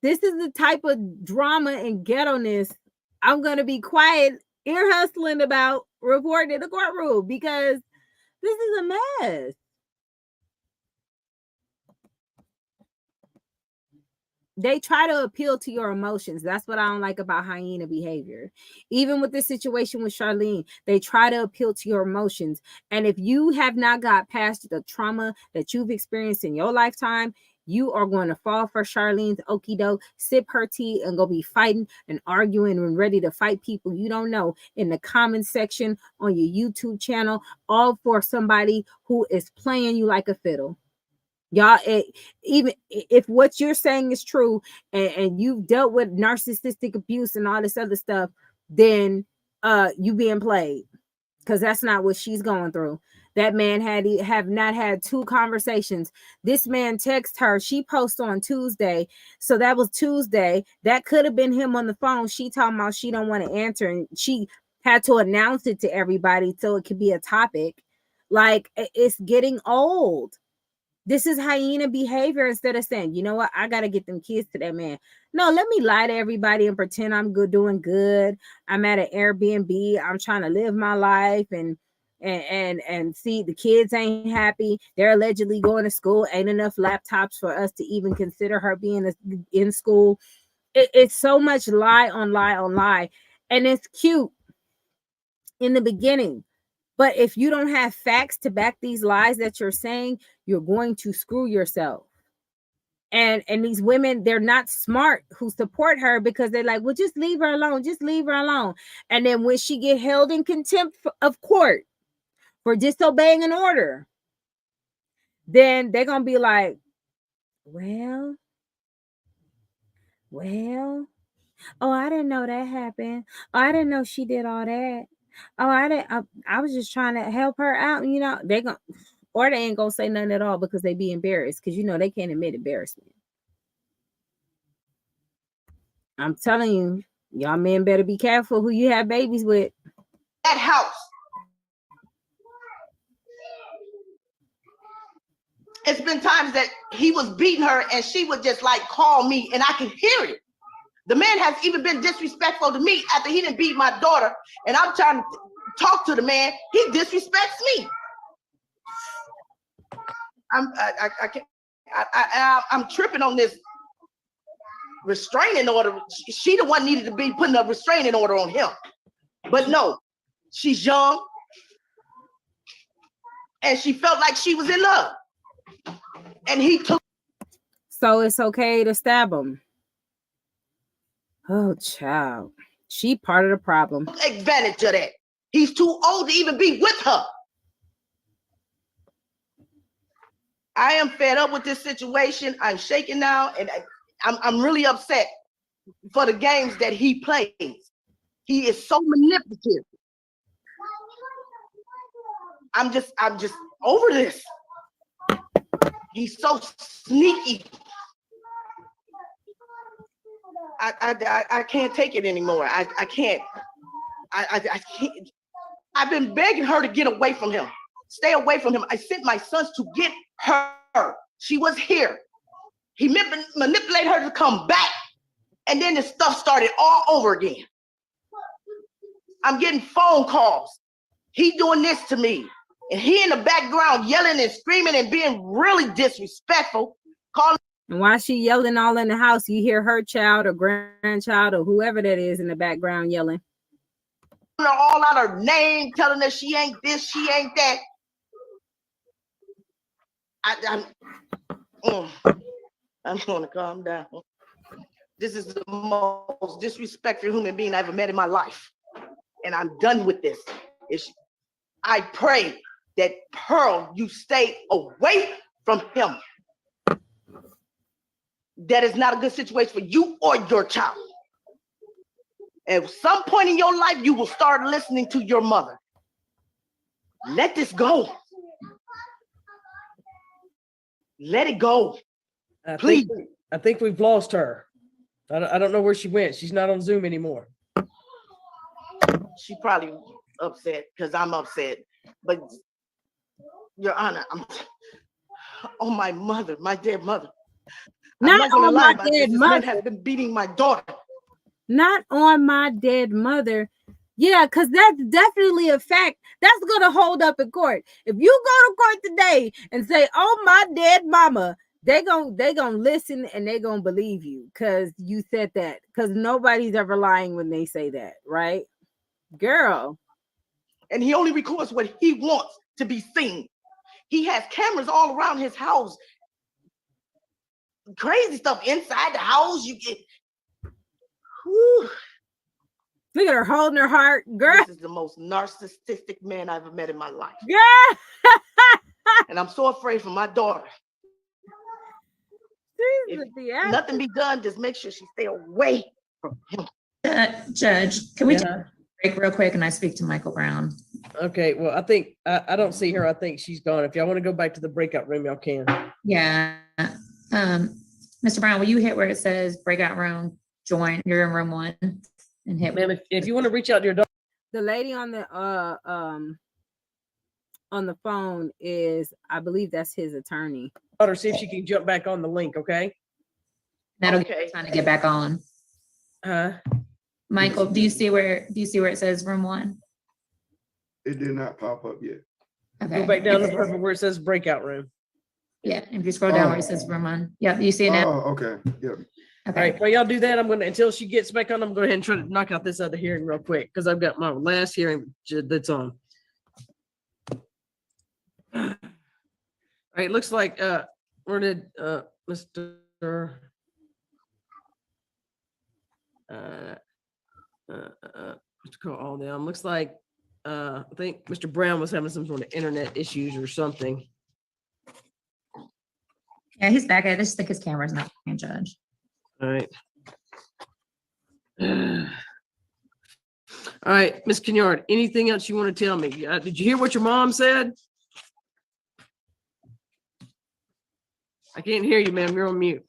This is the type of drama and ghetto-ness I'm gonna be quiet, ear hustling about reporting in the courtroom because this is a mess. They try to appeal to your emotions. That's what I don't like about hyena behavior. Even with this situation with Charlene, they try to appeal to your emotions. And if you have not got past the trauma that you've experienced in your lifetime, you are going to fall for Charlene's okie doke, sip her tea, and go be fighting and arguing and ready to fight people you don't know in the comment section on your YouTube channel, all for somebody who is playing you like a fiddle. Y'all, even if what you're saying is true and you've dealt with narcissistic abuse and all this other stuff, then you being played, because that's not what she's going through. That man have not had 2 conversations. This man texted her. She posted on Tuesday, so that was Tuesday. That could have been him on the phone. She talking about she don't want to answer, and she had to announce it to everybody so it could be a topic. Like, it's getting old. This is hyena behavior. Instead of saying, you know what, I gotta get them kids to that man. No, let me lie to everybody and pretend I'm good, doing good. I'm at an Airbnb. I'm trying to live my life and see the kids ain't happy. They're allegedly going to school. Ain't enough laptops for us to even consider her being in school. It's so much lie on lie on lie, and it's cute in the beginning. But if you don't have facts to back these lies that you're saying, you're going to screw yourself. And these women, they're not smart who support her because they're like, well, just leave her alone. Just leave her alone. And then when she get held in contempt of court for disobeying an order, then they're going to be like, well, oh, I didn't know that happened. Oh, I didn't know she did all that. Oh, I was just trying to help her out. You know, they ain't gonna say nothing at all because they be embarrassed, because you know they can't admit embarrassment. I'm telling you, y'all men better be careful who you have babies with. That house. It's been times that he was beating her and she would just like call me and I can hear it. The man has even been disrespectful to me after he didn't beat my daughter, and I'm trying to talk to the man. He disrespects me. I'm tripping on this restraining order. She the one needed to be putting a restraining order on him, but no, she's young and she felt like she was in love, and he took. So it's okay to stab him. Oh, child. She part of the problem. Advantage of that. He's too old to even be with her. I am fed up with this situation. I'm shaking now, and I'm really upset for the games that he plays. He is so manipulative. I'm just over this. He's so sneaky. I can't take it anymore. I can't. I can't. I've been begging her to get away from him. Stay away from him. I sent my sons to get her. She was here. He manipulated her to come back. And then the stuff started all over again. I'm getting phone calls. He doing this to me. And he in the background yelling and screaming and being really disrespectful. And while she yelling all in the house, you hear her child or grandchild or whoever that is in the background yelling. All out her name, telling her she ain't this, she ain't that. I'm going to calm down. This is the most disrespectful human being I ever met in my life. And I'm done with this. I pray that Pearl, you stay away from him. That is not a good situation for you or your child. At some point in your life, you will start listening to your mother. Let this go. Let it go. Please. I think we've lost her. I don't know where she went. She's not on Zoom anymore. She probably upset because I'm upset. But Your Honor, on my mother, my dead mother. I'm Not not gonna on lie my about dead this. This man mother. has been beating my daughter. Not on my dead mother. Yeah, because that's definitely a fact. That's gonna hold up in court. If you go to court today and say, "Oh, my dead mama," they gonna listen and they gonna believe you because you said that. Because nobody's ever lying when they say that, right, girl? And he only records what he wants to be seen. He has cameras all around his house. Crazy stuff inside the house. You get. Whew. Look at her holding her heart, girl. This is the most narcissistic man I've ever met in my life. Girl. And I'm so afraid for my daughter. If nothing be done, just make sure she stay away from him. Judge, can we take a break real quick and I speak to Michael Brown? Okay, well, I think I don't see her. I think she's gone. If y'all want to go back to the breakout room, y'all can. Yeah. Mr. Brown, will you hit where it says breakout room, join, you're in room 1 and hit. Ma'am, if you want to reach out to your daughter. The lady on the phone is, I believe that's his attorney. Daughter, see if she can jump back on the link, okay? That'll get trying to get back on. Michael, do you see where it says room 1? It did not pop up yet. Okay. Go back down to where it says breakout room. Yeah, if you scroll down where it says room 1. Yep, you see it now? Oh, okay. Yep. All right, well, y'all do that. I'm gonna, until she gets back on, I'm going to go ahead and try to knock out this other hearing real quick because I've got my last hearing that's on. All right, looks like where did Mr. Call all down. Looks like I think Mr. Brown was having some sort of internet issues or something. Yeah, he's back. I just think his camera's not working, Judge. All right. All right, Ms. Kenyard, anything else you want to tell me? Did you hear what your mom said? I can't hear you, ma'am. You're on mute.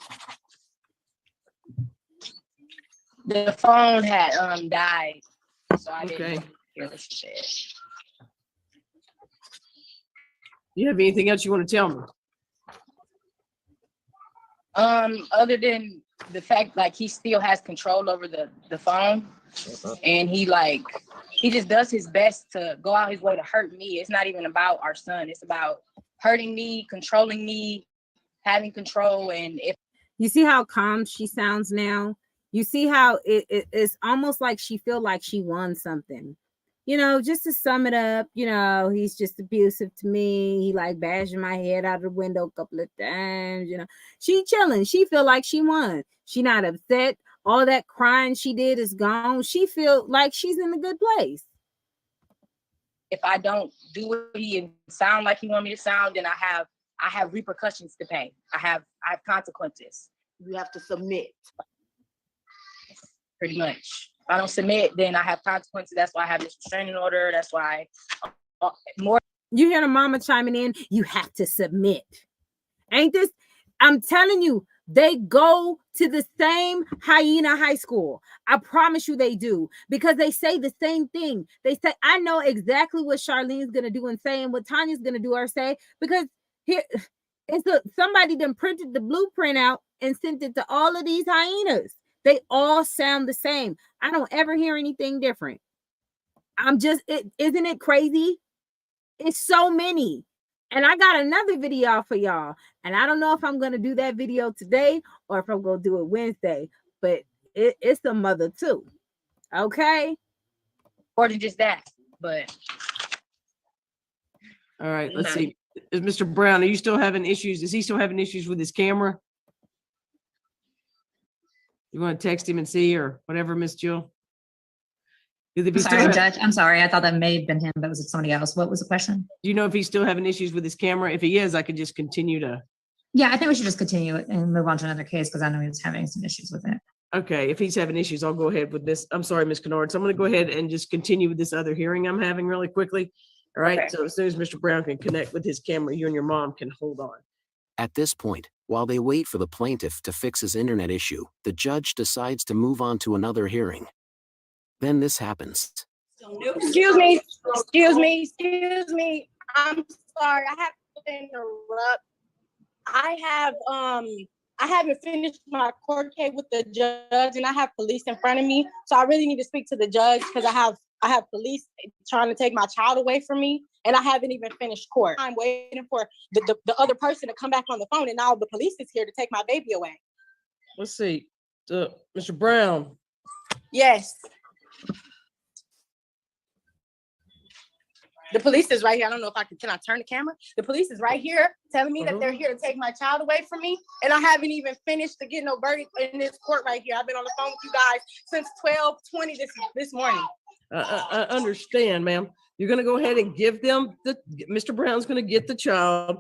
The phone had died, so I didn't hear what she said. You have anything else you want to tell me? Other than the fact like he still has control over the phone, and he just does his best to go out his way to hurt me. It's not even about our son. It's about hurting me, controlling me, having control. And if you see how calm she sounds now, you see how it's almost like she feel like she won something. You know, just to sum it up, you know, he's just abusive to me. He like bashing my head out the window a couple of times. You know, she chilling. She feel like she won. She not upset. All that crying she did is gone. She feel like she's in a good place. if I don't do what he sound like he want me to sound, then I have repercussions to pay. I have consequences. You have to submit. Pretty much. If I don't submit, then I have consequences. That's why I have this restraining order. That's why more. You hear the mama chiming in, you have to submit. Ain't this? I'm telling you, they go to the same hyena high school. I promise you they do, because they say the same thing. They say, I know exactly what Charlene's going to do and say and what Tanya's going to do or say, because here somebody done printed the blueprint out and sent it to all of these hyenas. They all sound the same. I don't ever hear anything different. Isn't it crazy? It's so many. And I got another video for y'all. And I don't know if I'm going to do that video today or if I'm going to do it Wednesday. But it's a mother too. Okay? More than just that. But. All right, let's see. Is Mr. Brown, are you still having issues? Is he still having issues with his camera? You want to text him and see, or whatever, Miss Jill? Sorry, Judge. I'm sorry. I thought that may have been him, but it was somebody else. What was the question? Do you know if he's still having issues with his camera? If he is, I could just continue to. Yeah, I think we should just continue it and move on to another case, because I know he was having some issues with it. Okay, if he's having issues, I'll go ahead with this. I'm sorry, Ms. Kennard. So I'm going to go ahead and just continue with this other hearing I'm having really quickly. All right. Okay. So as soon as Mr. Brown can connect with his camera, you and your mom can hold on. At this point, While they wait for the plaintiff to fix his internet issue, the judge decides to move on to another hearing. Then this happens. Excuse me. I'm sorry. I have to interrupt. I haven't finished my court case with the judge, and I have police in front of me. So I really need to speak to the judge because I have police trying to take my child away from me, and I haven't even finished court. I'm waiting for the other person to come back on the phone, and now the police is here to take my baby away. Let's see. Mr. Brown. Yes. The police is right here. I don't know if can I turn the camera? The police is right here telling me that they're here to take my child away from me. And I haven't even finished to get no verdict in this court right here. I've been on the phone with you guys since 12:20 this morning. I understand, ma'am. You're going to go ahead and give them Mr. Brown's going to get the child,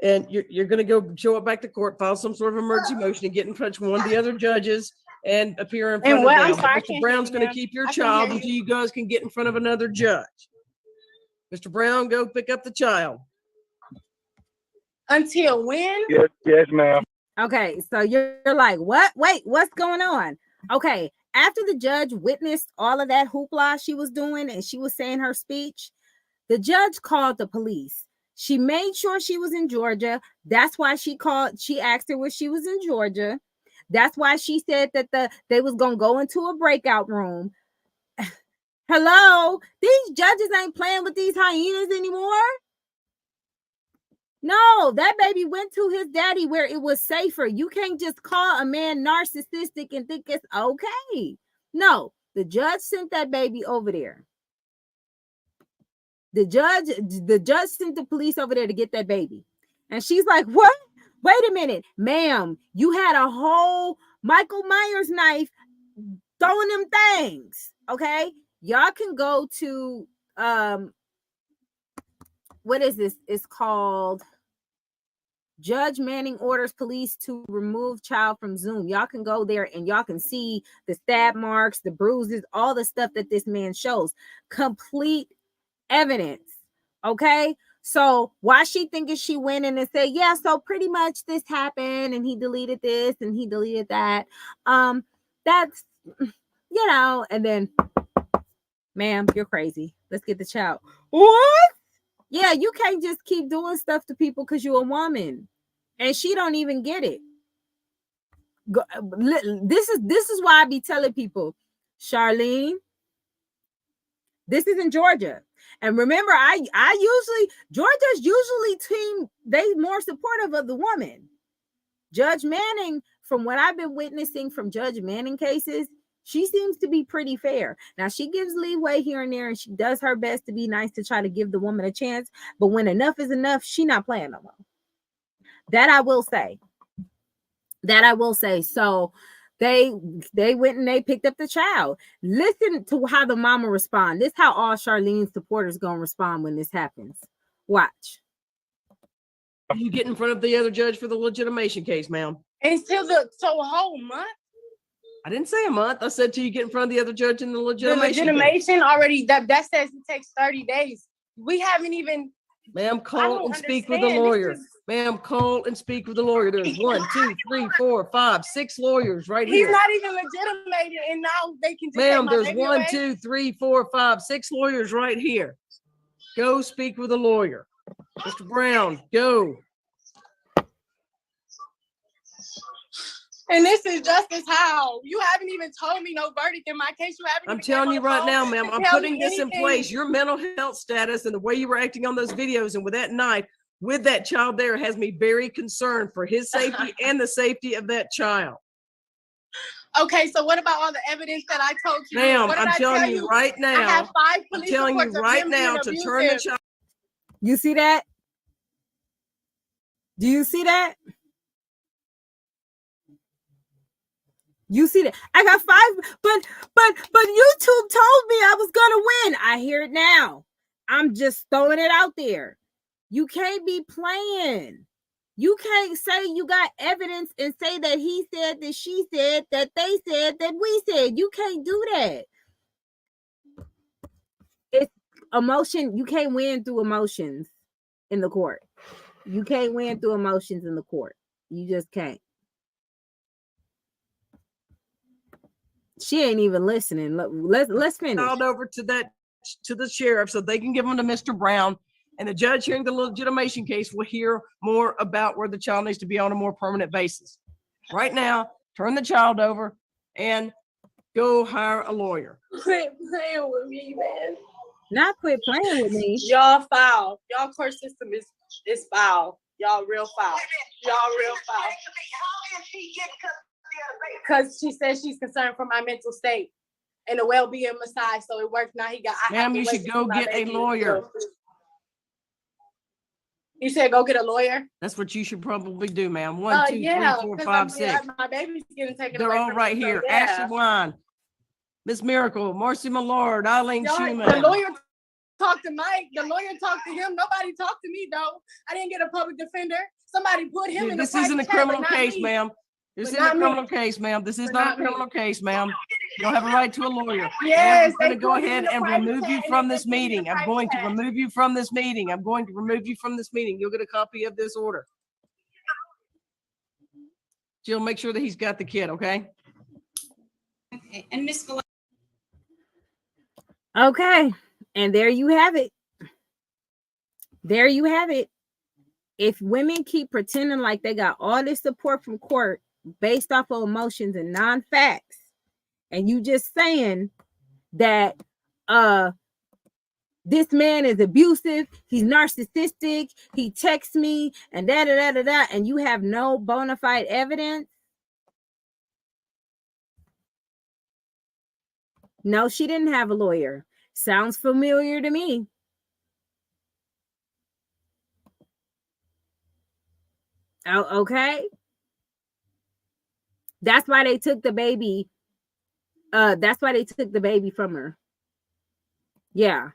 and you're going to go show up back to court, file some sort of emergency motion, and get in touch with one of the other judges and appear in front of them. Mr. Brown's going to keep your child until you guys can get in front of another judge. Mr. Brown, go pick up the child. Until when? Yes, ma'am. Okay, so you're like, what? Wait, what's going on? Okay, after the judge witnessed all of that hoopla she was doing and she was saying her speech, the judge called the police. She made sure she was in Georgia. That's why she asked her where she was in Georgia. That's why she said that they was going to go into a breakout room. Hello, these judges ain't playing with these hyenas anymore. No, that baby went to his daddy where it was safer. You can't just call a man narcissistic and think it's okay. No, the judge sent that baby over there. The judge sent the police over there to get that baby. And she's like, what? Wait a minute, ma'am, you had a whole Michael Myers knife throwing them things, okay? Y'all can go to what is this? It's called Judge Manning orders police to remove child from Zoom. Y'all can go there and y'all can see the stab marks, the bruises, all the stuff that this man shows. Complete evidence. Okay. So why she thinking she went in and said, yeah, so pretty much this happened and he deleted this and he deleted that. That's, and then, ma'am, you're crazy. Let's get the child. What? Yeah, you can't just keep doing stuff to people because you're a woman. And she don't even get it. This is why I be telling people, Charlene, this is in Georgia. And remember, Georgia's usually they more supportive of the woman. Judge Manning, from what I've been witnessing from Judge Manning cases, she seems to be pretty fair. Now, she gives leeway here and there, and she does her best to be nice to try to give the woman a chance. But when enough is enough, she not playing no more. That I will say. So they went and they picked up the child. Listen to how the mama respond. This is how all Charlene's supporters gonna respond when this happens. Watch. You get in front of the other judge for the legitimation case, ma'am. Until a whole month? I didn't say a month. I said till you get in front of the other judge in the legitimation. The legitimation already, that says it takes 30 days. We haven't even. Ma'am, call and speak with the lawyer. Ma'am, call and speak with the lawyer. There's 1, 2, 3, 4, 5, 6 lawyers right here. He's not even legitimated, and now they can just ma'am, take my there's baby 1, away? 2, 3, 4, 5, 6 lawyers right here. Go speak with a lawyer. Mr. Brown, go. And this is Justice Howe. You haven't even told me no verdict in my case. I'm telling you right now, ma'am, I'm putting this in place. Your mental health status and the way you were acting on those videos and with that knife, with that child there, has me very concerned for his safety and the safety of that child. Okay, so what about all the evidence that I told you? Ma'am, I'm telling you right now. I have 5 police reports of him being to turn the child. You see that? Do you see that? You see that? I got 5, but YouTube told me I was gonna win. I hear it now. I'm just throwing it out there. You can't be playing. You can't say you got evidence and say that he said, that she said, that they said, that we said. You can't do that. It's emotion. You can't win through emotions in the court. You can't win through emotions in the court. You just can't. She ain't even listening. Let's finish. Called over to the sheriff so they can give them to Mr. Brown, and the judge hearing the legitimation case will hear more about where the child needs to be on a more permanent basis. Right now, turn the child over and go hire a lawyer. Quit playing with me, man. Not quit playing with me. Y'all foul. Y'all court system is foul. Y'all real foul. Y'all real foul. How is she getting custody of the baby? Because she says she's concerned for my mental state and the well-being massage, so it works now. Ma'am, you should go get a lawyer. You said go get a lawyer? That's what you should probably do, ma'am. 1, 2, 3, Yeah, 4, 5, 6. My baby's getting taken They're away all from right me, so here. yeah. Ashley Wine, Miss Miracle, Marcy Millard, Eileen The Schumann. lawyer talked to Mike. The lawyer talked to him. Nobody talked to me, though. I didn't get a public defender. Somebody put him in the This isn't a private chat, criminal but not case, me. ma'am. This But isn't a not me. criminal case, ma'am. This is But not a not me. criminal case, ma'am. You don't have a right to a lawyer. Yes, I'm they going to go put me in ahead the and private remove chat, you and from they this put me in the meeting. I'm private going to chat. remove you from this meeting. I'm going to remove you from this meeting. You'll get a copy of this order. Jill, make sure that he's got the kid, okay? Okay. And Miss Val- Okay. And there you have it. There you have it. If women keep pretending like they got all this support from court based off of emotions and non-facts, and you just saying that this man is abusive, he's narcissistic, he texts me, and da da da da da, and you have no bona fide evidence. No, she didn't have a lawyer. Sounds familiar to me. Oh, okay. That's why they took the baby. That's why they took the baby from her. Yeah.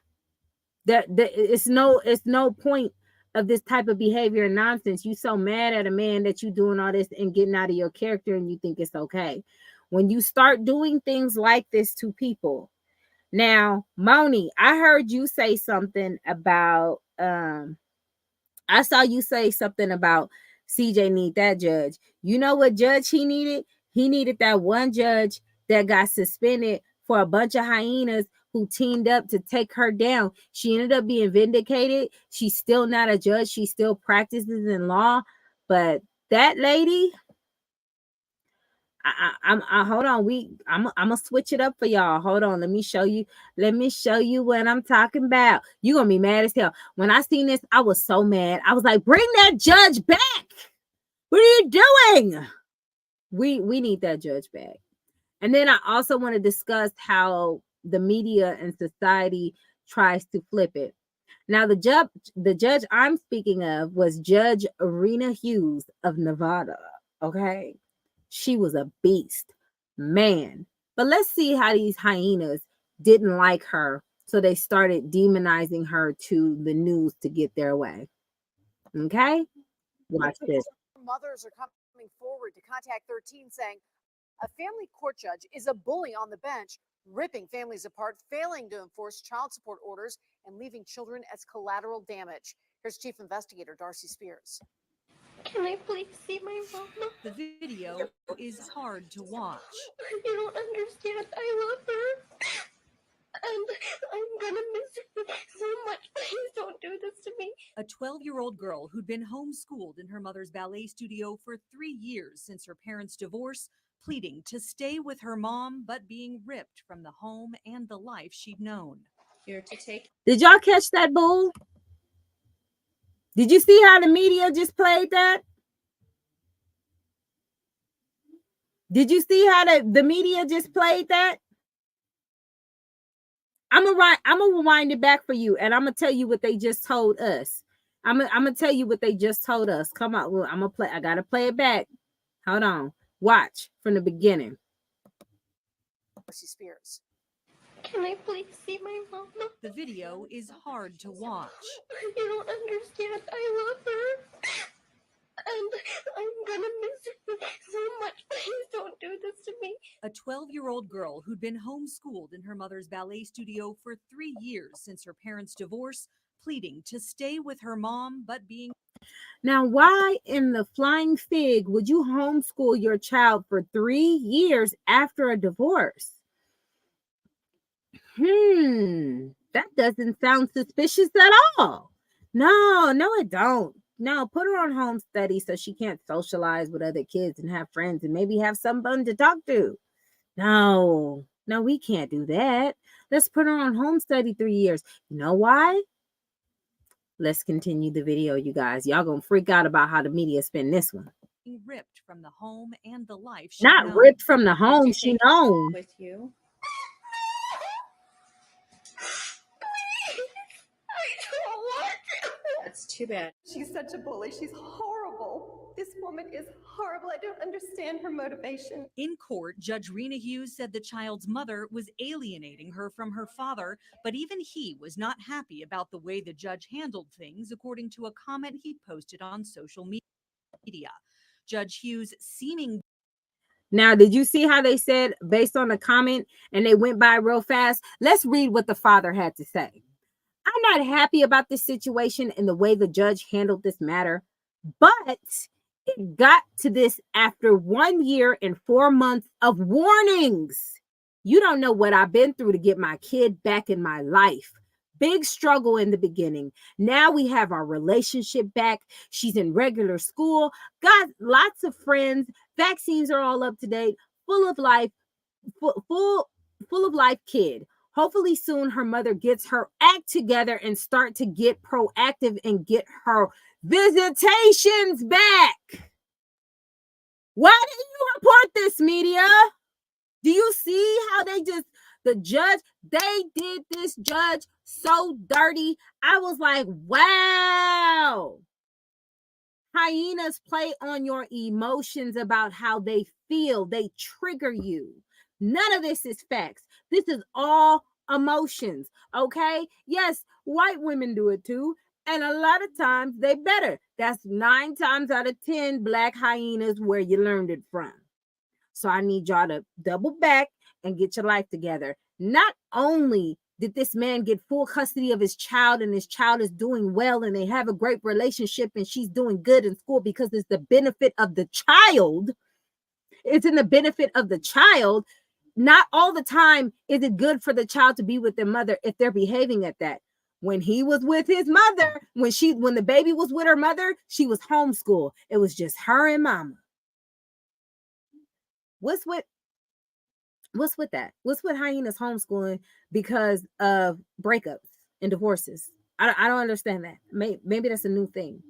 It's no point of this type of behavior and nonsense. You so mad at a man that you doing all this and getting out of your character and you think it's okay. When you start doing things like this to people. Now, Moni, I heard you say something about I saw you say something about CJ need that judge. You know what judge he needed? He needed that one judge that got suspended for a bunch of hyenas who teamed up to take her down. She ended up being vindicated. She's still not a judge. She still practices in law. But that lady, I hold on. I'm gonna switch it up for y'all. Hold on. Let me show you what I'm talking about. You're gonna be mad as hell. When I seen this, I was so mad. I was like, bring that judge back. What are you doing? We need that judge back. And then I also want to discuss how the media and society tries to flip it. Now, the judge I'm speaking of was Judge Arena Hughes of Nevada. Okay. She was a beast, man. But let's see how these hyenas didn't like her. So they started demonizing her to the news to get their way. Okay? Watch this. Mothers are coming forward to Contact 13 saying a family court judge is a bully on the bench, ripping families apart, failing to enforce child support orders, and leaving children as collateral damage. Here's Chief Investigator Darcy Spears. Can I please see my mom? The video is hard to watch. You don't understand. I love her. And I'm gonna miss her so much. Please don't do this to me. A 12-year-old girl who'd been homeschooled in her mother's ballet studio for 3 years since her parents' divorce, pleading to stay with her mom, but being ripped from the home and the life she'd known. Here to take. Did y'all catch that, bull? Did you see how the media just played that? Did you see how the media just played that? I'm gonna rewind it back for you, and I'm gonna tell you what they just told us. I'm gonna tell you what they just told us. Come on, I'm gonna play. I gotta play it back. Hold on. Watch from the beginning. Darcy Spears. Can I please see my mom? The video is hard to watch. You don't understand. I love her. And I'm gonna miss her so much. Please don't do this to me. A 12-year-old girl who'd been homeschooled in her mother's ballet studio for 3 years since her parents' divorce, pleading to stay with her mom, but being. Now, why in the flying fig would you homeschool your child for 3 years after a divorce? That doesn't sound suspicious at all. No, it don't. No, put her on home study so she can't socialize with other kids and have friends and maybe have someone to talk to. No, we can't do that. Let's put her on home study 3 years. You know why? Let's continue the video, you guys. Y'all gonna freak out about how the media spin this one. Ripped from the home and the life she'd Not known. ripped from the home she known. With you. That's too bad. She's such a bully. She's horrible. This woman is horrible. I don't understand her motivation. In court, Judge Rena Hughes said the child's mother was alienating her from her father, but even he was not happy about the way the judge handled things, according to a comment he posted on social media. Judge Hughes seeming. Now, did you see how they said based on the comment and they went by real fast? Let's read what the father had to say. I'm not happy about this situation and the way the judge handled this matter, but it got to this after 1 year and 4 months of warnings. You don't know what I've been through to get my kid back in my life. Big struggle in the beginning. Now we have our relationship back. She's in regular school, got lots of friends. Vaccines are all up to date, full of life kid. Hopefully soon her mother gets her act together and start to get proactive and get her visitations back. Why didn't you report this, media? Do you see how they did this judge so dirty? I was like, wow. Hyenas play on your emotions about how they feel. They trigger you. None of this is facts. This is all emotions, okay? Yes, white women do it too. And a lot of times they better. That's 9 times out of 10 black hyenas where you learned it from. So I need y'all to double back and get your life together. Not only did this man get full custody of his child and his child is doing well and they have a great relationship and she's doing good in school because it's the benefit of the child. It's in the benefit of the child. Not all the time is it good for the child to be with their mother if they're behaving at that. When he was with his mother, when the baby was with her mother, she was homeschooled. It was just her and mama. What's with that? What's with hyenas homeschooling because of breakups and divorces? I don't understand that. Maybe that's a new thing.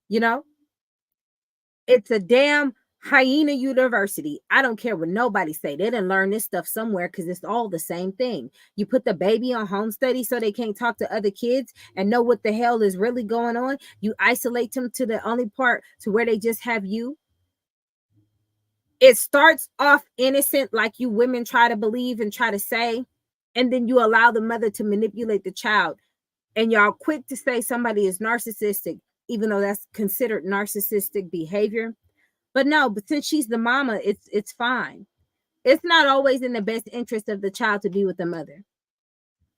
You know, it's a damn hyena university. I don't care what nobody say. They didn't learn this stuff somewhere because it's all the same thing. You put the baby on home study so they can't talk to other kids and know what the hell is really going on. You isolate them to the only part to where they just have you. It starts off innocent, like you women try to believe and try to say, and then you allow the mother to manipulate the child. And y'all quick to say somebody is narcissistic, even though that's considered narcissistic behavior. But no, but since she's the mama, it's fine. It's not always in the best interest of the child to be with the mother.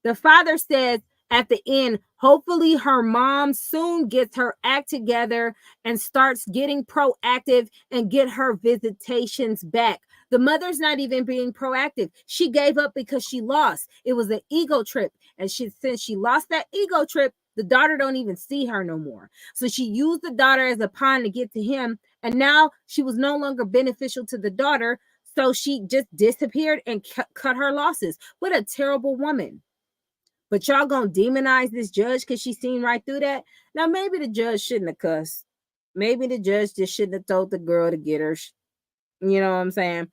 The father says at the end, hopefully her mom soon gets her act together and starts getting proactive and get her visitations back. The mother's not even being proactive. She gave up because she lost. It was an ego trip. And since she lost that ego trip, the daughter don't even see her no more. So she used the daughter as a pawn to get to him. And now she was no longer beneficial to the daughter. So she just disappeared and cut her losses. What a terrible woman. But y'all gonna demonize this judge because she seen right through that? Now, maybe the judge shouldn't have cussed. Maybe the judge just shouldn't have told the girl to get her. You know what I'm saying?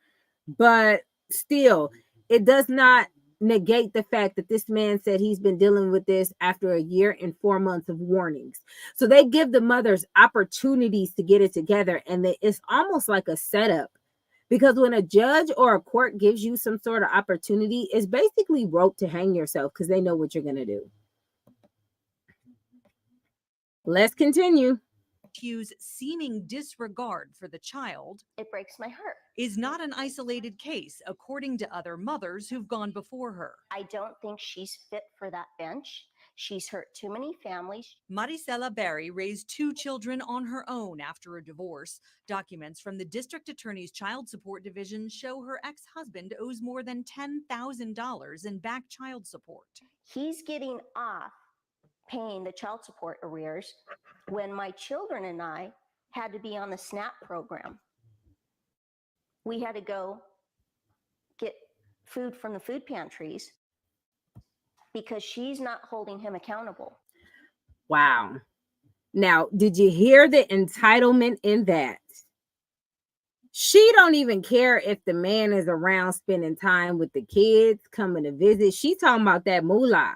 But still, it does not negate the fact that this man said he's been dealing with this after a year and 4 months of warnings. So they give the mothers opportunities to get it together. And it's almost like a setup. Because when a judge or a court gives you some sort of opportunity, it's basically rope to hang yourself because they know what you're going to do. Let's continue. Hugh's seeming disregard for the child, it breaks my heart, is not an isolated case, according to other mothers who've gone before her. I don't think she's fit for that bench. She's hurt too many families. Maricela Berry raised 2 children on her own after a divorce. Documents from the district attorney's child support division show her ex-husband owes more than $10,000 in back child support. He's getting off paying the child support arrears when my children and I had to be on the SNAP program. We had to go get food from the food pantries because she's not holding him accountable. Wow. Now, did you hear the entitlement in that? She don't even care if the man is around spending time with the kids, coming to visit. She talking about that moolah.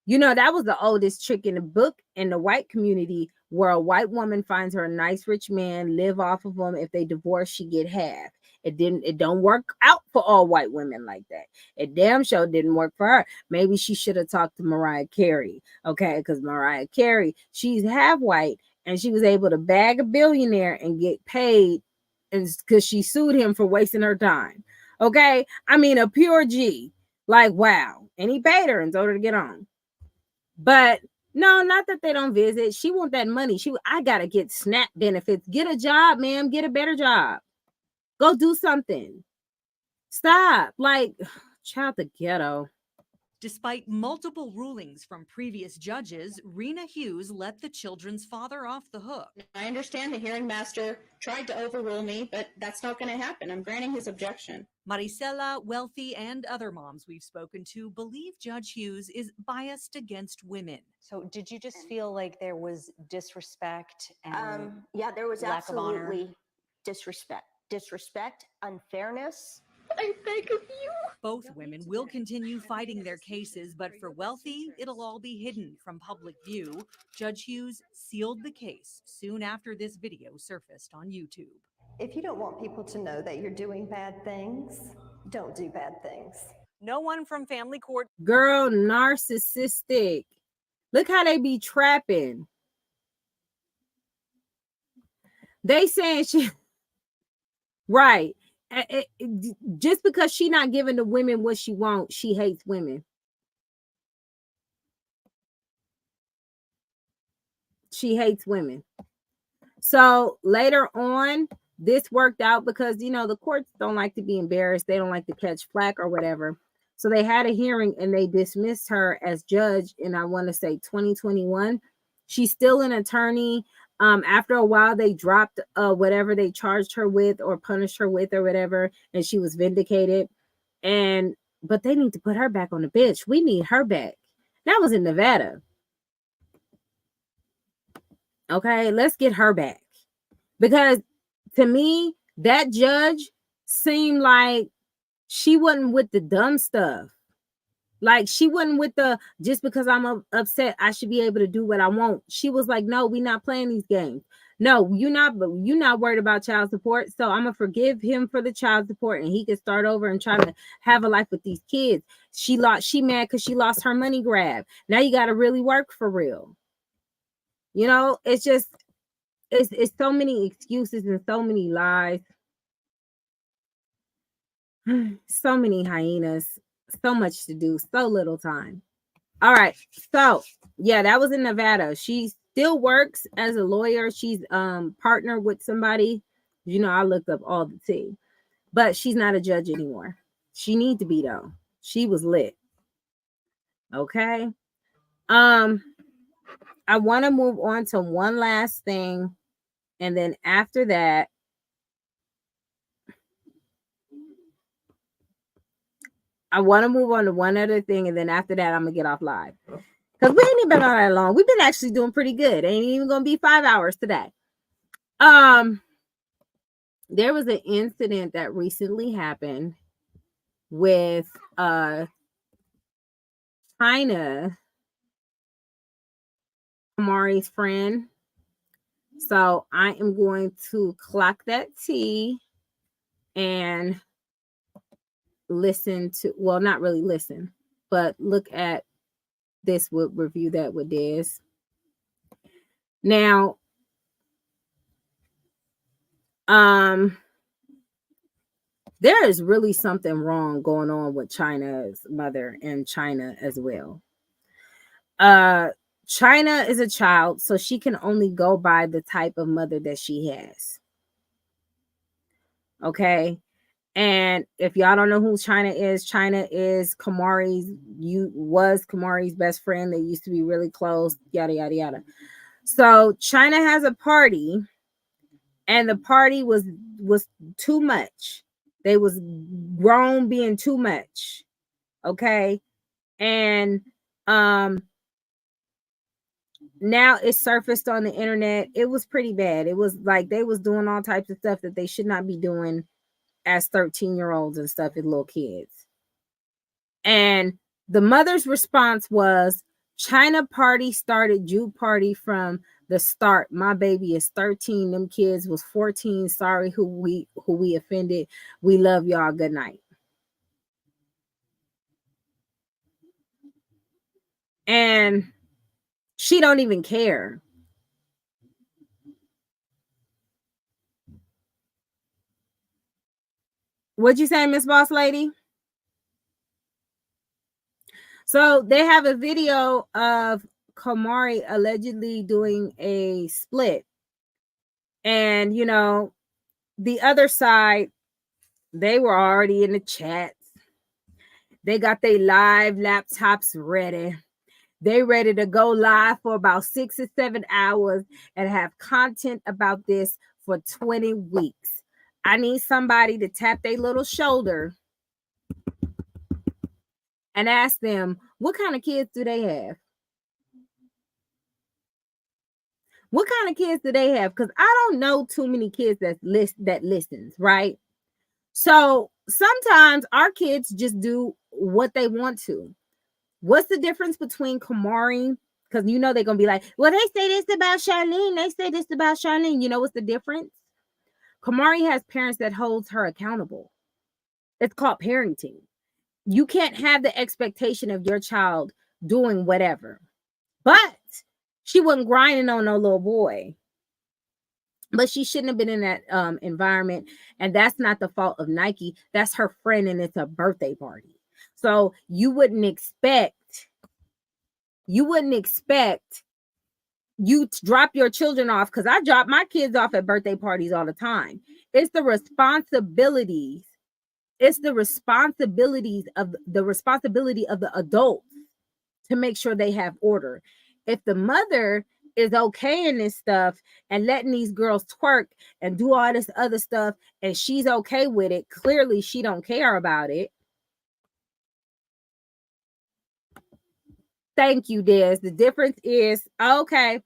You know, that was the oldest trick in the book in the white community, where a white woman finds her a nice rich man, live off of him. If they divorce, she get half. It don't work out for all white women like that. It damn sure didn't work for her. Maybe she should have talked to Mariah Carey, okay? Because Mariah Carey, she's half white, and she was able to bag a billionaire and get paid, and because she sued him for wasting her time. Okay, I mean, a pure G, like, wow. And he paid her and told her to get on. But no, not that they don't visit. She want that money. I gotta get SNAP benefits. Get a job, ma'am. Get a better job. Go do something. Stop. Like, child, the ghetto. Despite multiple rulings from previous judges, Rena Hughes let the children's father off the hook. I understand the hearing master tried to overrule me, but that's not going to happen. I'm granting his objection. Maricela, Wealthy, and other moms we've spoken to believe Judge Hughes is biased against women. So did you just feel like there was disrespect and yeah, there was lack of honor? absolutely disrespect, unfairness. I beg of you. Both women will continue fighting their cases, but for Wealthy, it'll all be hidden from public view. Judge Hughes sealed the case soon after this video surfaced on YouTube. If you don't want people to know that you're doing bad things, don't do bad things. No one from family court. Girl, narcissistic. Look how they be trapping. They saying she right. Just because she not giving the women what she wants, she hates women. She hates women. So later on, this worked out because, you know, the courts don't like to be embarrassed. They don't like to catch flack or whatever. So they had a hearing and they dismissed her as judge in, I want to say, 2021. She's still an attorney. After a while, they dropped whatever they charged her with or punished her with or whatever, and she was vindicated. But they need to put her back on the bench. We need her back. That was in Nevada. Okay, let's get her back. Because to me, that judge seemed like she wasn't with the dumb stuff. Like, she wasn't with the, just because I'm upset, I should be able to do what I want. She was like, no, we're not playing these games. No, you're not worried about child support. So I'm going to forgive him for the child support and he can start over and try to have a life with these kids. She mad because she lost her money grab. Now you got to really work for real. You know, it's just, it's so many excuses and so many lies. So many hyenas. So much to do, so little time. All right, so yeah, that was in Nevada. She still works as a lawyer. She's partnered with somebody. You know, I looked up all the tea, but she's not a judge anymore. She need to be though. She was lit. Okay. I want to move on to one last thing, and then after that, I want to move on to one other thing, and then after that, I'm gonna get off live because we ain't even been on that long. We've been actually doing pretty good. Ain't even gonna be 5 hours today. There was an incident that recently happened with China, Amari's friend. So I am going to clock that T and listen to, well, not really listen, but look at this, we'll review that with this. Now, there is really something wrong going on with China's mother and China as well. China is a child, so she can only go by the type of mother that she has. Okay. And if y'all don't know who China is Kamari's best friend. They used to be really close, yada yada yada. So China has a party, and the party was too much. They was grown being too much. Okay. And now it surfaced on the internet. It was pretty bad. It was like they was doing all types of stuff that they should not be doing as 13-year-olds and stuff as little kids. And the mother's response was, China party started Jew party from the start. My baby is 13. Them kids was 14. Sorry who we offended. We love y'all. Good night. And she don't even care. What'd you say, Miss Boss Lady? So they have a video of Kamari allegedly doing a split. And, you know, the other side, they were already in the chats. They got their live laptops ready. They ready to go live for about 6 or 7 hours and have content about this for 20 weeks. I need somebody to tap their little shoulder and ask them, what kind of kids do they have? What kind of kids do they have? Because I don't know too many kids that listens, right? So sometimes our kids just do what they want to. What's the difference between Kamari? Because you know they're gonna be like, well, they say this about Charlene. They say this about Charlene. You know what's the difference? Kamari has parents that holds her accountable. It's called parenting. You can't have the expectation of your child doing whatever. But she wasn't grinding on no little boy. But she shouldn't have been in that environment. And that's not the fault of Nike. That's her friend, and it's a birthday party. So you wouldn't expect you to drop your children off, because I drop my kids off at birthday parties all the time. It's the responsibilities. It's the responsibility of the adults to make sure they have order. If the mother is okay in this stuff and letting these girls twerk and do all this other stuff, and she's okay with it, clearly she don't care about it. Thank you, Des. The difference is, Charlene's,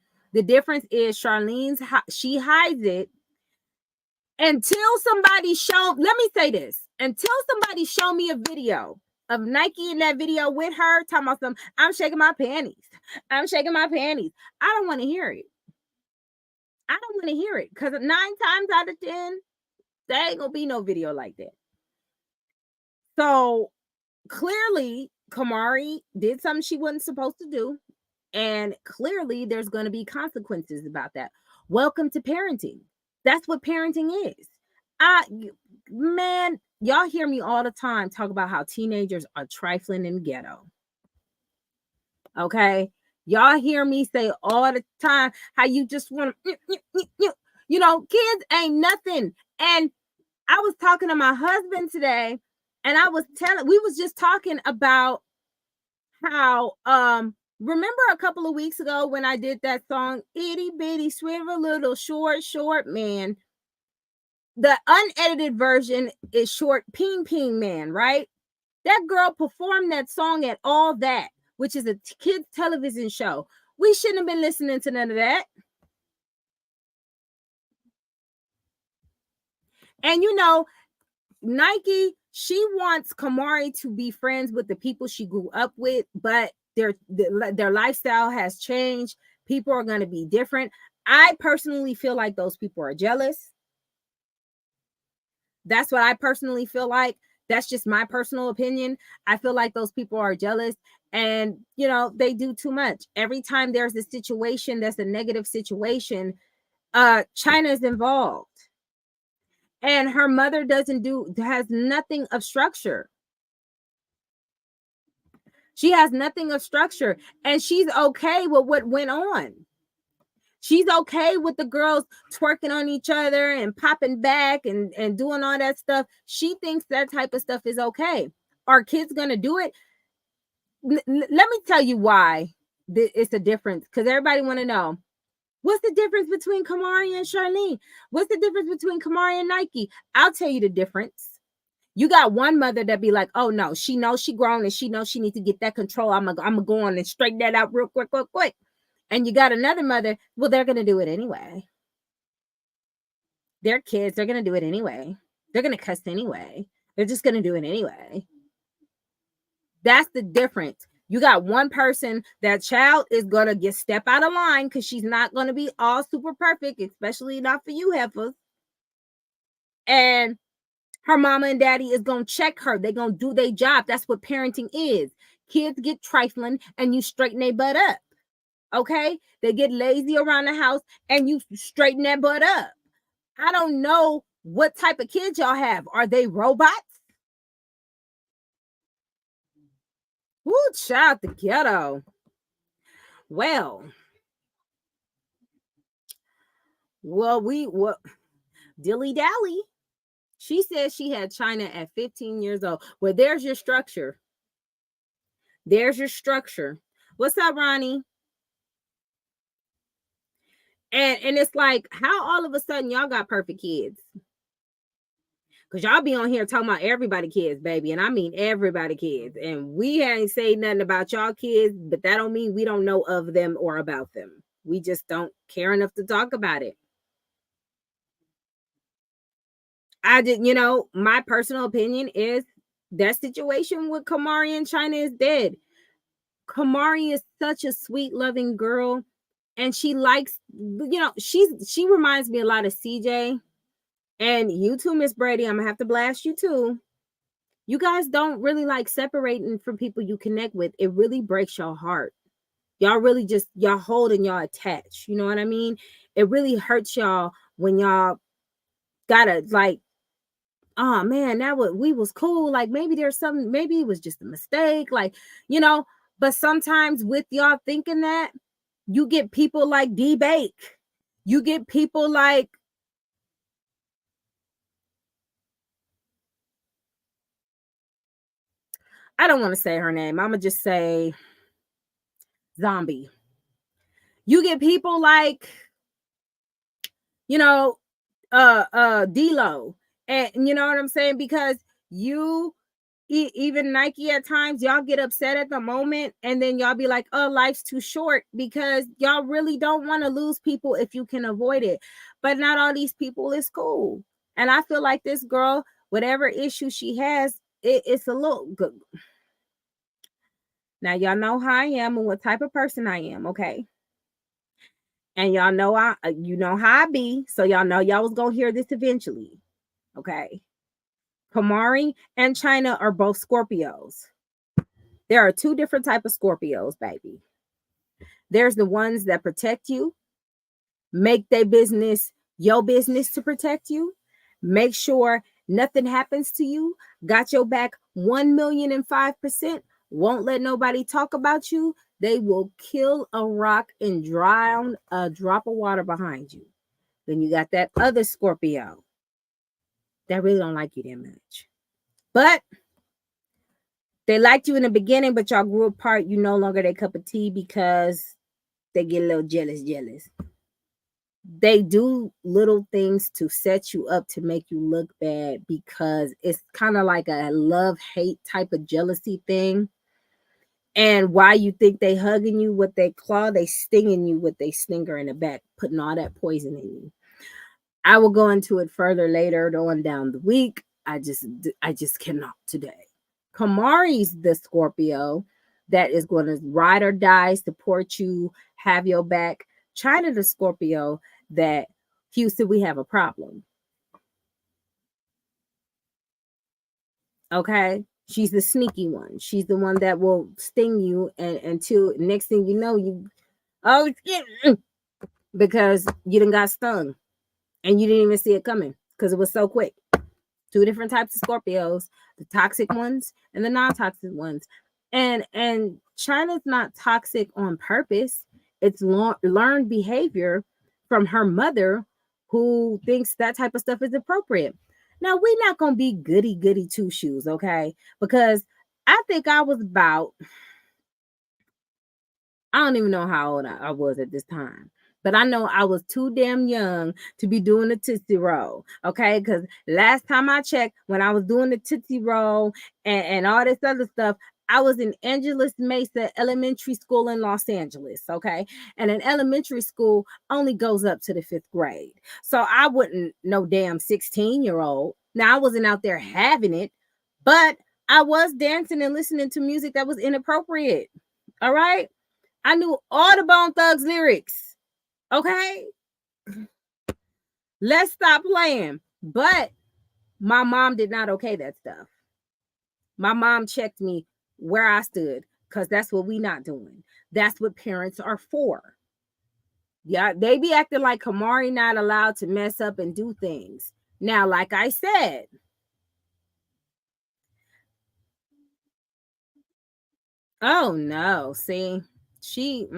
she hides it until somebody let me say this, until somebody show me a video of Nike in that video with her talking about some, I'm shaking my panties. I'm shaking my panties. I don't want to hear it. I don't want to hear it, because 9 times out of 10, there ain't gonna be no video like that. So clearly, Kamari did something she wasn't supposed to do, and clearly there's going to be consequences about that. Welcome to parenting. That's what parenting is. Man, y'all hear me all the time talk about how teenagers are trifling in the ghetto. Okay, y'all hear me say all the time how you just want to, you know, kids ain't nothing. And I was talking to my husband today, and we was just talking about how, remember a couple of weeks ago when I did that song, Itty Bitty Swivel Little Short Man? The unedited version is Short Ping Ping Man, right? That girl performed that song at All That, which is a kids television show. We shouldn't have been listening to none of that. And you know, Nike, she wants Kamari to be friends with the people she grew up with, but their lifestyle has changed. People are going to be different. I personally feel like those people are jealous. That's what I personally feel like. That's just my personal opinion. I feel like those people are jealous, and, you know, they do too much. Every time there's a situation that's a negative situation, China is involved. And her mother has nothing of structure. She has nothing of structure, and she's okay with what went on. She's okay with the girls twerking on each other and popping back and doing all that stuff. She thinks that type of stuff is okay. Are kids going to do it? Let me tell you why it's a difference, because everybody want to know. What's the difference between Kamari and Charlene? What's the difference between Kamari and Nike? I'll tell you the difference. You got one mother that be like, oh no, she knows she grown and she knows she needs to get that control. I'm gonna go on and straighten that out real quick. And you got another mother, well, they're gonna do it anyway. They're kids, they're gonna do it anyway. They're gonna cuss anyway. They're just gonna do it anyway. That's the difference. You got one person, that child is gonna get step out of line because she's not gonna be all super perfect, especially not for you heifers. And her mama and daddy is going to check her. They're going to do their job. That's what parenting is. Kids get trifling and you straighten their butt up. Okay? They get lazy around the house and you straighten that butt up. I don't know what type of kids y'all have. Are they robots? Woo, child, the ghetto. Well, dilly dally. She said she had China at 15 years old. Well, there's your structure. There's your structure. What's up, Ronnie? And it's like, how all of a sudden y'all got perfect kids? Because y'all be on here talking about everybody kids, baby. And I mean everybody kids. And we ain't say nothing about y'all kids, but that don't mean we don't know of them or about them. We just don't care enough to talk about it. My personal opinion is that situation with Kamari and China is dead. Kamari is such a sweet, loving girl. And she likes, she reminds me a lot of CJ. And you too, Miss Brady. I'm gonna have to blast you too. You guys don't really like separating from people you connect with. It really breaks your heart. Y'all really y'all hold and y'all attach. You know what I mean? It really hurts y'all when y'all gotta like, oh man, we was cool. Like maybe there's something, maybe it was just a mistake. Like, but sometimes with y'all thinking that, you get people like D-Bake. You get people like I don't want to say her name. I'm going to just say Zombie. You get people like, D-Lo. And you know what I'm saying? Because even Nike at times, y'all get upset at the moment and then y'all be like, oh, life's too short, because y'all really don't want to lose people if you can avoid it. But not all these people is cool. And I feel like this girl, whatever issue she has, it's a little good. Now, y'all know how I am and what type of person I am, okay? And y'all know you know how I be, so y'all know y'all was gonna hear this eventually, okay? Kamari and China are both Scorpios. There are two different types of Scorpios, baby. There's the ones that protect you, make their business your business to protect you, make sure nothing happens to you, got your back 1,005%. Won't let nobody talk about you. They will kill a rock and drown a drop of water behind you. Then you got that other Scorpio that really don't like you that much. But they liked you in the beginning, but y'all grew apart. You no longer their cup of tea because they get a little jealous. They do little things to set you up to make you look bad, because it's kind of like a love-hate type of jealousy thing. And why you think they hugging you with their claw, they stinging you with their stinger in the back, putting all that poison in you. I will go into it further later on down the week. I just cannot today. Kamari's the Scorpio that is going to ride or die, support you, have your back. China the Scorpio that, Houston, we have a problem. Okay? She's the sneaky one. She's the one that will sting you until next thing you know, because you done got stung and you didn't even see it coming because it was so quick. Two different types of Scorpios, the toxic ones and the non-toxic ones. And China's not toxic on purpose. It's learned behavior from her mother, who thinks that type of stuff is appropriate. Now, we're not gonna be goody two shoes, okay? Because I think I was about, I don't even know how old I was at this time, but I know I was too damn young to be doing the Tootsie Roll, okay? Because last time I checked, when I was doing the Tootsie Roll and all this other stuff, I was in Angeles Mesa Elementary School in Los Angeles, okay? And an elementary school only goes up to the 5th grade. So I wouldn't no damn 16-year-old. Now, I wasn't out there having it, but I was dancing and listening to music that was inappropriate, all right? I knew all the Bone Thugs lyrics, okay? Let's stop playing. But my mom did not okay that stuff. My mom checked me where I stood, because that's what we not doing. That's what parents are for. Yeah, they be acting like Kamari not allowed to mess up and do things. Now, like I said, oh no, see, she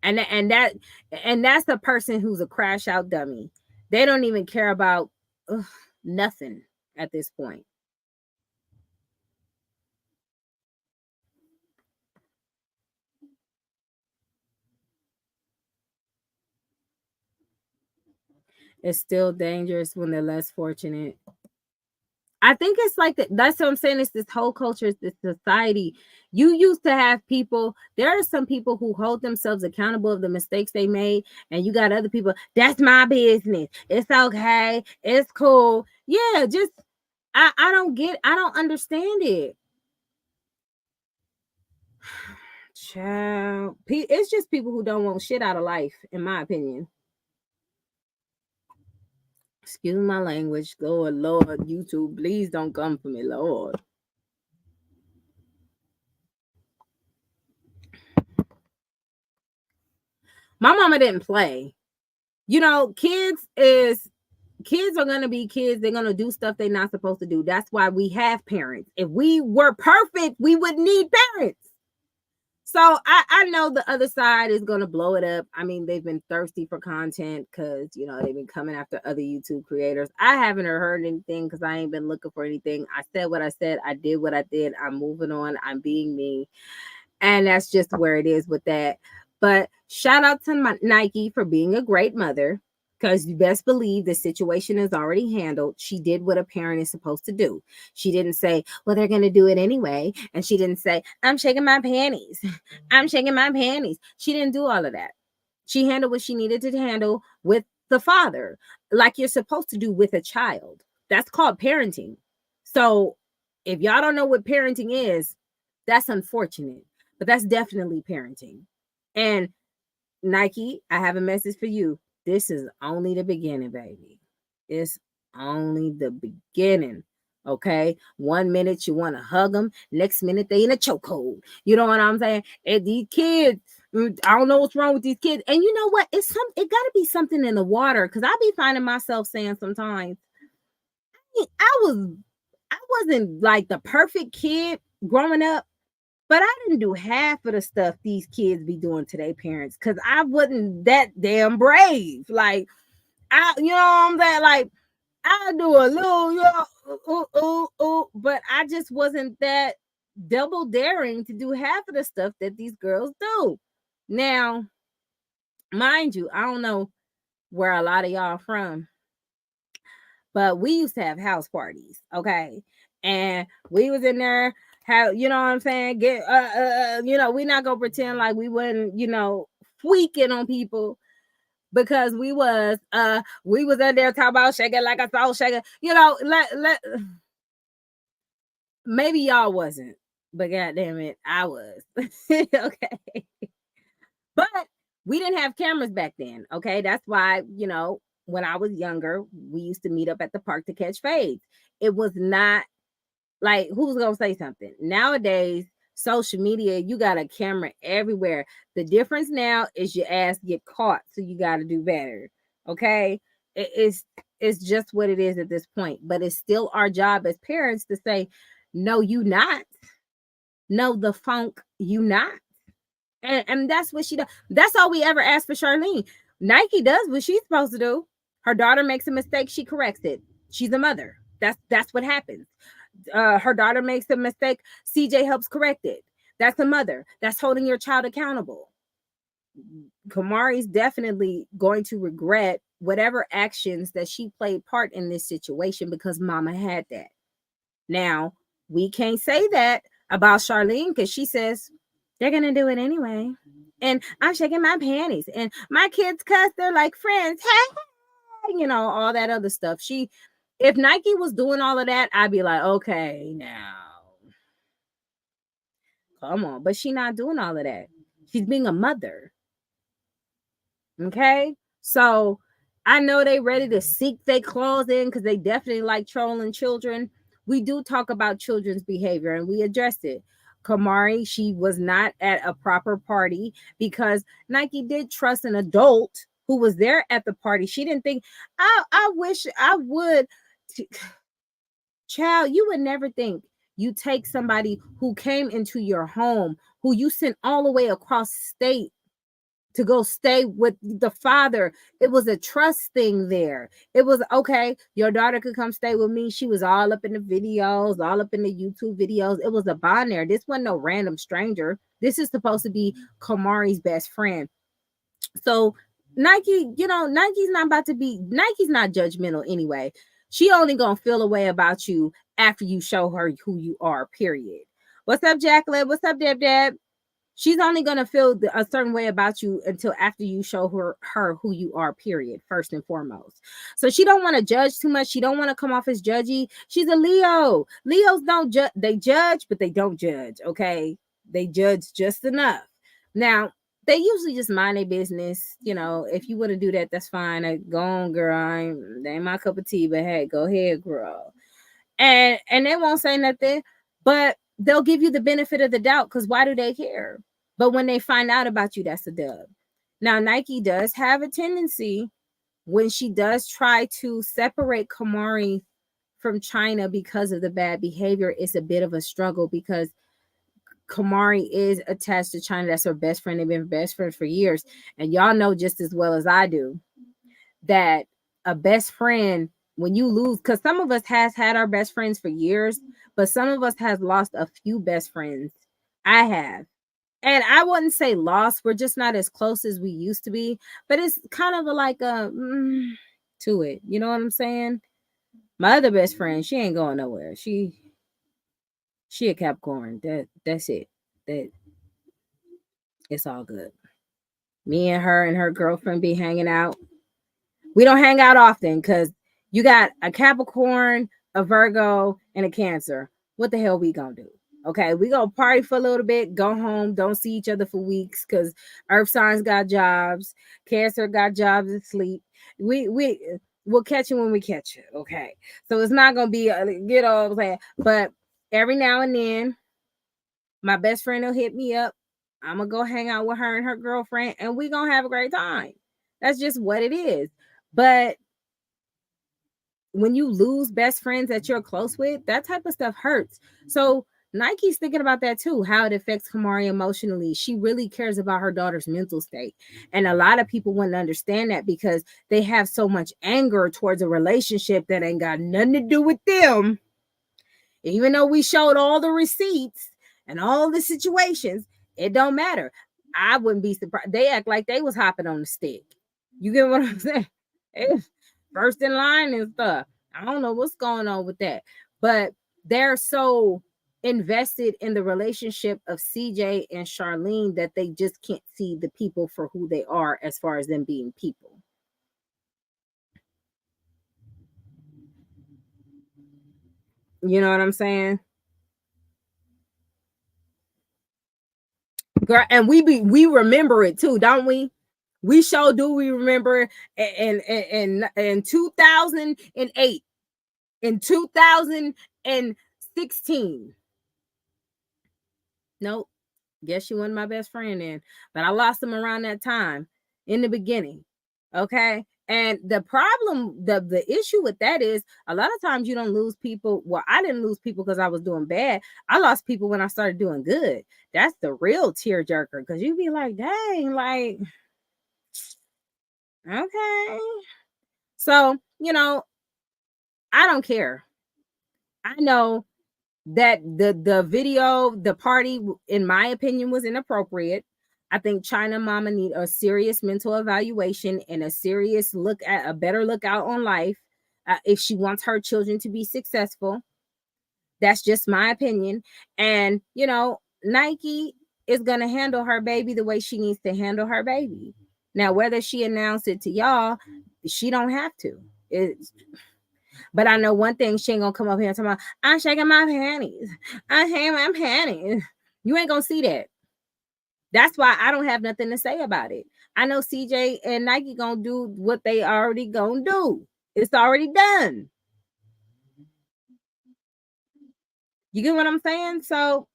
and that's the person who's a crash out dummy. They don't even care about nothing at this point. It's still dangerous when they're less fortunate. I think it's like that. That's what I'm saying. It's this whole culture, it's this society. You used to have people. There are some people who hold themselves accountable of the mistakes they made, and you got other people. That's my business. It's okay. It's cool. Yeah, just I don't understand it. Child, it's just people who don't want shit out of life, in my opinion. Excuse my language. Lord, YouTube, please don't come for me, Lord. My mama didn't play. You know, kids are gonna be kids. They're gonna do stuff they're not supposed to do. That's why we have parents. If we were perfect, we wouldn't need parents. So I know the other side is gonna blow it up. I mean, they've been thirsty for content because they've been coming after other YouTube creators. I haven't heard anything because I ain't been looking for anything. I said what I said. I did what I did. I'm moving on. I'm being me, and that's just where it is with that. But shout out to Nike for being a great mother, because you best believe the situation is already handled. She did what a parent is supposed to do. She didn't say, well, they're going to do it anyway. And she didn't say, I'm shaking my panties. I'm shaking my panties. She didn't do all of that. She handled what she needed to handle with the father, like you're supposed to do with a child. That's called parenting. So if y'all don't know what parenting is, that's unfortunate, but that's definitely parenting. And Nike, I have a message for you. This is only the beginning, baby. It's only the beginning. Okay. 1 minute you want to hug them, next minute they in a chokehold. You know what I'm saying? And these kids, I don't know what's wrong with these kids. And you know what? It gotta be something in the water. Cause I be finding myself saying sometimes, I wasn't like the perfect kid growing up, but I didn't do half of the stuff these kids be doing to their parents, because I wasn't that damn brave. Like, you know what I'm saying? Like, I do a little, but I just wasn't that double daring to do half of the stuff that these girls do. Now, mind you, I don't know where a lot of y'all are from, but we used to have house parties, okay? And we was in there, you know what I'm saying? We not gonna pretend like we wasn't, tweaking on people, because we was in there talking about shaking like a salt shaker. Maybe y'all wasn't, but goddamn it, I was. Okay. But we didn't have cameras back then, okay? That's why, when I was younger, we used to meet up at the park to catch fades. It was not like, who's gonna say something? Nowadays, social media, you got a camera everywhere. The difference now is your ass get caught, so you got to do better. Okay, it's just what it is at this point. But it's still our job as parents to say, no, you not. No, the funk you not. And that's what she does. That's all we ever ask for Charlene. Nike does what she's supposed to do. Her daughter makes a mistake, she corrects it. She's a mother. That's what happens. Her daughter makes a mistake, CJ helps correct it. That's a mother. That's holding your child accountable. Kamari's definitely going to regret whatever actions that she played part in this situation because mama had that. Now, we can't say that about Charlene because she says they're going to do it anyway. And I'm shaking my panties. And my kids cuss, they're like friends. Hey, you know, all that other stuff. If Nike was doing all of that, I'd be like, okay, now. Come on. But she's not doing all of that. She's being a mother. Okay, so I know they ready to seek their claws in because they definitely like trolling children. We do talk about children's behavior and we addressed it. Kamari, she was not at a proper party because Nike did trust an adult who was there at the party. She didn't think, I wish I would. Child, you would never think you take somebody who came into your home, who you sent all the way across state to go stay with the father. It was a trust thing there. It was okay. Your daughter could come stay with me. She was all up in the videos, all up in the YouTube videos. It was a bond there. This wasn't no random stranger. This is supposed to be Kamari's best friend. So Nike, Nike's not judgmental anyway. She only gonna feel a way about you after you show her who you are, period. What's up, Jacqueline? What's up, Deb? She's only going to feel a certain way about you until after you show her who you are, period, first and foremost. So she don't want to judge too much. She don't want to come off as judgy. She's a Leo. Leos don't judge. They judge, but they don't judge, okay? They judge just enough. Now, they usually just mind their business. If you want to do that, that's fine. Go on, girl. That ain't my cup of tea, but hey, go ahead, girl. And they won't say nothing, but they'll give you the benefit of the doubt because why do they care? But when they find out about you, that's a dub. Now, Nike does have a tendency when she does try to separate Kamari from China because of the bad behavior. It's a bit of a struggle because Kamari is attached to China. That's her best friend. They've been best friends for years. And y'all know just as well as I do that a best friend, when you lose, because some of us has had our best friends for years, but some of us has lost a few best friends. I have. And I wouldn't say lost. We're just not as close as we used to be. But it's kind of to it. You know what I'm saying? My other best friend, she ain't going nowhere. She a Capricorn. That's it. That it's all good. Me and her girlfriend be hanging out. We don't hang out often because you got a Capricorn, a Virgo, and a Cancer. What the hell we gonna do? Okay, we gonna party for a little bit, go home, don't see each other for weeks because Earth signs got jobs, Cancer got jobs and sleep. We'll catch you when we catch you. Okay, so it's not gonna be but every now and then, my best friend will hit me up. I'm gonna go hang out with her and her girlfriend, and we gonna have a great time. That's just what it is. But when you lose best friends that you're close with, that type of stuff hurts. So Nike's thinking about that too, how it affects Kamari emotionally. She really cares about her daughter's mental state. And a lot of people wouldn't understand that because they have so much anger towards a relationship that ain't got nothing to do with them. Even though we showed all the receipts and all the situations, it don't matter. I wouldn't be surprised. They act like they was hopping on the stick. You get what I'm saying? It's first in line and stuff. I don't know what's going on with that. But they're so invested in the relationship of CJ and Charlene that they just can't see the people for who they are as far as them being people. You know what I'm saying? Girl, and we remember it too, don't we? We sure do. We remember in 2008, in 2016. Nope. Guess she wasn't my best friend then. But I lost him around that time in the beginning. Okay. And the problem, the issue with that is a lot of times you don't lose people. Well, I didn't lose people because I was doing bad. I lost people when I started doing good. That's the real tearjerker, because you be like, dang, like, okay. So, I don't care. I know that the video, the party, in my opinion, was inappropriate. I think China Mama need a serious mental evaluation and a serious look at a better look out on life if she wants her children to be successful. That's just my opinion. And Nike is gonna handle her baby the way she needs to handle her baby. Now, whether she announced it to y'all, she don't have to. But I know one thing, she ain't gonna come up here and talk about, I'm shaking my panties. I hate my panties. You ain't gonna see that. That's why I don't have nothing to say about it. I know CJ and Nike gonna do what they already gonna do. It's already done. You get what I'm saying? So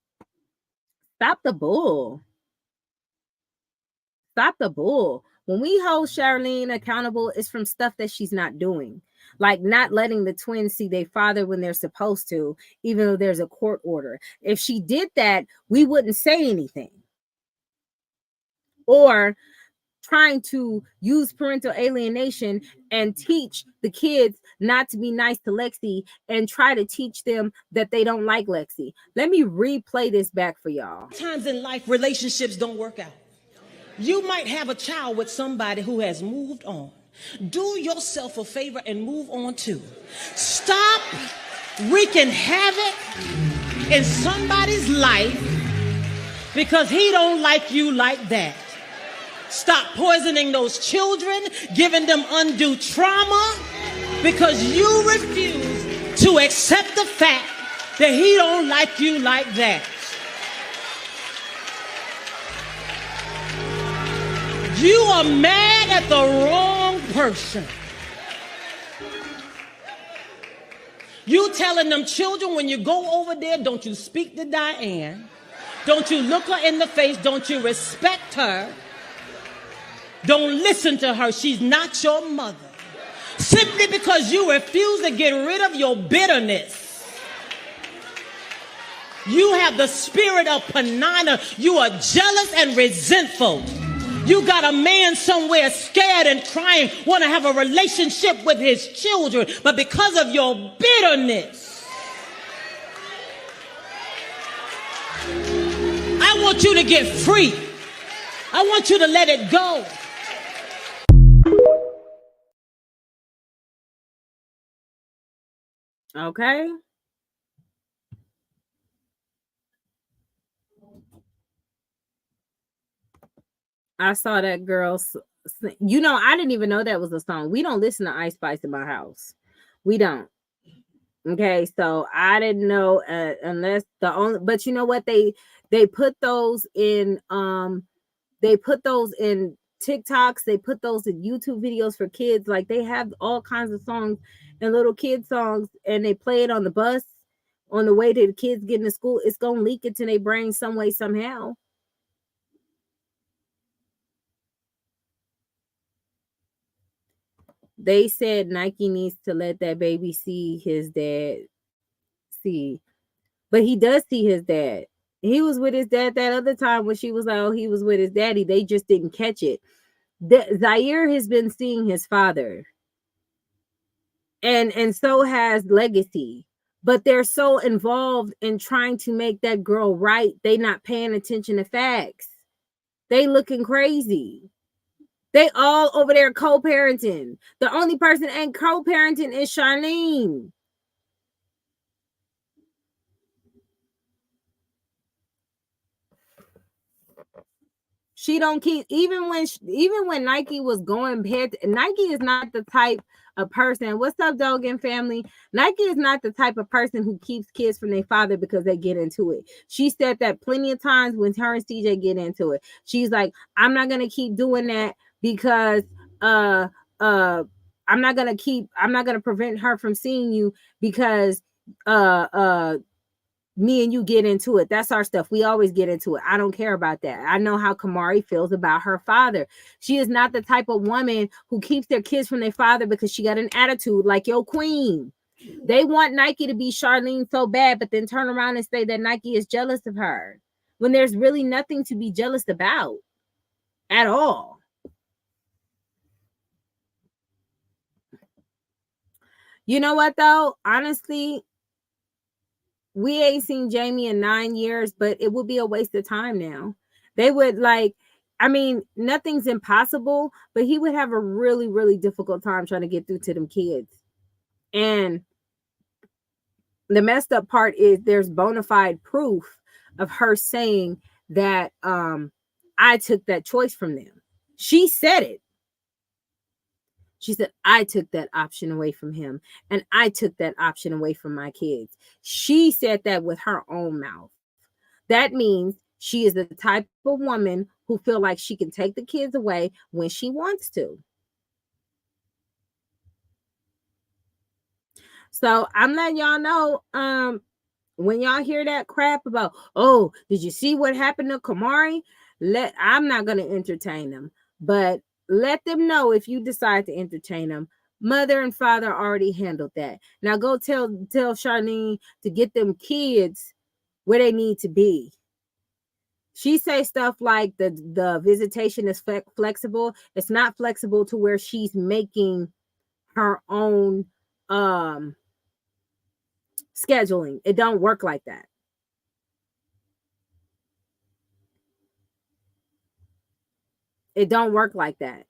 stop the bull. Stop the bull. When we hold Charlene accountable, it's from stuff that she's not doing. Like not letting the twins see their father when they're supposed to, even though there's a court order. If she did that, we wouldn't say anything. Or trying to use parental alienation and teach the kids not to be nice to Lexi and try to teach them that they don't like Lexi. Let me replay this back for y'all. Times in life, relationships don't work out. You might have a child with somebody who has moved on. Do yourself a favor and move on too. Stop wreaking havoc in somebody's life because he don't like you like that. Stop poisoning those children, giving them undue trauma because you refuse to accept the fact that he don't like you like that. You are mad at the wrong person. You telling them children when you go over there, don't you speak to Diane. Don't you look her in the face. Don't you respect her. Don't listen to her. She's not your mother. Simply because you refuse to get rid of your bitterness. You have the spirit of Penina. You are jealous and resentful. You got a man somewhere scared and crying, want to have a relationship with his children, but because of your bitterness, I want you to get free. I want you to let it go. Okay. I saw that girl. I didn't even know that was a song. We don't listen to Ice Spice in my house. We don't. Okay, so I didn't know unless the only. But you know what? They put those in. They put those in TikToks. They put those in YouTube videos for kids. Like they have all kinds of songs and little kid songs, and they play it on the bus on the way to the kids getting to school. It's gonna leak into their brain some way somehow. They said Nike needs to let that baby see his dad. But he does see his dad. He was with his dad that other time when she was like, oh, he was with his daddy. They just didn't catch it. Zaire has been seeing his father. And so has Legacy. But they're so involved in trying to make that girl right. They not paying attention to facts. They looking crazy. They all over there co-parenting. The only person that ain't co-parenting is Charlene. She don't keep even when Nike was going head. Nike is not the type of person. What's up, Dogan family? Nike is not the type of person who keeps kids from their father because they get into it. She said that plenty of times when her and CJ get into it. She's like, I'm not gonna keep doing that because I'm not gonna prevent her from seeing you because me and you get into it. That's our stuff. We always get into it. I don't care about that. I know how Kamari feels about her father. She is not the type of woman who keeps their kids from their father because she got an attitude like your queen. They want Nike to be Charlene so bad, but then turn around and say that Nike is jealous of her when there's really nothing to be jealous about at all. You know what, though? Honestly, we ain't seen Jamie in 9 years, but it would be a waste of time now. They would I mean, nothing's impossible, but he would have a really, really difficult time trying to get through to them kids. And the messed up part is there's bona fide proof of her saying that I took that choice from them. She said it. She said, I took that option away from him, and I took that option away from my kids. She said that with her own mouth. That means she is the type of woman who feel like she can take the kids away when she wants to. So I'm letting y'all know, when y'all hear that crap about, oh, did you see what happened to Kamari? I'm not going to entertain them, but let them know if you decide to entertain them. Mother and father already handled that. Now go tell Charlene to get them kids where they need to be. She say stuff like the visitation is flexible. It's not flexible to where she's making her own scheduling. It don't work like that. It don't work like that.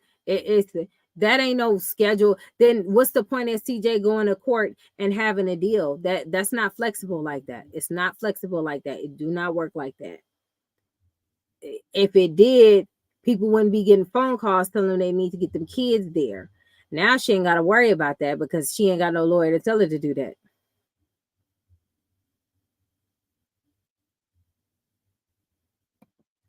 That ain't no schedule. Then what's the point of CJ going to court and having a deal? That's not flexible like that. It's not flexible like that. It do not work like that. If it did, people wouldn't be getting phone calls telling them they need to get them kids there. Now she ain't got to worry about that because she ain't got no lawyer to tell her to do that.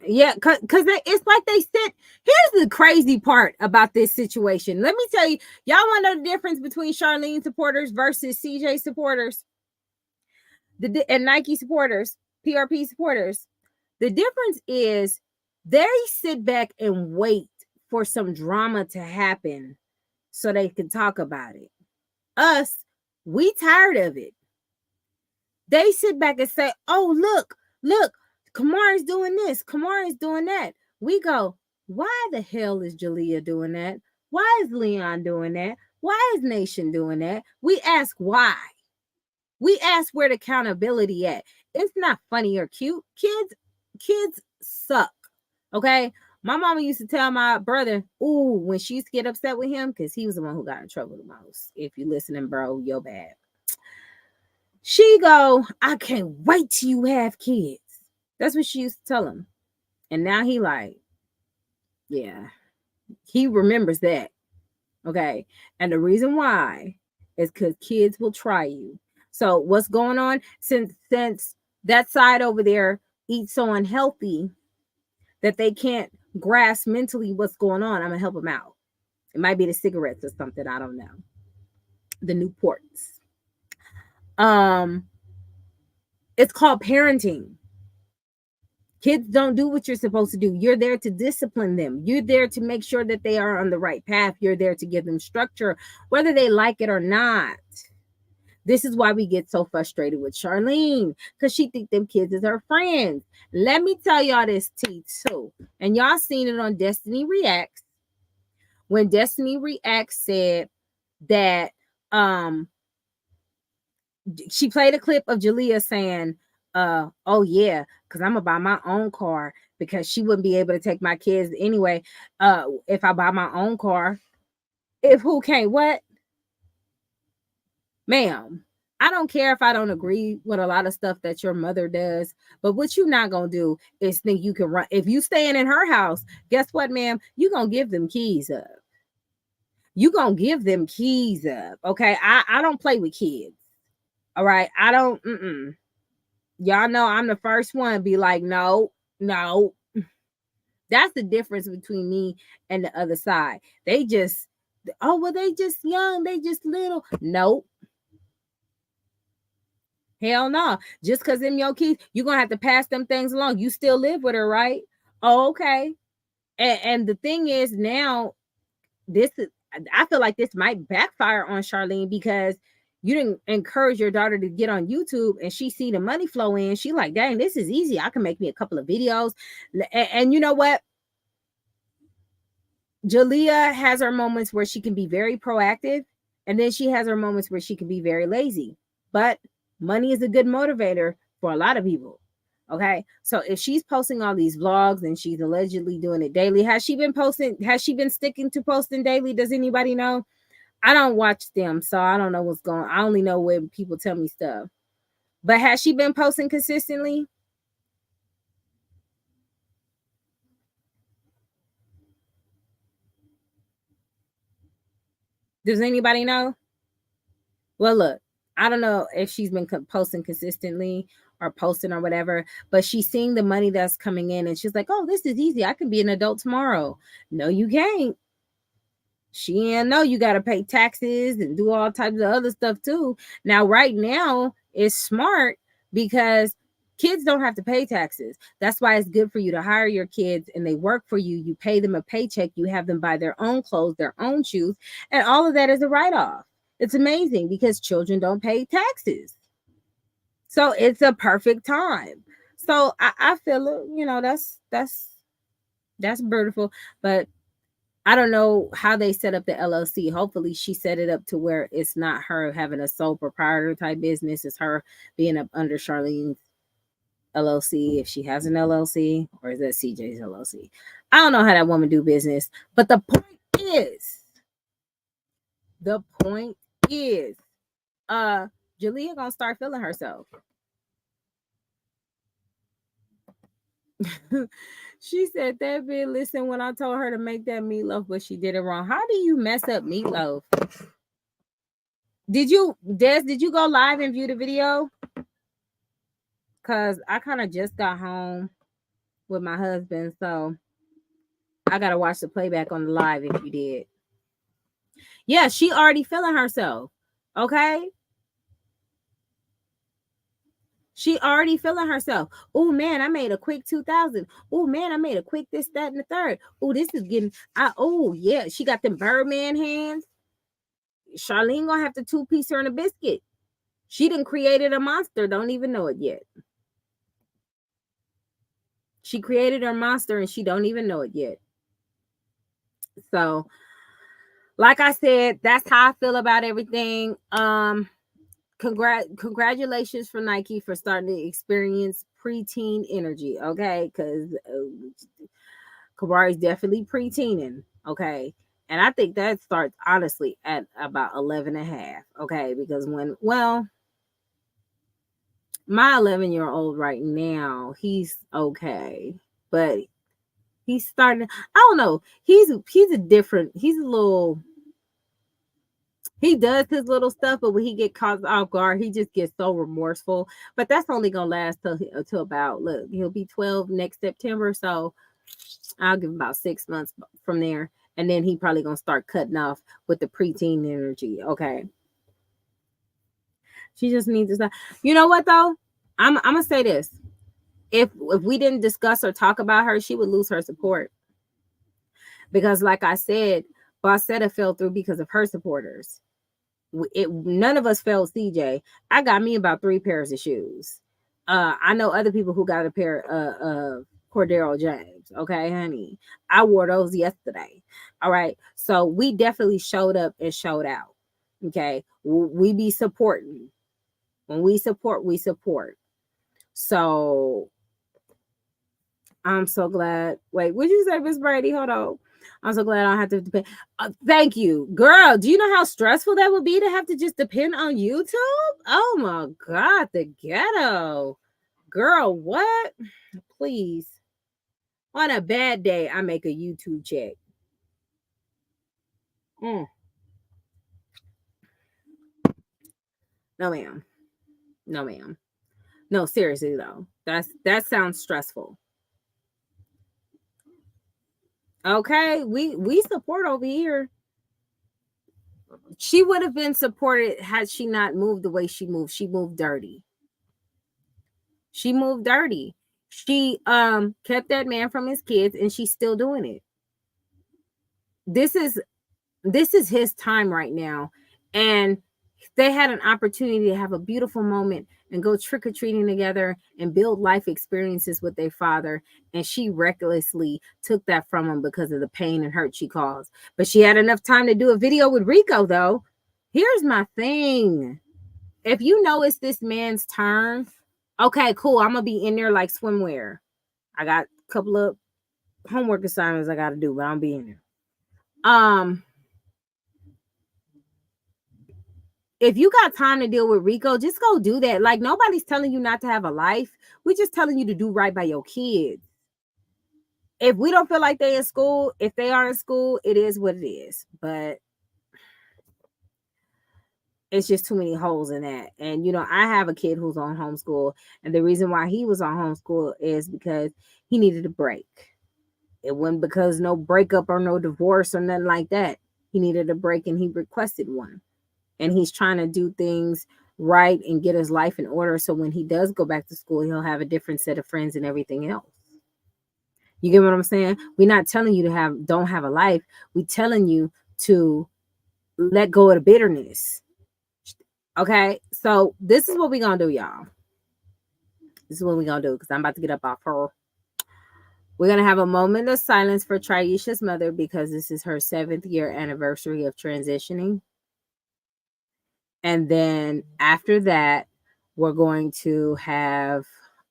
Yeah, because it's like they said. Here's the crazy part about this situation. Let me tell you, y'all want to know the difference between Charlene supporters versus CJ supporters, and Nike supporters, PRP supporters. The difference is they sit back and wait for some drama to happen so they can talk about it. Us, we tired of it. They sit back and say, oh, look, Kamari's doing this, Kamari's doing that. We go, why the hell is Jalea doing that? Why is Leon doing that? Why is Nation doing that? We ask why. We ask where the accountability at. It's not funny or cute. Kids suck. Okay. My mama used to tell my brother, ooh, when she used to get upset with him, because he was the one who got in trouble the most. If you listening, bro, you're bad. She go, I can't wait till you have kids. That's what she used to tell him. And now he like, yeah, he remembers that. Okay. And the reason why is because kids will try you. So what's going on? Since that side over there eats so unhealthy that they can't grasp mentally what's going on, I'm going to help them out. It might be the cigarettes or something. I don't know. The Newports. It's called parenting. Kids don't do what you're supposed to do. You're there to discipline them. You're there to make sure that they are on the right path. You're there to give them structure, whether they like it or not. This is why we get so frustrated with Charlene, because she think them kids is her friends. Let me tell y'all this tea too. And y'all seen it on Destiny Reacts. When Destiny Reacts said that she played a clip of Jalea saying, oh yeah, because I'm gonna buy my own car because she wouldn't be able to take my kids anyway. If I buy my own car, if who can't what? Ma'am, I don't care if I don't agree with a lot of stuff that your mother does, but what you're not gonna do is think you can run. If you staying in her house, guess what, ma'am? You gonna give them keys up. You gonna give them keys up. Okay. I don't play with kids. All right. I don't. Y'all know I'm the first one to be like, no. That's the difference between me and the other side. They just, oh, well, they just young. They just little. Nope. Hell no. Just because them your kids, you're going to have to pass them things along. You still live with her, right? Oh, okay. And the thing is now, I feel like this might backfire on Charlene because you didn't encourage your daughter to get on YouTube and she see the money flow in. She like, dang, this is easy. I can make me a couple of videos. And you know what? Jalea has her moments where she can be very proactive, and then she has her moments where she can be very lazy. But money is a good motivator for a lot of people. Okay, so if she's posting all these vlogs and she's allegedly doing it daily, has she been posting? Has she been sticking to posting daily? Does anybody know? I don't watch them, so I don't know what's going on. I only know when people tell me stuff. But has she been posting consistently? Does anybody know? Well, look, I don't know if she's been posting consistently or posting or whatever, but she's seeing the money that's coming in and she's like, oh, this is easy. I can be an adult tomorrow. No, you can't. She ain't know you got to pay taxes and do all types of other stuff too. Now, right now, it's smart because kids don't have to pay taxes. That's why it's good for you to hire your kids and they work for you. You pay them a paycheck. You have them buy their own clothes, their own shoes, and all of that is a write-off. It's amazing because children don't pay taxes. So it's a perfect time. So I feel, you know, that's beautiful. But I don't know how they set up the LLC. Hopefully she set it up to where it's not her having a sole proprietor type business. It's her being up under Charlene's LLC, if she has an LLC, or is that CJ's LLC? I don't know how that woman do business. But the point is, Jalea gonna start feeling herself. She said that bitch, listen, when I told her to make that meatloaf, but she did it wrong. How do you mess up meatloaf? Did you go live and view the video? Cause I kind of just got home with my husband, so I gotta watch the playback on the live if you did. Yeah, she already feeling herself. Okay. She already feeling herself. Oh man, I made a quick 2,000. Oh man, I made a quick this, that, and the third. Oh, this is getting. Oh yeah, she got them Birdman hands. Charlene gonna have to 2-piece her in a biscuit. She done created a monster. Don't even know it yet. She created her monster and she don't even know it yet. So, like I said, that's how I feel about everything. Congratulations for Nike for starting to experience preteen energy, okay? Because Kabari's definitely preteening, okay? And I think that starts honestly at about 11 and a half, okay? Because my 11-year-old right now, he's okay, but he's starting, I don't know, he's a little, he does his little stuff, but when he get caught off guard, he just gets so remorseful. But that's only gonna last till about, look, he'll be 12 next September, so I'll give him about 6 months from there, and then he probably gonna start cutting off with the preteen energy. Okay, she just needs to stop. You know what though? I'm gonna say this: if we didn't discuss or talk about her, she would lose her support. Because, like I said, Bossetta fell through because of her supporters. None of us failed CJ. I got me about 3 pairs of shoes. I know other people who got a pair of Cordero James. Okay, honey. I wore those yesterday. All right. So we definitely showed up and showed out. Okay. We be supporting. When we support, we support. So I'm so glad. Wait, what'd you say, Miss Brady? Hold on. I'm so glad I don't have to depend. Thank you, girl. Do you know how stressful that would be to have to just depend on YouTube? Oh my God, the ghetto. Girl, what? Please. On a bad day, I make a YouTube check. No, ma'am. No, ma'am. No, seriously though. That sounds stressful. Okay, we support over here. She would have been supported had she not moved the way she moved. She moved dirty. She moved dirty. She kept that man from his kids, and she's still doing it. This is his time right now. And they had an opportunity to have a beautiful moment and go trick-or-treating together and build life experiences with their father. And she recklessly took that from him because of the pain and hurt she caused. But she had enough time to do a video with Rico, though. Here's my thing. If you know it's this man's turn, okay, cool. I'm going to be in there like swimwear. I got a couple of homework assignments I got to do, but I'll be in there. If you got time to deal with Rico, just go do that. Like, nobody's telling you not to have a life. We're just telling you to do right by your kids. If we don't feel like they're in school, if they are in school, it is what it is. But it's just too many holes in that. And, you know, I have a kid who's on homeschool. And the reason why he was on homeschool is because he needed a break. It wasn't because no breakup or no divorce or nothing like that. He needed a break and he requested one. And he's trying to do things right and get his life in order. So when he does go back to school, he'll have a different set of friends and everything else. You get what I'm saying? We're not telling you to don't have a life. We're telling you to let go of the bitterness. Okay. So this is what we're going to do, y'all. This is what we're going to do, because I'm about to get up off her. We're going to have a moment of silence for Triisha's mother, because this is her 7th year anniversary of transitioning. And then after that, we're going to have,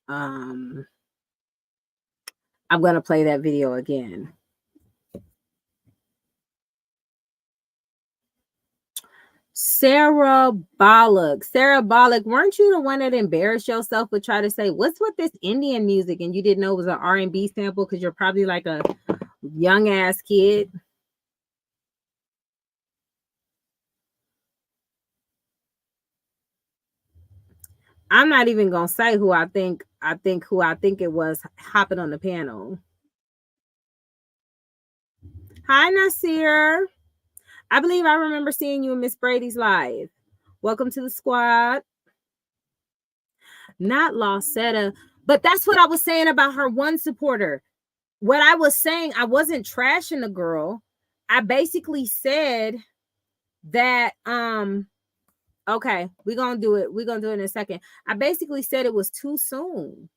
I'm going to play that video again. Sarah Bollock, weren't you the one that embarrassed yourself but try to say, what's with this Indian music? And you didn't know it was an R&B sample because you're probably like a young ass kid. I'm not even gonna say who I think it was hopping on the panel. Hi, Nasir. I believe I remember seeing you in Miss Brady's live. Welcome to the squad. Not Lawsetta, but that's what I was saying about her one supporter. What I was saying, I wasn't trashing the girl. I basically said that okay, we're gonna do it. We're gonna do it in a second. I basically said it was too soon.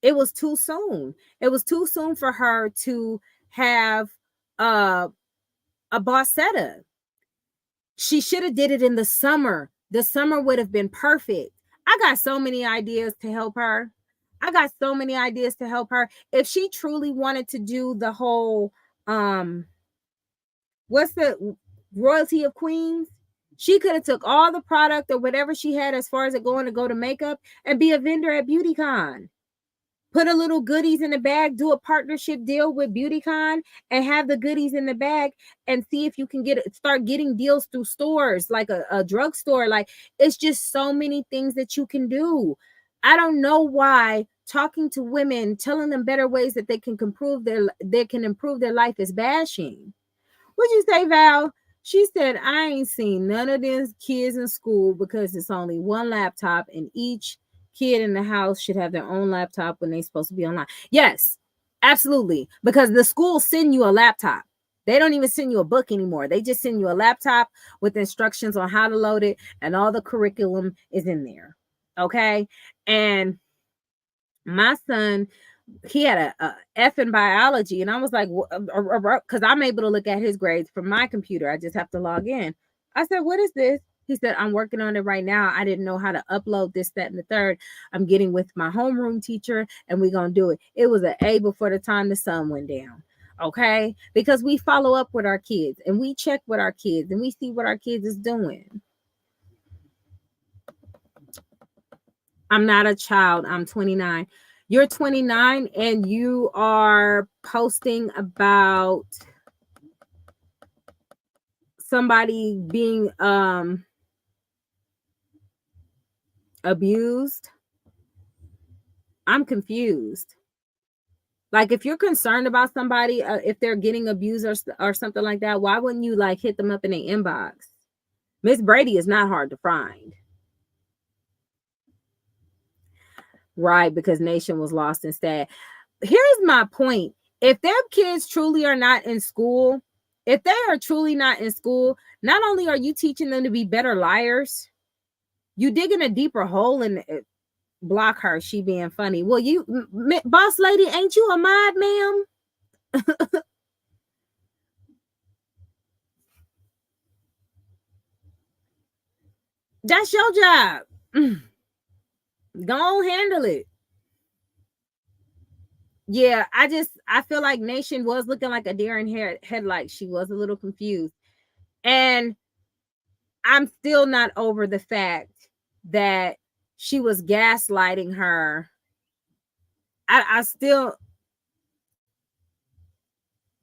It was too soon. It was too soon for her to have a bossetta. She should have did it in the summer. The summer would have been perfect. I got so many ideas to help her. If she truly wanted to do the whole what's the royalty of queens, she could have took all the product or whatever she had as far as it going to go to makeup and be a vendor at BeautyCon. Put a little goodies in the bag, do a partnership deal with BeautyCon and have the goodies in the bag and see if you can start getting deals through stores like a drugstore. Like, it's just so many things that you can do. I don't know why talking to women, telling them better ways that they can improve their life is bashing. What'd you say, Val? She said, I ain't seen none of these kids in school because it's only one laptop and each kid in the house should have their own laptop when they're supposed to be online. Yes, absolutely. Because the schools send you a laptop. They don't even send you a book anymore. They just send you a laptop with instructions on how to load it, and all the curriculum is in there. Okay. And my son, he had a F in biology, and I was like, because I'm able to look at his grades from my computer. I just have to log in. I said, what is this? He said, I'm working on it right now. I didn't know how to upload this, that, and the third. I'm getting with my homeroom teacher, and we're going to do it. It was an A before the time the sun went down. Okay? Because we follow up with our kids, and we check with our kids, and we see what our kids is doing. I'm not a child. I'm 29. You're 29 and you are posting about somebody being abused. I'm confused. Like, if you're concerned about somebody, if they're getting abused or something like that, why wouldn't you like hit them up in the inbox? Miss Brady is not hard to find. Right, because Nation was lost instead. Here's my point. If their kids truly are not in school, if they are truly not in school, not only are you teaching them to be better liars, you digging a deeper hole in it. Block her, she being funny. Well, you boss lady, ain't you a mod, ma'am? That's your job. Go on, handle it. Yeah, I feel like Nation was looking like a deer in headlights. She was a little confused. And I'm still not over the fact that she was gaslighting her. I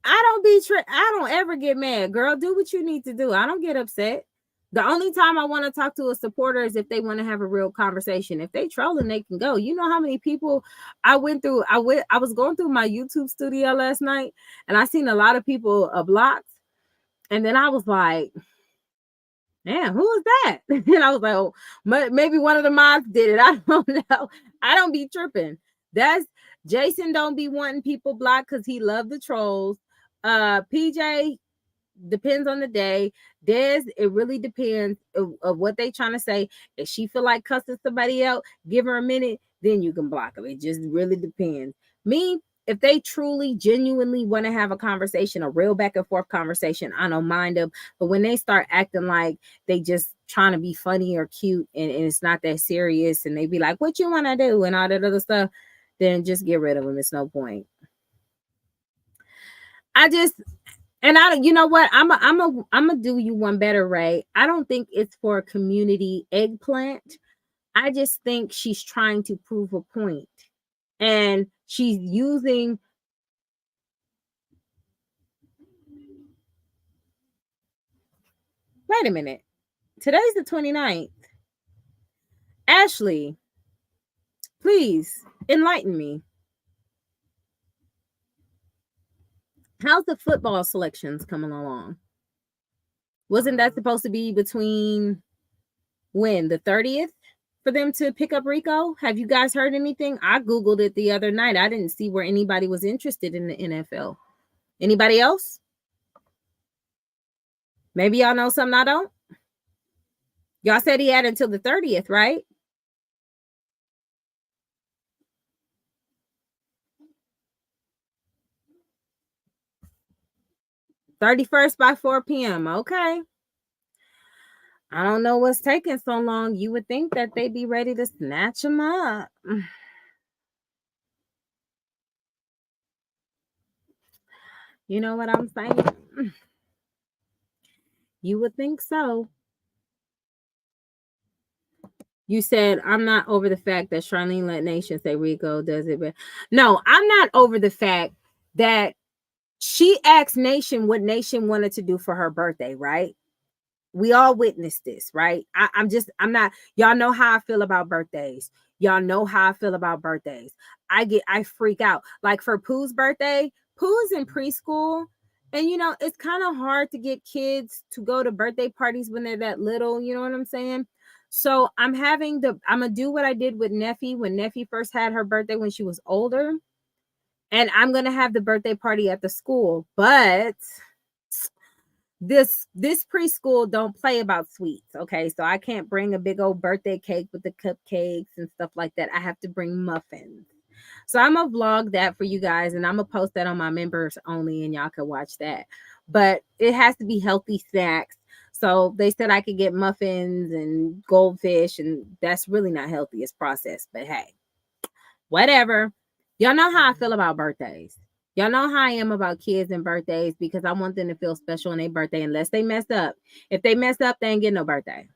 don't ever get mad. Girl, do what you need to do. I don't get upset. The only time I want to talk to a supporter is if they want to have a real conversation. If they trolling, they can go. You know how many people I was going through my YouTube studio last night, and I seen a lot of people blocked. And then I was like, man, who is that? And I was like, oh, maybe one of the mods did it. I don't know. I don't be tripping. That's Jason don't be wanting people blocked because he loved the trolls. PJ, depends on the day. Des, it really depends of what they trying to say. If she feel like cussing somebody out, give her a minute, then you can block them. It just really depends. Me, if they truly, genuinely want to have a conversation, a real back and forth conversation, I don't mind them. But when they start acting like they just trying to be funny or cute and it's not that serious, and they be like, what you want to do and all that other stuff, then just get rid of them. It's no point. You know what? I'm a do you one better, Ray. I don't think it's for a community eggplant. I just think she's trying to prove a point. And she's using wait a minute. Today's the 29th. Ashley, please enlighten me. How's the football selections coming along? Wasn't that supposed to be between when? The 30th for them to pick up Rico? Have you guys heard anything? I Googled it the other night. I didn't see where anybody was interested in the NFL. Anybody else? Maybe y'all know something I don't. Y'all said he had until the 30th, right? '31st by 4 p.m. Okay. I don't know what's taking so long. You would think that they'd be ready to snatch him up. You know what I'm saying? You would think so. You said, I'm not over the fact that Charlene let Nation say Rico does it. But no, I'm not over the fact that she asked Nation what Nation wanted to do for her birthday, right? We all witnessed this, right? I'm not, y'all know how I feel about birthdays. Y'all know how I feel about birthdays. I freak out. Like for Pooh's birthday, Pooh's in preschool. And you know, it's kind of hard to get kids to go to birthday parties when they're that little, you know what I'm saying? So I'm gonna do what I did with Neffy when Neffy first had her birthday when she was older. And I'm gonna have the birthday party at the school, but this preschool don't play about sweets. Okay, so I can't bring a big old birthday cake with the cupcakes and stuff like that. I have to bring muffins. So I'm gonna vlog that for you guys, and I'm gonna post that on my members only, and y'all can watch that. But it has to be healthy snacks. So they said I could get muffins and goldfish, and that's really not healthy. It's processed, but hey, whatever. Y'all know how I feel about birthdays. Y'all know how I am about kids and birthdays because I want them to feel special on their birthday unless they mess up. If they mess up, they ain't get no birthday.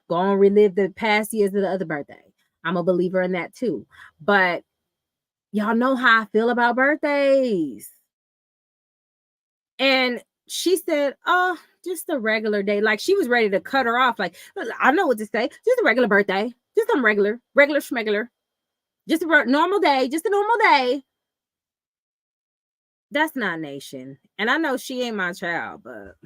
Go on, relive the past years of the other birthday. I'm a believer in that too. But y'all know how I feel about birthdays. And she said, oh, just a regular day. Like she was ready to cut her off. Like, I know what to say. Just a regular birthday. Just some regular schmegular. Just a normal day. Just a normal day. That's not Nation. And I know she ain't my child, but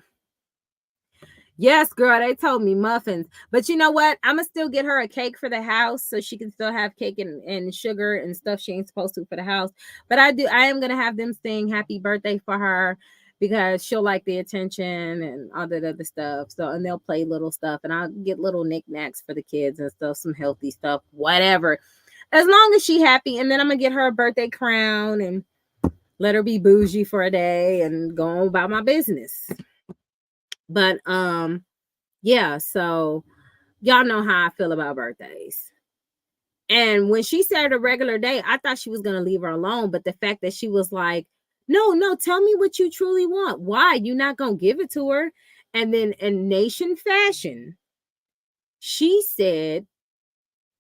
Yes, girl, they told me muffins. But you know what? I'm gonna still get her a cake for the house so she can still have cake and sugar and stuff she ain't supposed to for the house. But I am gonna have them sing happy birthday for her because she'll like the attention and all that other stuff. So and they'll play little stuff and I'll get little knickknacks for the kids and stuff, some healthy stuff, whatever. As long as she happy, and then I'm gonna get her a birthday crown and let her be bougie for a day and go on about my business. But yeah, so y'all know how I feel about birthdays. And when she said a regular day, I thought she was gonna leave her alone. But the fact that she was like, no, tell me what you truly want. Why? You're not gonna give it to her. And then in nation fashion, she said,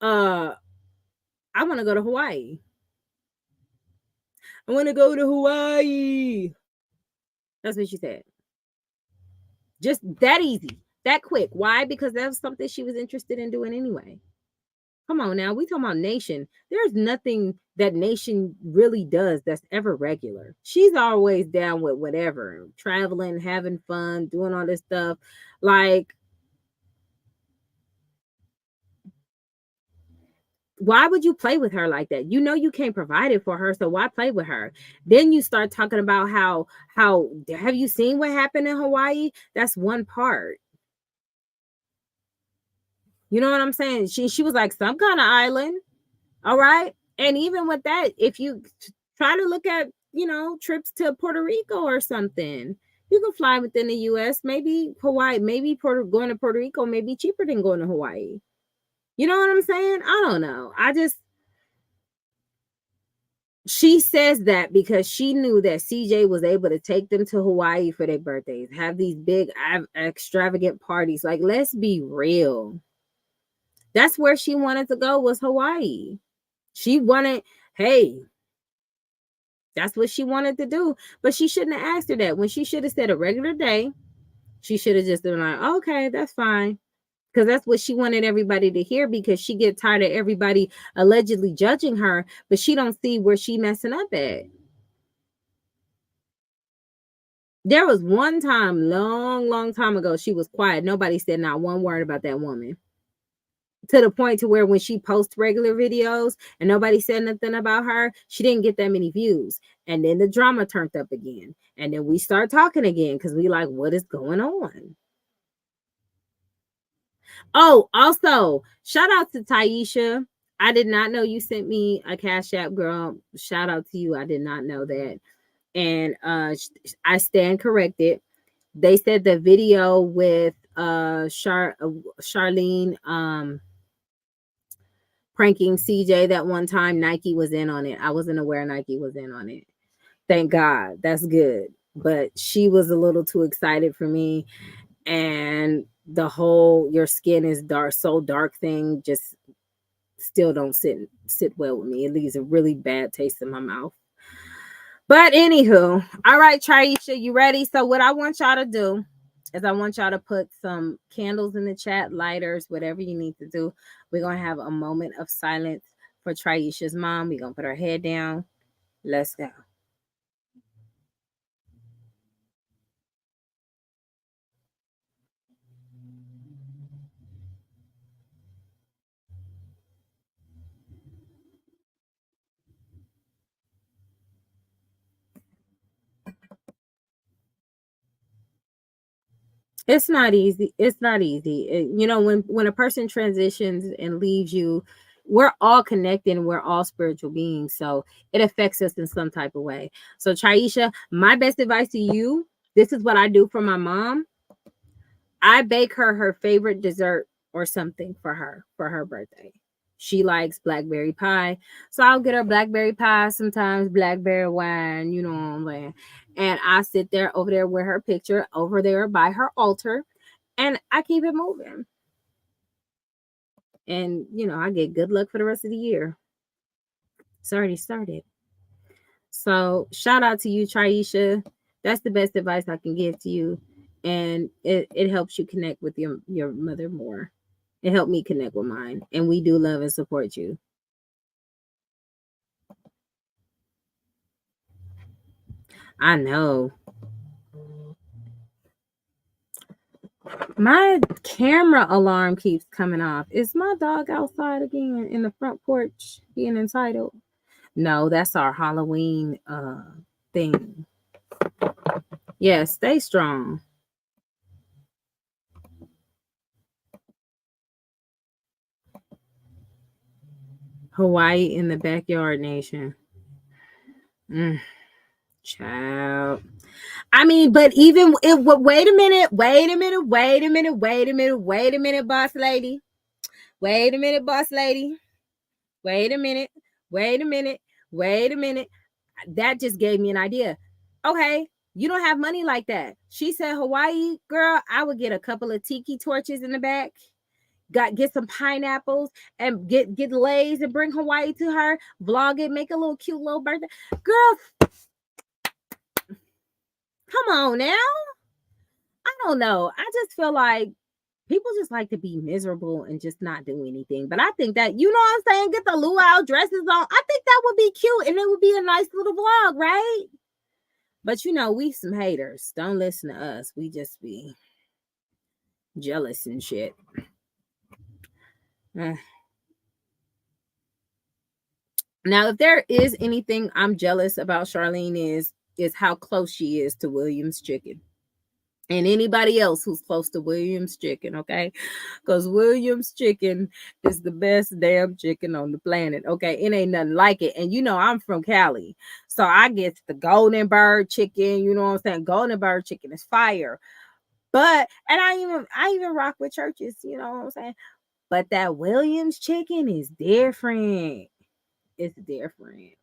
I want to go to Hawaii. I want to go to Hawaii. That's what she said. Just that easy, that quick. Why? Because that was something she was interested in doing anyway. Come on now, we talking about Nation. There's nothing that Nation really does that's ever regular. She's always down with whatever, traveling, having fun, doing all this stuff. Like, why would you play with her like that? You know you can't provide it for her, so why play with her? Then you start talking about how have you seen what happened in Hawaii? That's one part. You know what I'm saying? She was like some kind of island. All right. And even with that, if you try to look at, trips to Puerto Rico or something, you can fly within the US, maybe Hawaii, maybe going to Puerto Rico may be cheaper than going to Hawaii. You know what I'm saying? I don't know. She says that because she knew that CJ was able to take them to Hawaii for their birthdays, have these big extravagant parties. Like, let's be real. That's where she wanted to go, was Hawaii. She wanted, hey, that's what she wanted to do. But she shouldn't have asked her that. When she should have said a regular day, she should have just been like, okay, that's fine. Because that's what she wanted everybody to hear, because she get tired of everybody allegedly judging her, but she don't see where she messing up at. There was one time, long time ago, she was quiet. Nobody said not one word about that woman. To the point to where when she posts regular videos and nobody said nothing about her, she didn't get that many views. And then the drama turned up again. And then we start talking again because we like, what is going on? Oh, also, shout out to Taisha. I did not know you sent me a Cash App, girl. Shout out to you. I did not know that. And I stand corrected. They said the video with Charlene pranking CJ that one time, Nike was in on it. I wasn't aware Nike was in on it. Thank God. That's good. But she was a little too excited for me. And the whole your skin is dark, so dark thing just still don't sit well with me. It leaves a really bad taste in my mouth. But anywho, all right, Traisha, you ready? So what I want y'all to do is I want y'all to put some candles in the chat, lighters, whatever you need to do. We're going to have a moment of silence for Traisha's mom. We're going to put her head down. Let's go. It's not easy. It's not easy. When a person transitions and leaves you, we're all connected and we're all spiritual beings. So it affects us in some type of way. So Traisha, my best advice to you, this is what I do for my mom. I bake her favorite dessert or something for her birthday. She likes blackberry pie. So I'll get her blackberry pie, sometimes blackberry wine, you know what I'm saying? And I sit there over there with her picture over there by her altar and I keep it moving. And, I get good luck for the rest of the year. It's already started. So shout out to you, Traisha. That's the best advice I can give to you. And it helps you connect with your mother more. It helped me connect with mine. And we do love and support you. I know. My camera alarm keeps coming off. Is my dog outside again in the front porch being entitled? No, that's our Halloween thing. Yeah, stay strong. Hawaii in the backyard nation. Child. I mean, but even if wait a minute, boss lady. Wait a minute, boss lady. Wait a minute. That just gave me an idea. Okay, you don't have money like that. She said Hawaii, girl, I would get a couple of tiki torches in the back. Get some pineapples and get Lays and bring Hawaii to her. Vlog it, make a little cute little birthday. Girl, come on now. I don't know. I just feel like people just like to be miserable and just not do anything. But I think that, you know what I'm saying? Get the luau dresses on. I think that would be cute and it would be a nice little vlog, right? But you know, we some haters. Don't listen to us. We just be jealous and shit. Now, if there is anything I'm jealous about Charlene is how close she is to Williams Chicken. And anybody else who's close to Williams Chicken, okay? Because Williams Chicken is the best damn chicken on the planet, okay? It ain't nothing like it. And you know, I'm from Cali, so I get the Golden Bird chicken, you know what I'm saying? Golden Bird chicken is fire. But, and I even rock with churches, you know what I'm saying? But that Williams chicken is different. It's different.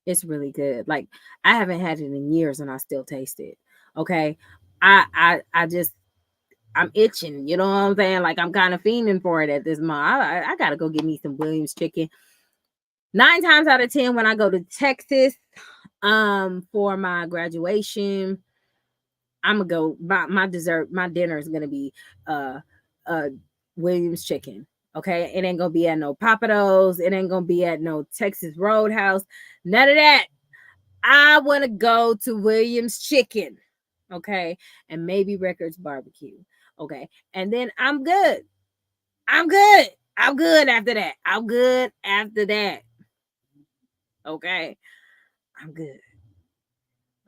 It's really good. Like, I haven't had it in years and I still taste it. Okay. I'm itching, you know what I'm saying? Like, I'm kind of fiending for it at this moment. I gotta go get me some Williams chicken. 9 times out of 10, when I go to Texas for my graduation, I'm gonna go. My dessert, my dinner is gonna be Williams chicken. Okay, it ain't gonna be at no Papados. It ain't gonna be at no Texas Roadhouse. None of that. I want to go to Williams Chicken. Okay, and maybe Records Barbecue. Okay, and then I'm good. I'm good after that. I'm good after that. Okay, I'm good.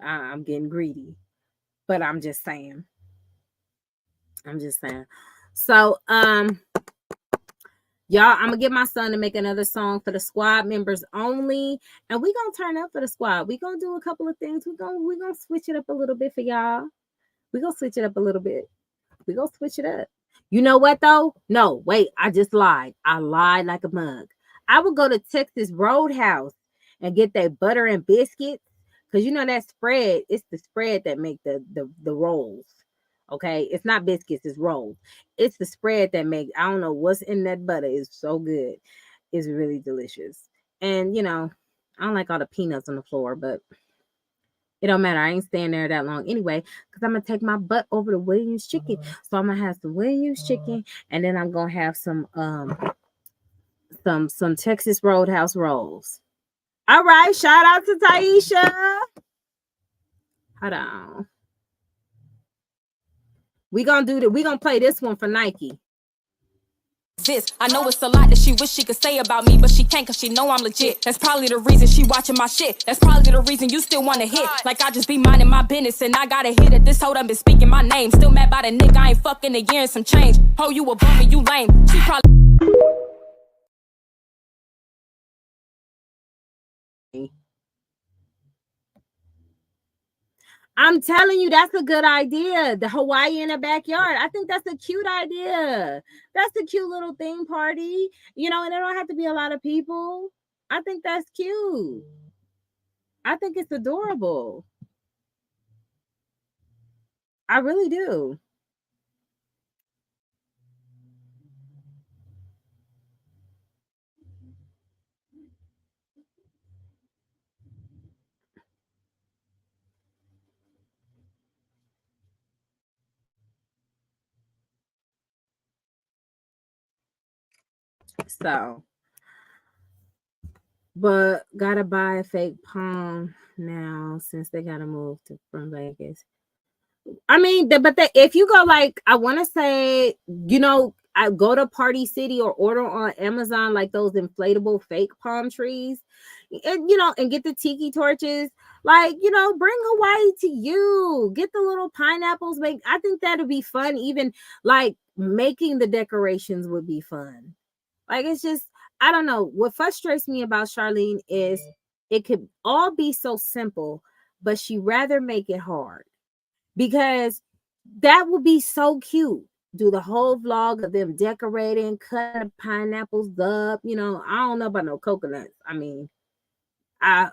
I'm getting greedy, but I'm just saying. So, y'all, I'm gonna get my son to make another song for the squad members only, and we gonna turn up for the squad. We gonna do a couple of things. We gonna switch it up a little bit for y'all. We gonna switch it up a little bit. We gonna switch it up. You know what though? No, wait, I just lied. I lied like a mug. I would go to Texas Roadhouse and get that butter and biscuits, because you know that spread. It's the spread that make the rolls. Okay, it's not biscuits, it's rolls. It's the spread that makes, I don't know what's in that butter. It's so good. It's really delicious. And you know, I don't like all the peanuts on the floor, but it don't matter. I ain't staying there that long anyway, because I'm gonna take my butt over to Williams Chicken. So I'm gonna have some Williams Chicken, and then I'm gonna have some Texas Roadhouse rolls. All right, shout out to Taisha. Hold on. We gonna play this one for Nike. I know it's a lot that she wish she could say about me, but she can't cause she know I'm legit. That's probably the reason she watching my shit. That's probably the reason you still wanna hit. Like I just be minding my business and I got a hit at this hoe done been speaking my name. Still mad by the nigga, I ain't fucking a year and some change. Oh, you a bum and you lame. She probably I'm telling you, that's a good idea. The Hawaii in the backyard. I think that's a cute idea. That's a cute little theme party, you know, and it don't have to be a lot of people. I think that's cute. I think it's adorable. I really do. So, but gotta buy a fake palm now since they gotta move from Vegas. I mean, if you go like, I want to say, I go to Party City or order on Amazon like those inflatable fake palm trees, and get the tiki torches. Like, bring Hawaii to you. Get the little pineapples. I think that'd be fun. Even like making the decorations would be fun. Like, it's just, I don't know. What frustrates me about Charlene is it could all be so simple, but she rather make it hard, because that would be so cute. Do the whole vlog of them decorating, cutting pineapples up. I don't know about no coconuts. I mean, I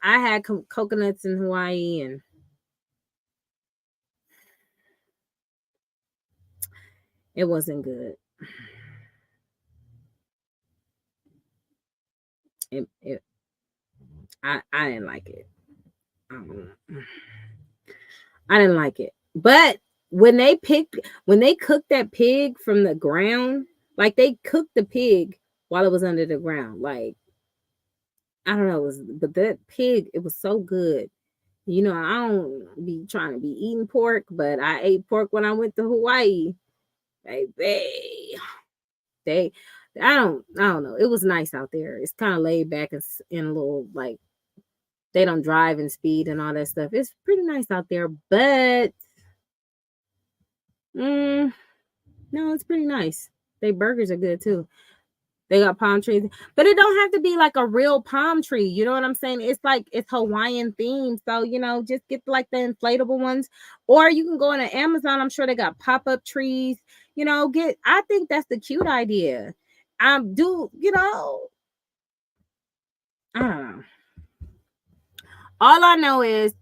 had coconuts in Hawaii, and it wasn't good. I didn't like it. I didn't like it. But when they cooked that pig from the ground, like they cooked the pig while it was under the ground. Like, I don't know, but that pig, it was so good. I don't be trying to be eating pork, but I ate pork when I went to Hawaii. Baby. I don't know. It was nice out there. It's kind of laid back and in a little, like, they don't drive and speed and all that stuff. It's pretty nice out there, but no, it's pretty nice. They burgers are good too. They got palm trees, but it don't have to be like a real palm tree. You know what I'm saying? It's like, it's Hawaiian themed. So, just get like the inflatable ones, or you can go on Amazon. I'm sure they got pop-up trees, I think that's the cute idea. I don't know. All I know is,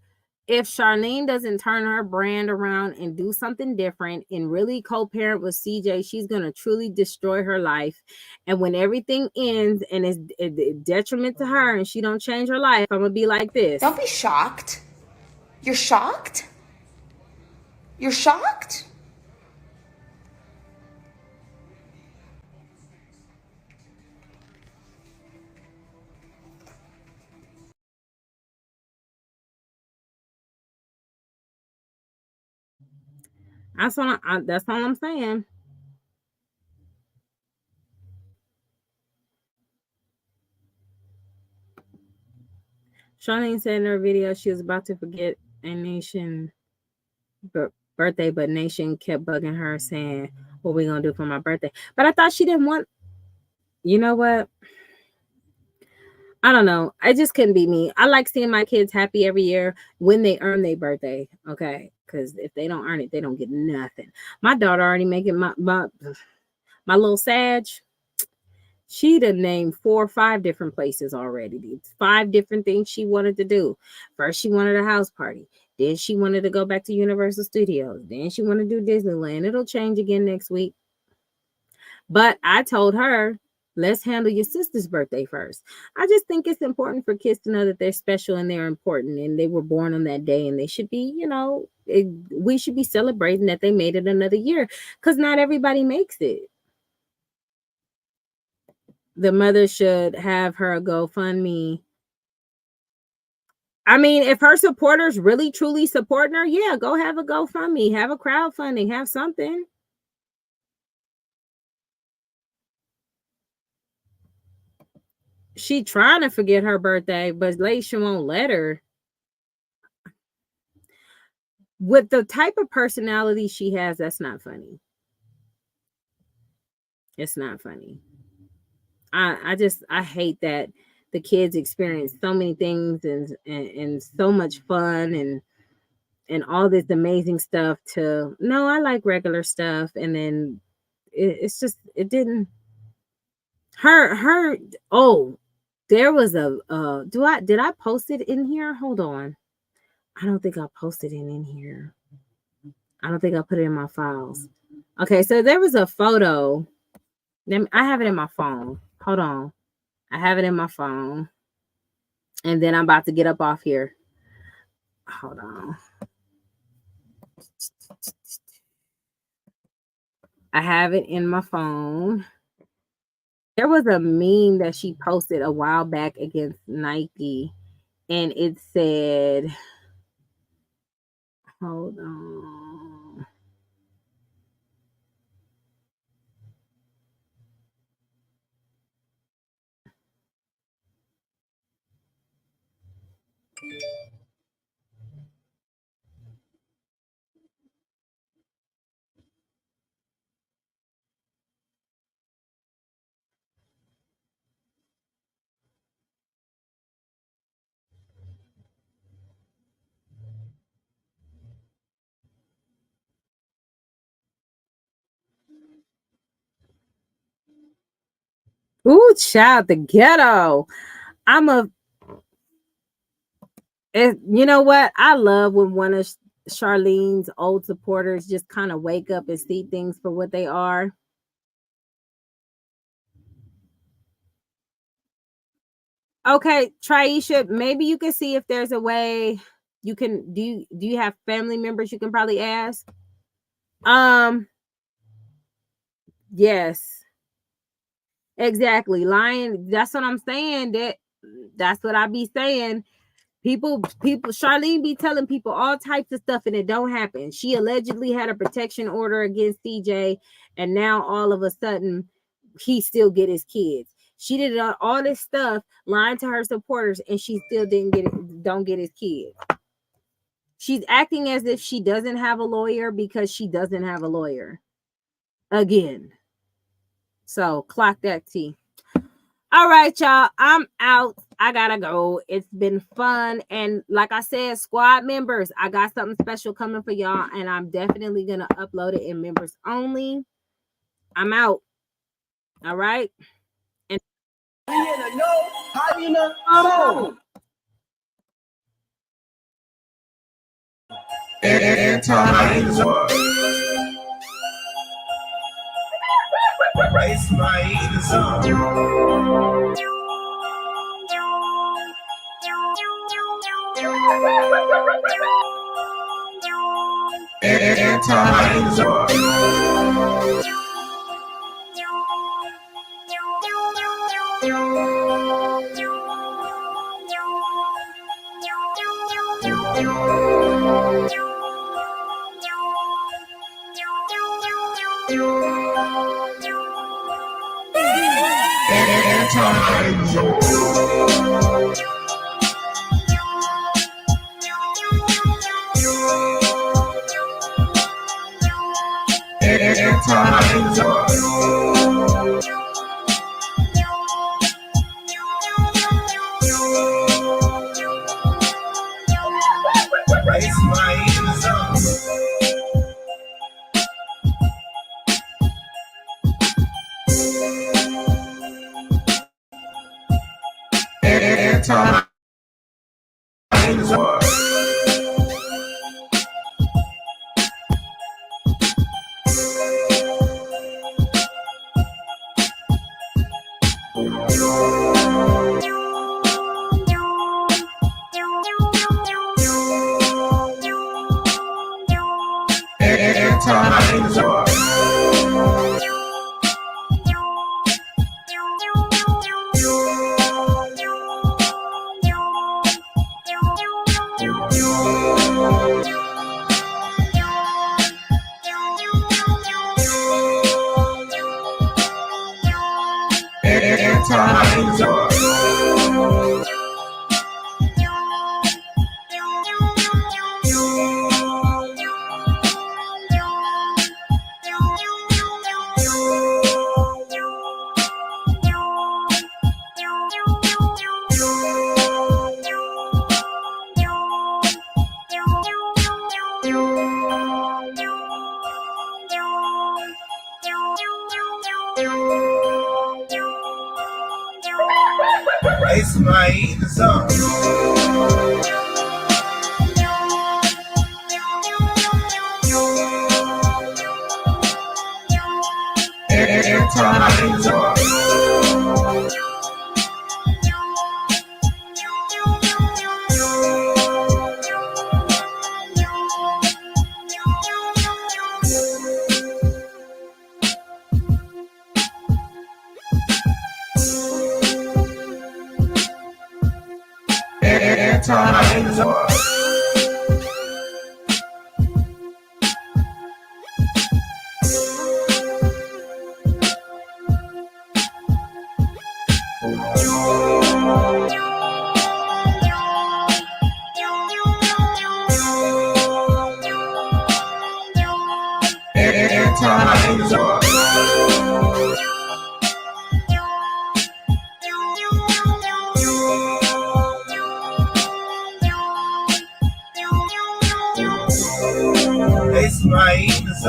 if Charlene doesn't turn her brand around and do something different and really co-parent with CJ, she's going to truly destroy her life. And when everything ends and is a detriment to her and she don't change her life, I'm going to be like this. Don't be shocked. You're shocked? You're shocked? That's all I'm saying. Charlene said in her video she was about to forget a nation birthday, but Nation kept bugging her saying, what we gonna do for my birthday? But I thought she didn't want, you know what? I don't know. I just couldn't be me. I like seeing my kids happy every year when they earn their birthday. Okay. Because if they don't earn it, they don't get nothing. My daughter already making my little Sag. She done named 4 or 5 different places already. It's 5 different things she wanted to do. First, she wanted a house party. Then she wanted to go back to Universal Studios. Then she wanted to do Disneyland. It'll change again next week. But I told her, let's handle your sister's birthday first. I just think it's important for kids to know that they're special and they're important and they were born on that day, and they should be, we should be celebrating that they made it another year, because not everybody makes it. The mother should have her GoFundMe. I mean, if her supporters really truly support her, yeah, go have a GoFundMe, have a crowdfunding, have something. She trying to forget her birthday, but Laisha won't let her. With the type of personality she has, that's not funny. It's not funny. I hate that the kids experience so many things and so much fun and all this amazing stuff to, no, I like regular stuff. And then it's just, it didn't, there was did I post it in here? Hold on. I don't think I posted it in here. I don't think I put it in my files. Okay, so there was a photo. I have it in my phone. Hold on. I have it in my phone. And then I'm about to get up off here. Hold on. I have it in my phone. There was a meme that she posted a while back against Nike, and it said, hold on. Ooh, child, the ghetto. You know what? I love when one of Charlene's old supporters just kind of wake up and see things for what they are. Okay, Traisha, maybe you can see if there's a way you can do you have family members you can probably ask? Yes. Exactly. Lying, that's what I'm saying. That's what I be saying. People, Charlene be telling people all types of stuff and it don't happen. She allegedly had a protection order against CJ, and now all of a sudden he still get his kids. She did all this stuff, lying to her supporters, and she still don't get his kids. She's acting as if she doesn't have a lawyer because she doesn't have a lawyer. Again. So clock that T. All right, y'all. I'm out. I gotta go. It's been fun. And like I said, squad members, I got something special coming for y'all. And I'm definitely gonna upload it in members only. I'm out. All right. And Raise my haters Raise my haters up. Raise my haters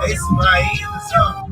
It's my